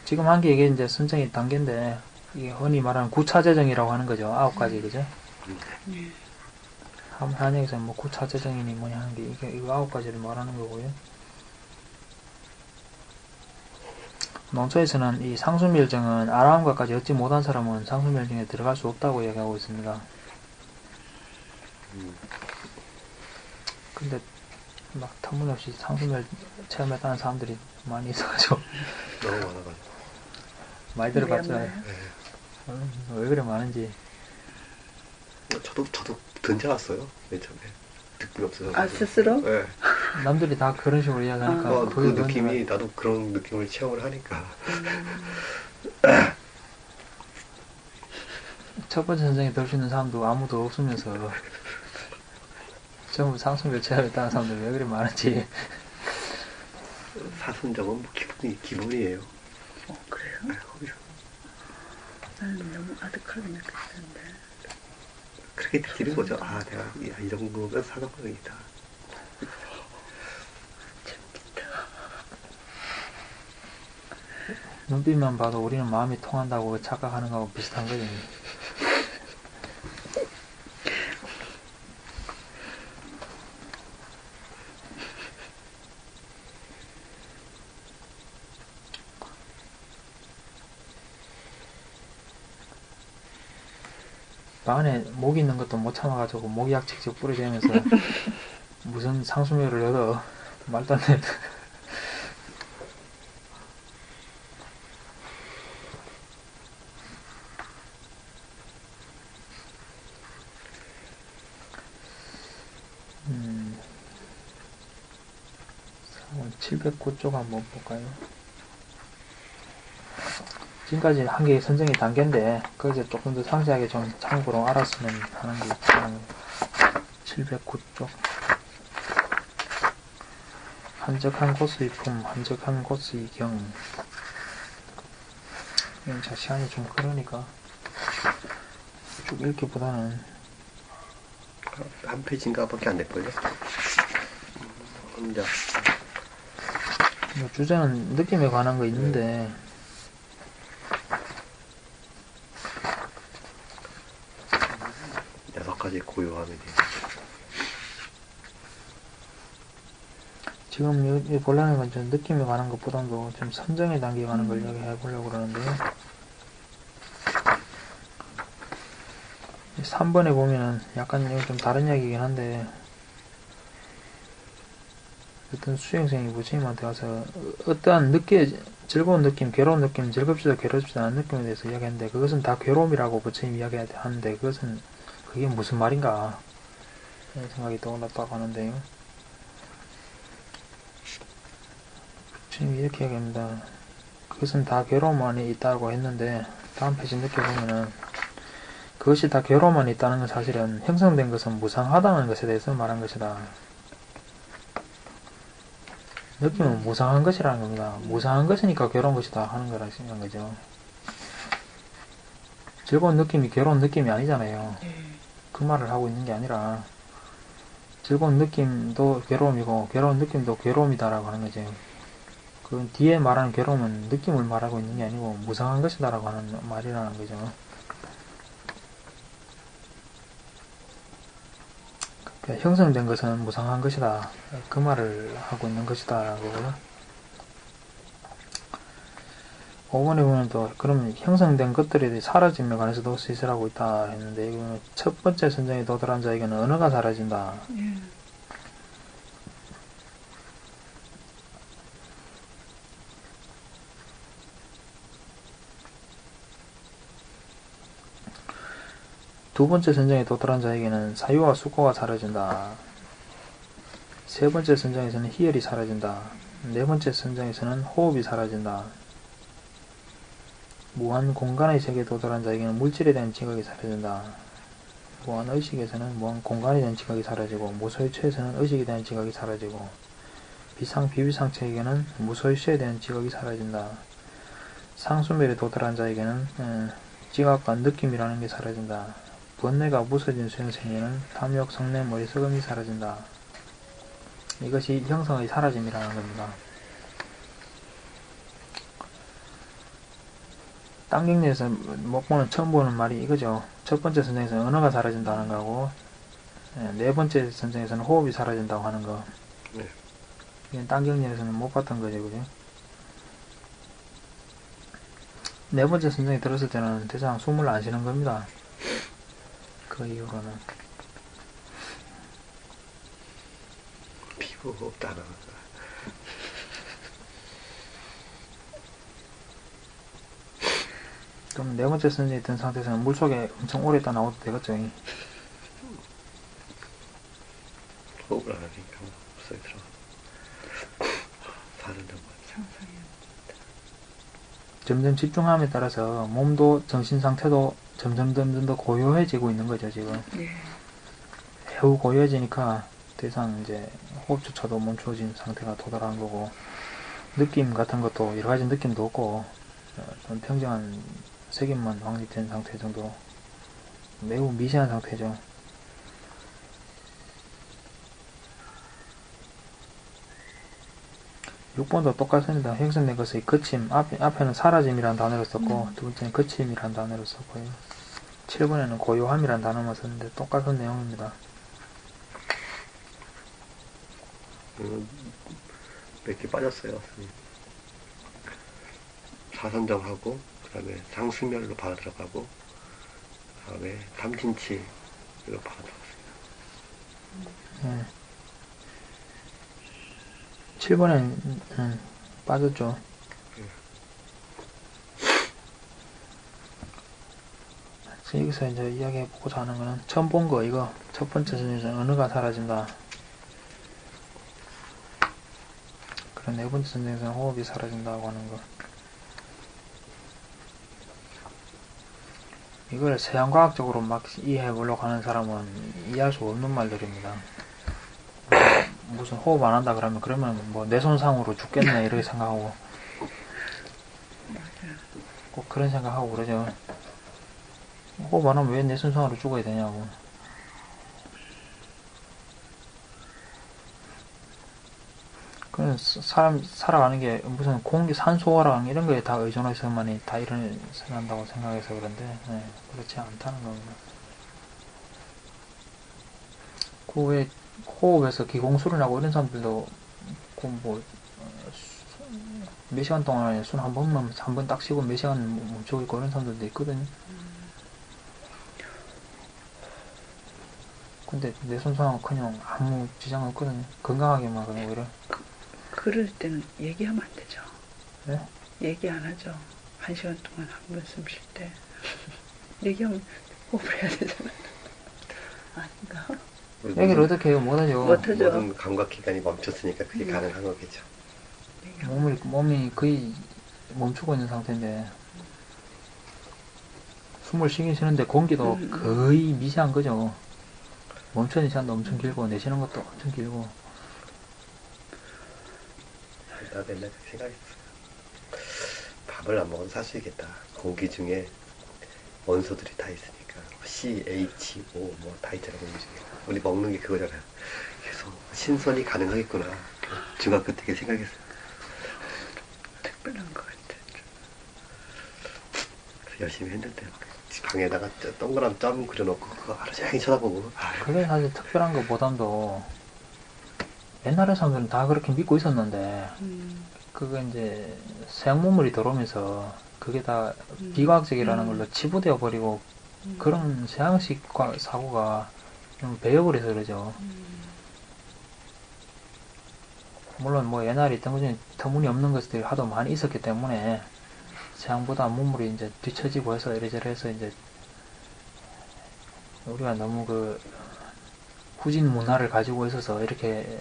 지금 한 게 이게 이제 선정의 단계인데 이게 흔히 말하는 구차재정이라고 하는 거죠. 9가지 그죠? 한약에서 뭐 구차재정이니 뭐냐 하는 게 이거 9가지를 말하는 거고요. 농초에서는 이 상수멸정은 아라함과까지 얻지 못한 사람은 상수멸정에 들어갈 수 없다고 얘기하고 있습니다. 근데 막 터무니없이 상수멸 체험했다는 사람들이 많이 있어가지고 너무 많아가지고 많이 들어봤잖아요. 왜 그래 많은지. 저도 던져왔어요 맨 처음에 느낌이 없어서. 아 스스로? 네. 남들이 다 그런 식으로 이야기하니까 그 느낌이 나도 그런 느낌을 체험을 하니까. 첫 번째 선생이 될 수 있는 사람도 아무도 없으면서 전부 상승별 체험했다는 사람들 왜 그리 많은지. 사선정은 뭐 기본이에요. 그래요? 나는 너무 아득하게 느꼈는데. 그렇게 느끼는 거죠. 아, 내가 이 정도면 사선정이다. 눈빛만 봐도 우리는 마음이 통한다고 착각하는 거하고 비슷한 거지. 안에 목 있는 것도 못 참아가지고 목약 직접 뿌리대면서 무슨 상수묘를 얻어 말도 안 돼. 음, 709쪽 한번 볼까요? 지금까지 한 개 선정의 단계인데 거기서 조금 더 상세하게 좀 참고로 알았으면 하는 게 있잖아요. 709쪽 한적한 곳의 품, 한적한 곳의 경. 이건 자 시간이 좀 그러니까 쭉 읽기보다는 한 페이지인가 밖에 안 될걸요? 혼자 주제는 느낌에 관한 거 있는데 6가지 고요함에 대해. 지금 이 본란의 건 좀 느낌에 관한 것보다도 좀 선정의 단계에 관한 걸 이야기해 보려고 그러는데요. 3번에 보면은 약간 이거 좀 다른 이야기이긴 한데 어떤 수행생이 부처님한테 와서 어떠한 즐거운 느낌, 괴로운 느낌, 즐겁지도 괴롭지도 않은 느낌에 대해서 이야기하는데 그것은 다 괴로움이라고 부처님이 이야기하는데 그게 무슨 말인가 이런 생각이 떠올랐다고 하는데요. 부처님이 이렇게 이야기합니다. 그것은 다 괴로움 안에 있다고 했는데 다음 페이지 느껴보면은 그것이 다 괴로움 안에 있다는 건 사실은 형성된 것은 무상하다는 것에 대해서 말한 것이다. 느낌은 무상한 것이라는 겁니다. 무상한 것이니까 괴로운 것이다 하는 거라 생각한 거죠. 즐거운 느낌이 괴로운 느낌이 아니잖아요. 그 말을 하고 있는 게 아니라 즐거운 느낌도 괴로움이고 괴로운 느낌도 괴로움이다라고 하는 거죠. 그 뒤에 말하는 괴로움은 느낌을 말하고 있는 게 아니고 무상한 것이다라고 하는 말이라는 거죠. 그러니까 형성된 것은 무상한 것이다. 그 말을 하고 있는 것이다. 라고. 5번에 보면 또, 그럼 형성된 것들이 사라짐에 관해서도 시설하고 있다 했는데, 이거는 첫 번째 선정에 도달한 자에게는 언어가 사라진다. 두 번째 선정에 도달한 자에게는 사유와 수고가 사라진다. 세 번째 선정에서는 희열이 사라진다. 네 번째 선정에서는 호흡이 사라진다. 무한 공간의 세계에 도달한 자에게는 물질에 대한 지각이 사라진다. 무한 의식에서는 무한 공간에 대한 지각이 사라지고 무소유체에서는 의식에 대한 지각이 사라지고 비상 비비상체에게는 무소유체에 대한 지각이 사라진다. 상수멸에 도달한 자에게는 지각과 느낌이라는 게 사라진다. 번뇌가 무서진 수행생에는 탐욕, 성냄, 머리썩음이 사라진다. 이것이 형성의 사라짐이라는 겁니다. 딴경리에서 목보는 처음 보는 말이 이거죠. 첫 번째 선정에서는 언어가 사라진다는 거고, 네 번째 선정에서는 호흡이 사라진다고 하는 거. 네. 이건 딴경리에서는 못 봤던 거죠, 그죠? 네 번째 선정에 들었을 때는 대장 숨을 안 쉬는 겁니다. 그 이후로는. 피부가 없다는 거. 그럼 네 번째 선정에 든 상태에서는 물속에 엄청 오래 있다 나와도 되겠죠? 호흡을 안 하니까 물속에 들어가. 다른다고 상상해. 점점 집중함에 따라서 몸도 정신 상태도 점점 더 고요해지고 있는 거죠, 지금. 매우 고요해지니까 더 이상 이제 호흡조차도 멈춰진 상태가 도달한 거고, 느낌 같은 것도 여러 가지 느낌도 없고, 좀 평정한 색임만 확립된 상태 정도. 매우 미세한 상태죠. 육 번도 똑같습니다. 형성된 것의 그침, 앞에는 사라짐이라는 단어를 썼고, 두 번째는 그침이라는 단어를 썼고요. 7번에는 고요함이라는 단어만 썼는데 똑같은 내용입니다. 몇 개 빠졌어요. 사선정하고, 그 다음에 상수멸로 바로 들어가고, 그 다음에 탐진치로 바로 들어갔습니다. 7번엔 빠졌죠. 여기서 이제 이야기해보고자 하는 거는 처음 본 거 이거 첫 번째 선에서 언어가 사라진다. 그런 네 번째 선에서 호흡이 사라진다고 하는 거. 이걸 서양과학적으로 막 이해해보려고 하는 사람은 이해할 수 없는 말들입니다. 무슨 호흡 안 한다 그러면 뭐 내 손상으로 죽겠네 이렇게 생각하고 꼭 그런 생각하고 그러죠. 호흡 안 하면 왜 내 손상으로 죽어야 되냐고. 그런 사람 살아가는 게 무슨 공기 산소랑 이런 거에 다 의존해서만이 다 일어난다고 생각해서 그런데 그렇지 않다는 겁니다. 그 외에 호흡에서 기공술을 하고 이런 사람들도 몇 시간 동안에 숨 한 번 딱 쉬고 몇 시간 멈추고 있고 이런 사람들도 있거든요. 근데 내 손상은 그냥 아무 지장 없거든요. 건강하게만 그냥 오히려. 그럴 때는 얘기하면 안 되죠. 네? 얘기 안 하죠. 1시간 동안 한 번 숨 쉴 때. 얘기하면 호흡을 해야 되잖아요. 아닌가? 얘기를 어떻게 해요? 못하죠. 모든 감각기관이 멈췄으니까 그게 가능한 거겠죠. 몸이 거의 멈추고 있는 상태인데 숨을 쉬긴 쉬는데 공기도 거의 미세한 거죠. 멈추는 시간도 엄청 길고 내쉬는 것도 엄청 길고. 나 맨날 그렇게 생각했어. 밥을 안 먹어도 살 수 있겠다. 공기 중에 원소들이 다 있으니까 CHO 뭐 다 있잖아. 공기 중에 우리 먹는 게 그거잖아요. 그래서 신선이 가능하겠구나. 중학교 때 생각했어요. 특별한 것 같아. 그래서 열심히 했는데 방에다가 동그란 점 그려놓고 그거 하루 종일 쳐다보고. 그게 사실 특별한 것보다도 옛날에 사람들은 다 그렇게 믿고 있었는데 그거 이제 서양문물이 들어오면서 그게 다 비과학적이라는 걸로 치부되어 버리고 그런 서양식 사고가 좀 배어버려서 그러죠. 물론 뭐 옛날에 있던 것 중에 터무니없는 것들이 하도 많이 있었기 때문에 서양보다 문물이 이제 뒤처지고 해서 이래저래 해서 이제 우리가 너무 그 후진 문화를 가지고 있어서 이렇게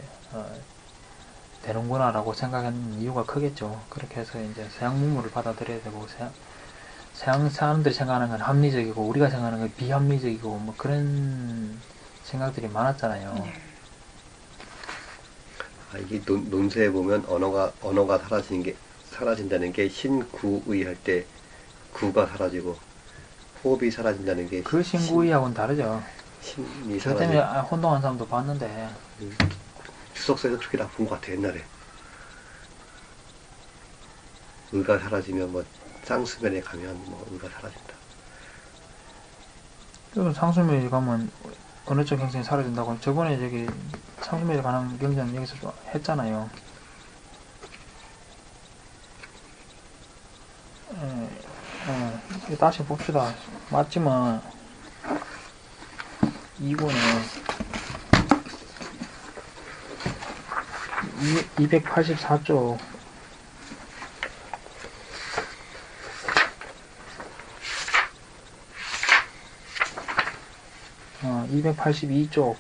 되는구나라고 생각하는 이유가 크겠죠. 그렇게 해서 이제 서양 문물을 받아들여야 되고 서양 사람들이 생각하는 건 합리적이고 우리가 생각하는 건 비합리적이고 뭐 그런 생각들이 많았잖아요. 이게 논술에 보면 언어가 사라진다는 게 신구의 할 때 구가 사라지고 호흡이 사라진다는 게 그 신구의하고는 다르죠. 신이 그 때문에 혼동한 사람도 봤는데 주석서에서 그렇게 나쁜 것 같아, 옛날에. 의가 사라지면 뭐 쌍수면에 가면 뭐 의가 사라진다. 그래서 상수면에 가면 어느 쪽 행성이 사라진다고. 저번에 저기 상수면에 관한 경전 여기서 좀 했잖아요. 다시 봅시다. 맞지만 이거는 284쪽 282쪽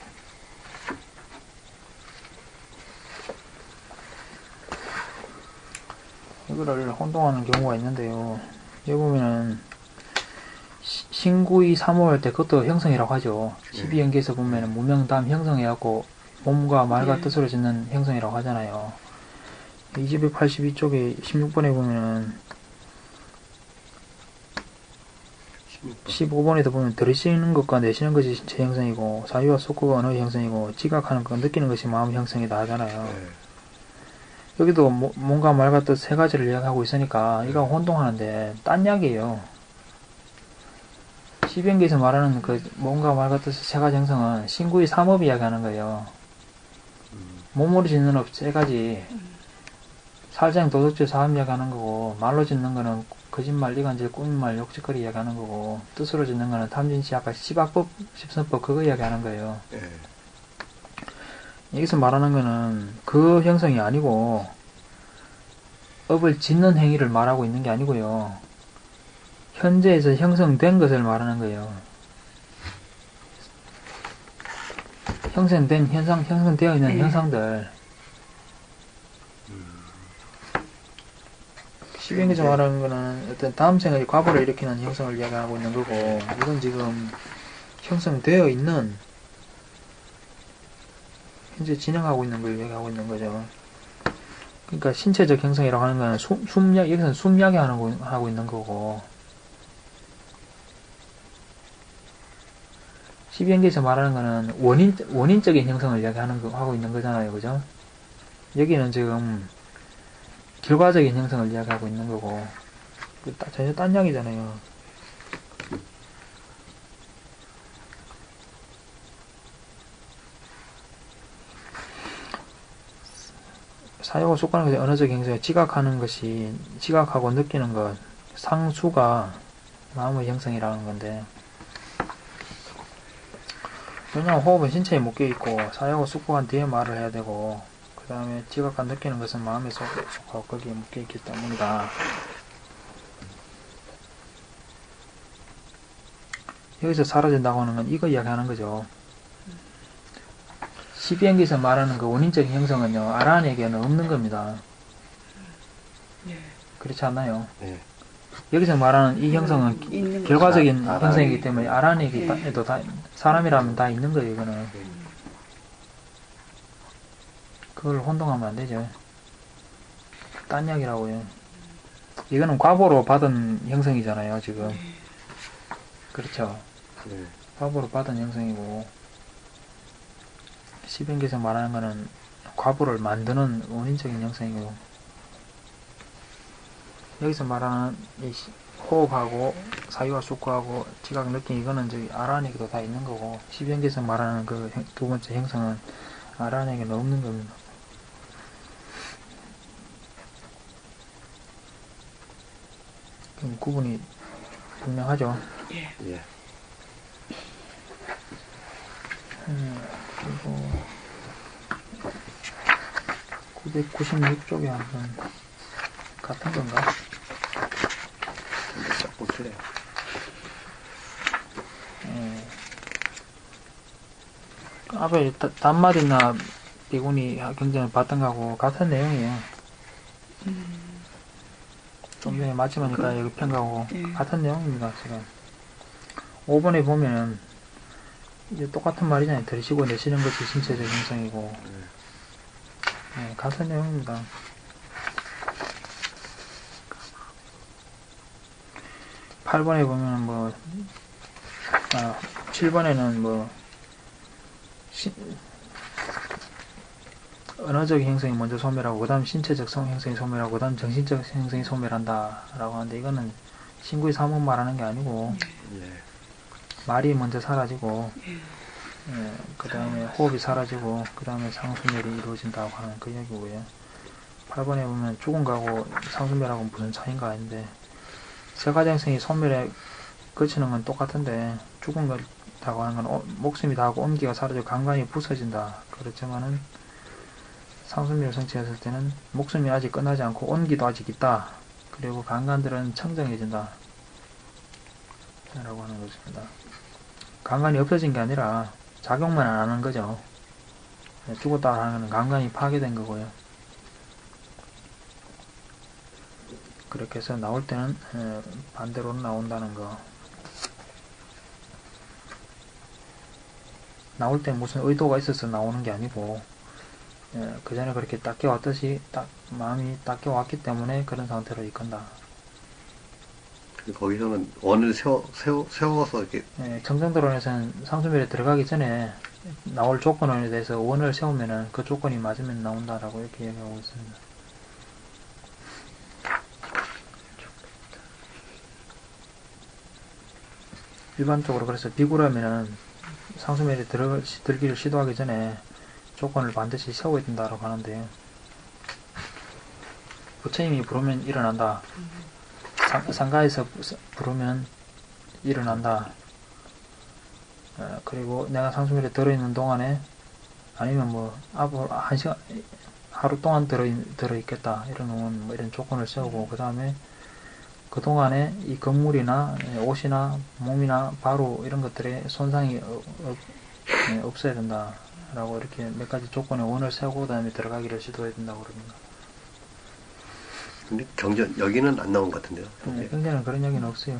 이거를 혼동하는 경우가 있는데요. 여기 보면은 신구이 3월 때 그것도 형성이라고 하죠. 12연기에서 보면은 무명담 형성해갖고 몸과 말과 뜻으로 짓는 형성이라고 하잖아요. 282쪽에 16번에 보면은 15번에도 보면 들으시는 것과 내쉬는 것이 제 형성이고 사유와 속구가 언어의 형성이고 지각하는 것, 느끼는 것이 마음의 형성이다 하잖아요. 여기도 몸과 말과 뜻 세 가지를 이야기하고 있으니까 이거 혼동하는데 딴 이야기예요. 12연기에서 말하는 그 몸과 말과 뜻의 세 가지 형성은 신구의 3업 이야기하는 거예요. 몸으로 짓는 업 세 가지, 살장 도덕질 사업 이야기하는 거고, 말로 짓는 거는 거짓말, 이간질, 꾸민말, 욕짓거리 이야기하는 거고, 뜻으로 짓는 거는 탐진치, 아까 시박법, 십선법 그거 이야기하는 거예요. 여기서 말하는 거는 그 형성이 아니고 업을 짓는 행위를 말하고 있는 게 아니고요. 현재에서 형성된 것을 말하는 거예요. 형성되어 있는 현상들. 12연기에서 말하는 거는 어떤 다음 생의 과보를 일으키는 형성을 이야기하고 있는 거고, 이건 지금 형성되어 있는 현재 진행하고 있는 걸 얘기하고 있는 거죠. 그러니까 신체적 형성이라고 하는 거는 여기서는 숨 이야기하고 있는 거고, 12연기에서 말하는 거는 원인적인 형성을 하고 있는 거잖아요. 그죠? 여기는 지금 결과적인 형성을 이야기하고 있는 거고, 전혀 딴 이야기잖아요. 사유와 속하는 것이 언어적 형성에 지각하고 느끼는 것, 상수가 마음의 형성이라는 건데, 왜냐하면 호흡은 신체에 묶여있고 사유와 속한 뒤에 말을 해야 되고, 그 다음에 지각과 느끼는 것은 마음에 속하고 거기에 묶여있기 때문이다. 여기서 사라진다고 하는 건 이거 이야기하는 거죠. 12연기에서 말하는 그 원인적인 형성은요, 아라한에게는 없는 겁니다. 그렇지 않나요? 여기서 말하는 이 형성은 결과적인 형성이기 때문에 아라한에게도 다, 사람이라면 다 있는 거예요, 이거는. 그걸 혼동하면 안 되죠. 딴 이야기라고요. 이거는 과보로 받은 형성이잖아요, 지금. 그렇죠. 과보로 받은 형성이고, 12연기에서 말하는 거는 과보를 만드는 원인적인 형성이고, 여기서 말하는 이 호흡하고 사유와 숙구하고 지각 느낌, 이거는 저기 아라한에게도 다 있는 거고, 12연기에서 말하는 그 두 번째 형성은 아라한에게는 없는 겁니다. 그럼 구분이 분명하죠? 예. 그리고 996쪽에 한번 같은 건가? 조금 틀려요. 앞에 단말이나 비군이 경전을 봤던 거하고 같은 내용이에요. 좀 전에 마지막이니까 여기 평가하고 같은 내용입니다. 지금 5번에 보면 이제 똑같은 말이잖아요. 들으시고 내쉬는 것이 신체적 형성이고, 같은 내용입니다. 8번에 보면 7번에는 언어적 형성이 먼저 소멸하고 그 다음 신체적 형성이 소멸하고 그 다음 정신적 형성이 소멸한다 라고 하는데 이거는 신구의 사문 말하는 게 아니고 말이 먼저 사라지고 그 다음에 호흡이 사라지고 그 다음에 상수멸이 이루어진다고 하는 그 이야기고요. 8번에 보면 죽은 거하고 상수멸하고는 무슨 차이인가 했는데 세가장생이 소멸에 그치는 건 똑같은데 죽은 거라고 하는 건 목숨이 다하고 온기가 사라지고 간간이 부서진다. 그렇지만은 상수멸 성취했을 때는 목숨이 아직 끝나지 않고 온기도 아직 있다. 그리고 간간들은 청정해진다. 라고 하는 것입니다. 간간이 없어진 게 아니라 작용만 안 하는 거죠. 죽었다 하는 건 간간이 파괴된 거고요. 그렇게 해서 나올 때는 반대로 나온다는 거. 나올 때 무슨 의도가 있어서 나오는 게 아니고 그 전에 그렇게 딱 깨웠듯이 마음이 딱 깨웠기 때문에 그런 상태로 이끈다. 거기서는 원을 세워서 이렇게 청정도론에서는 상수멸에 들어가기 전에 나올 조건에 대해서 원을 세우면은 그 조건이 맞으면 나온다라고 이렇게 얘기하고 있습니다. 일반적으로 그래서 비구라면은 상수멸에 들기를 시도하기 전에 조건을 반드시 세워야 된다라고 하는데요. 부처님이 부르면 일어난다. 상가에서 부르면 일어난다. 그리고 내가 상수멸에 들어있는 동안에 아니면 뭐 앞으로 1시간 하루 동안 들어있겠다 이런 뭐 이런 조건을 세우고 그 다음에 그 동안에 이 건물이나 옷이나 몸이나 바로 이런 것들에 손상이 없어야 된다 라고 이렇게 몇 가지 조건의 원을 세우고 그 다음에 들어가기를 시도해야 된다고 그럽니다. 근데 경전 여기는 안 나온 것 같은데요. 경전은 그런 얘기는 없어요.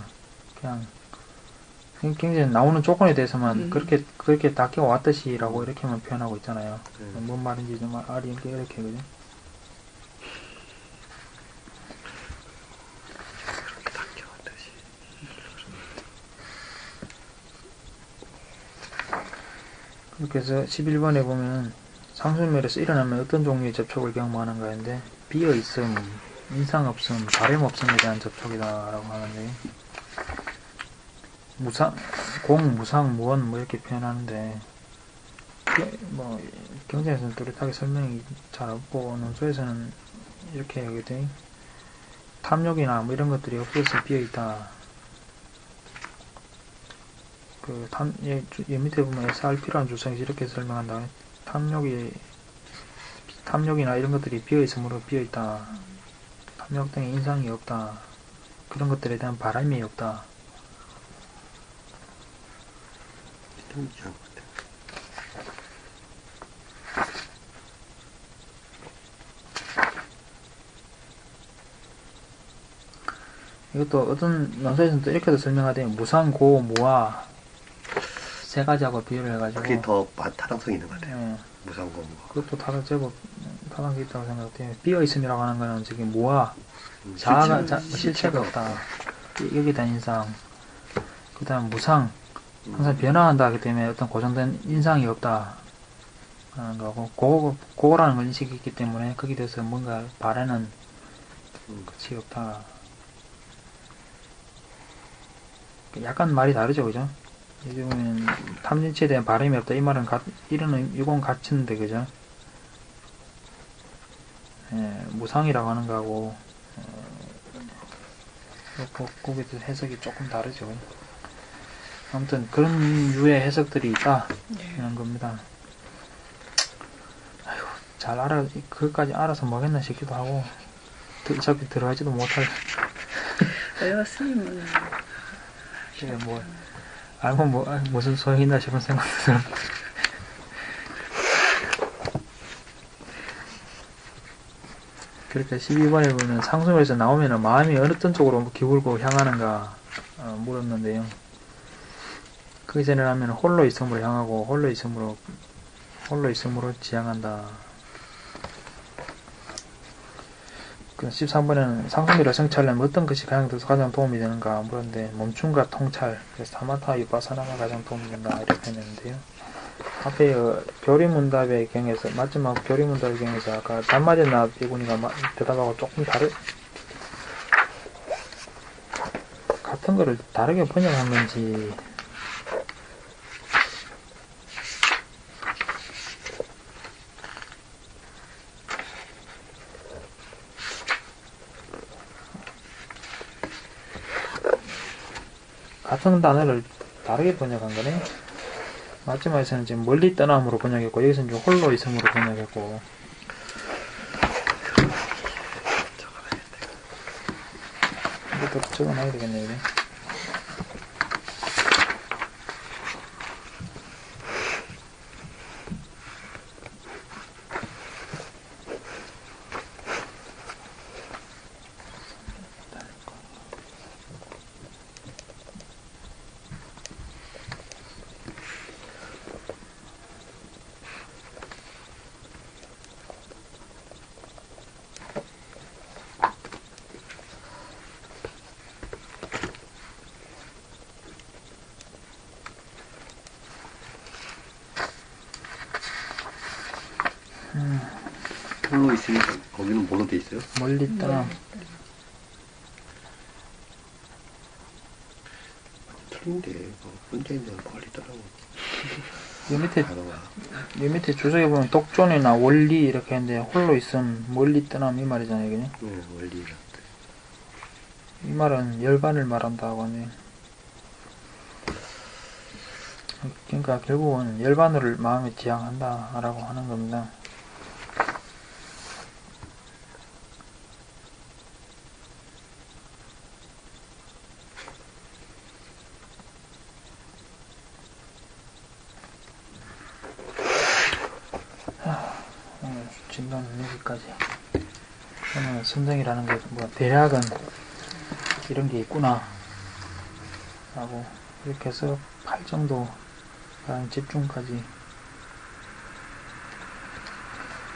그냥 경전은 나오는 조건에 대해서만 그렇게 다 깨워왔듯이라고 이렇게만 표현하고 있잖아요. 뭔 말인지 좀 알이 이렇게 그죠? 그렇게 해서 11번에 보면 상수멸에서 일어나면 어떤 종류의 접촉을 경험하는가 했는데 비어있음, 인상없음, 바램없음에 대한 접촉이다 라고 하는데 공, 무상, 무원 뭐 이렇게 표현하는데 뭐 경전에서는 뚜렷하게 설명이 잘 없고 논소에서는 이렇게 얘기돼 탐욕이나 뭐 이런 것들이 없어서 비어있다. 얘 밑에 보면 SRP라는 주성에서 이렇게 설명한다. 탐욕이나 이런 것들이 비어있으므로 비어있다. 탐욕 등의 인상이 없다. 그런 것들에 대한 바람이 없다. 이것도 어떤 논소에서는 또 이렇게도 설명하되 무상고, 무아 세 가지하고 비교를 해가지고 그게 더 타당성이 있는 것 같아요. 무상고 무아. 그것도 제법 타당성이 있다고 생각해요. 비어있음이라고 하는 거는 지금 무아 자아가 실체가 없다. 여기에 대한 인상. 그 다음 무상 항상 변화한다 하기 때문에 어떤 고정된 인상이 없다 하는 거고 고라는 걸 인식이 있기 때문에 거기에 대해서 뭔가 바라는 것이 없다. 약간 말이 다르죠, 그죠? 요즘은 탐진치에 대한 바람이 없다. 이 말은 이건 같은데, 그죠? 무상이라고 하는 거하고 거기에 대해서 해석이 조금 다르죠. 아무튼 그런 유의 해석들이 있다 이런 겁니다. 아이고, 그것까지 알아서 뭐겠나 싶기도 하고 어차피 들어가지도 못할. 왜요, 스님은? 뭐 알고 무슨 소용이 있나 싶은 생각도 들어요. 그렇게 12번에 보면 상수멸에서 나오면 마음이 어떤 쪽으로 기울고 향하는가 물었는데요. 그 전에 하면 홀로 있음으로 향하고 홀로 있음으로 지향한다. 그 13번에는 상수멸을 성취하려면 어떤 것이 가장 도움이 되는가 물었는데 멈춤과 통찰, 그래서 사마타 위파사나가 가장 도움이 된다 이렇게 했는데요. 앞에 교리문답의 경에서 마지막 교리문답의 경에서 아까 단마제나 비구니가 대답하고 조금 같은 거를 다르게 번역한 건지 같은 단어를 다르게 번역한 거네. 마지막에서는 지금 멀리 떠남으로 번역했고 여기서는 좀 홀로 있음으로 번역했고 이것도 적어놔야 되겠네. 이게. 홀로 있으니까 거기는 뭘로 돼 있어요? 멀리 떠남. 틀린데 혼자 있는 멀리 떠나고 이 밑에 주석에 보면 독존이나 원리 이렇게 했는데 홀로 있음 멀리 떠남 이 말이잖아요. 이게. 네, 원리. 이 말은 열반을 말한다고 하네. 그러니까 결국은 열반을 마음에 지향한다 라고 하는 겁니다. 오늘 진단은 여기까지. 오늘 선정이라는 게 뭐 대략은 이런 게 있구나 라고 이렇게 해서 8 정도 집중까지.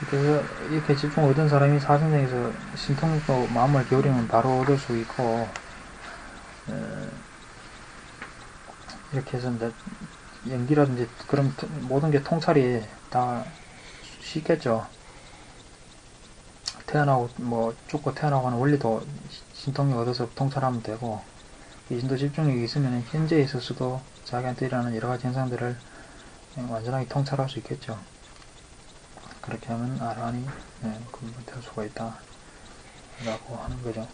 그래서 이렇게 집중 얻은 사람이 사선생에서 신통도 마음을 기울이면 바로 얻을 수 있고, 이렇게 해서 이제 연기라든지 그런 모든 게 통찰이 다 쉽겠죠. 태어나고 뭐 죽고 태어나고 하는 원리도 신통력 얻어서 통찰하면 되고, 이 정도 집중력이 있으면 현재에 있어서도 자기한테 일어나는 여러 가지 현상들을 완전하게 통찰할 수 있겠죠. 그렇게 하면 아란이 근본될 수가 있다 라고 하는 거죠.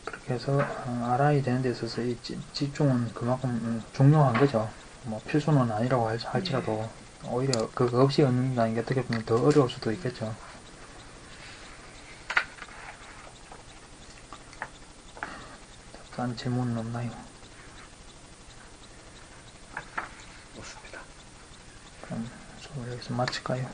그렇게 해서 아란이 되는 데 있어서 이 집중은 그만큼 중요한 거죠. 뭐 필수는 아니라고 할지라도 오히려 그거 없이 얻는다는 게 어떻게 보면 더 어려울 수도 있겠죠. 딴 질문은 없나요? 없습니다. 그럼 수업을 여기서 마칠까요?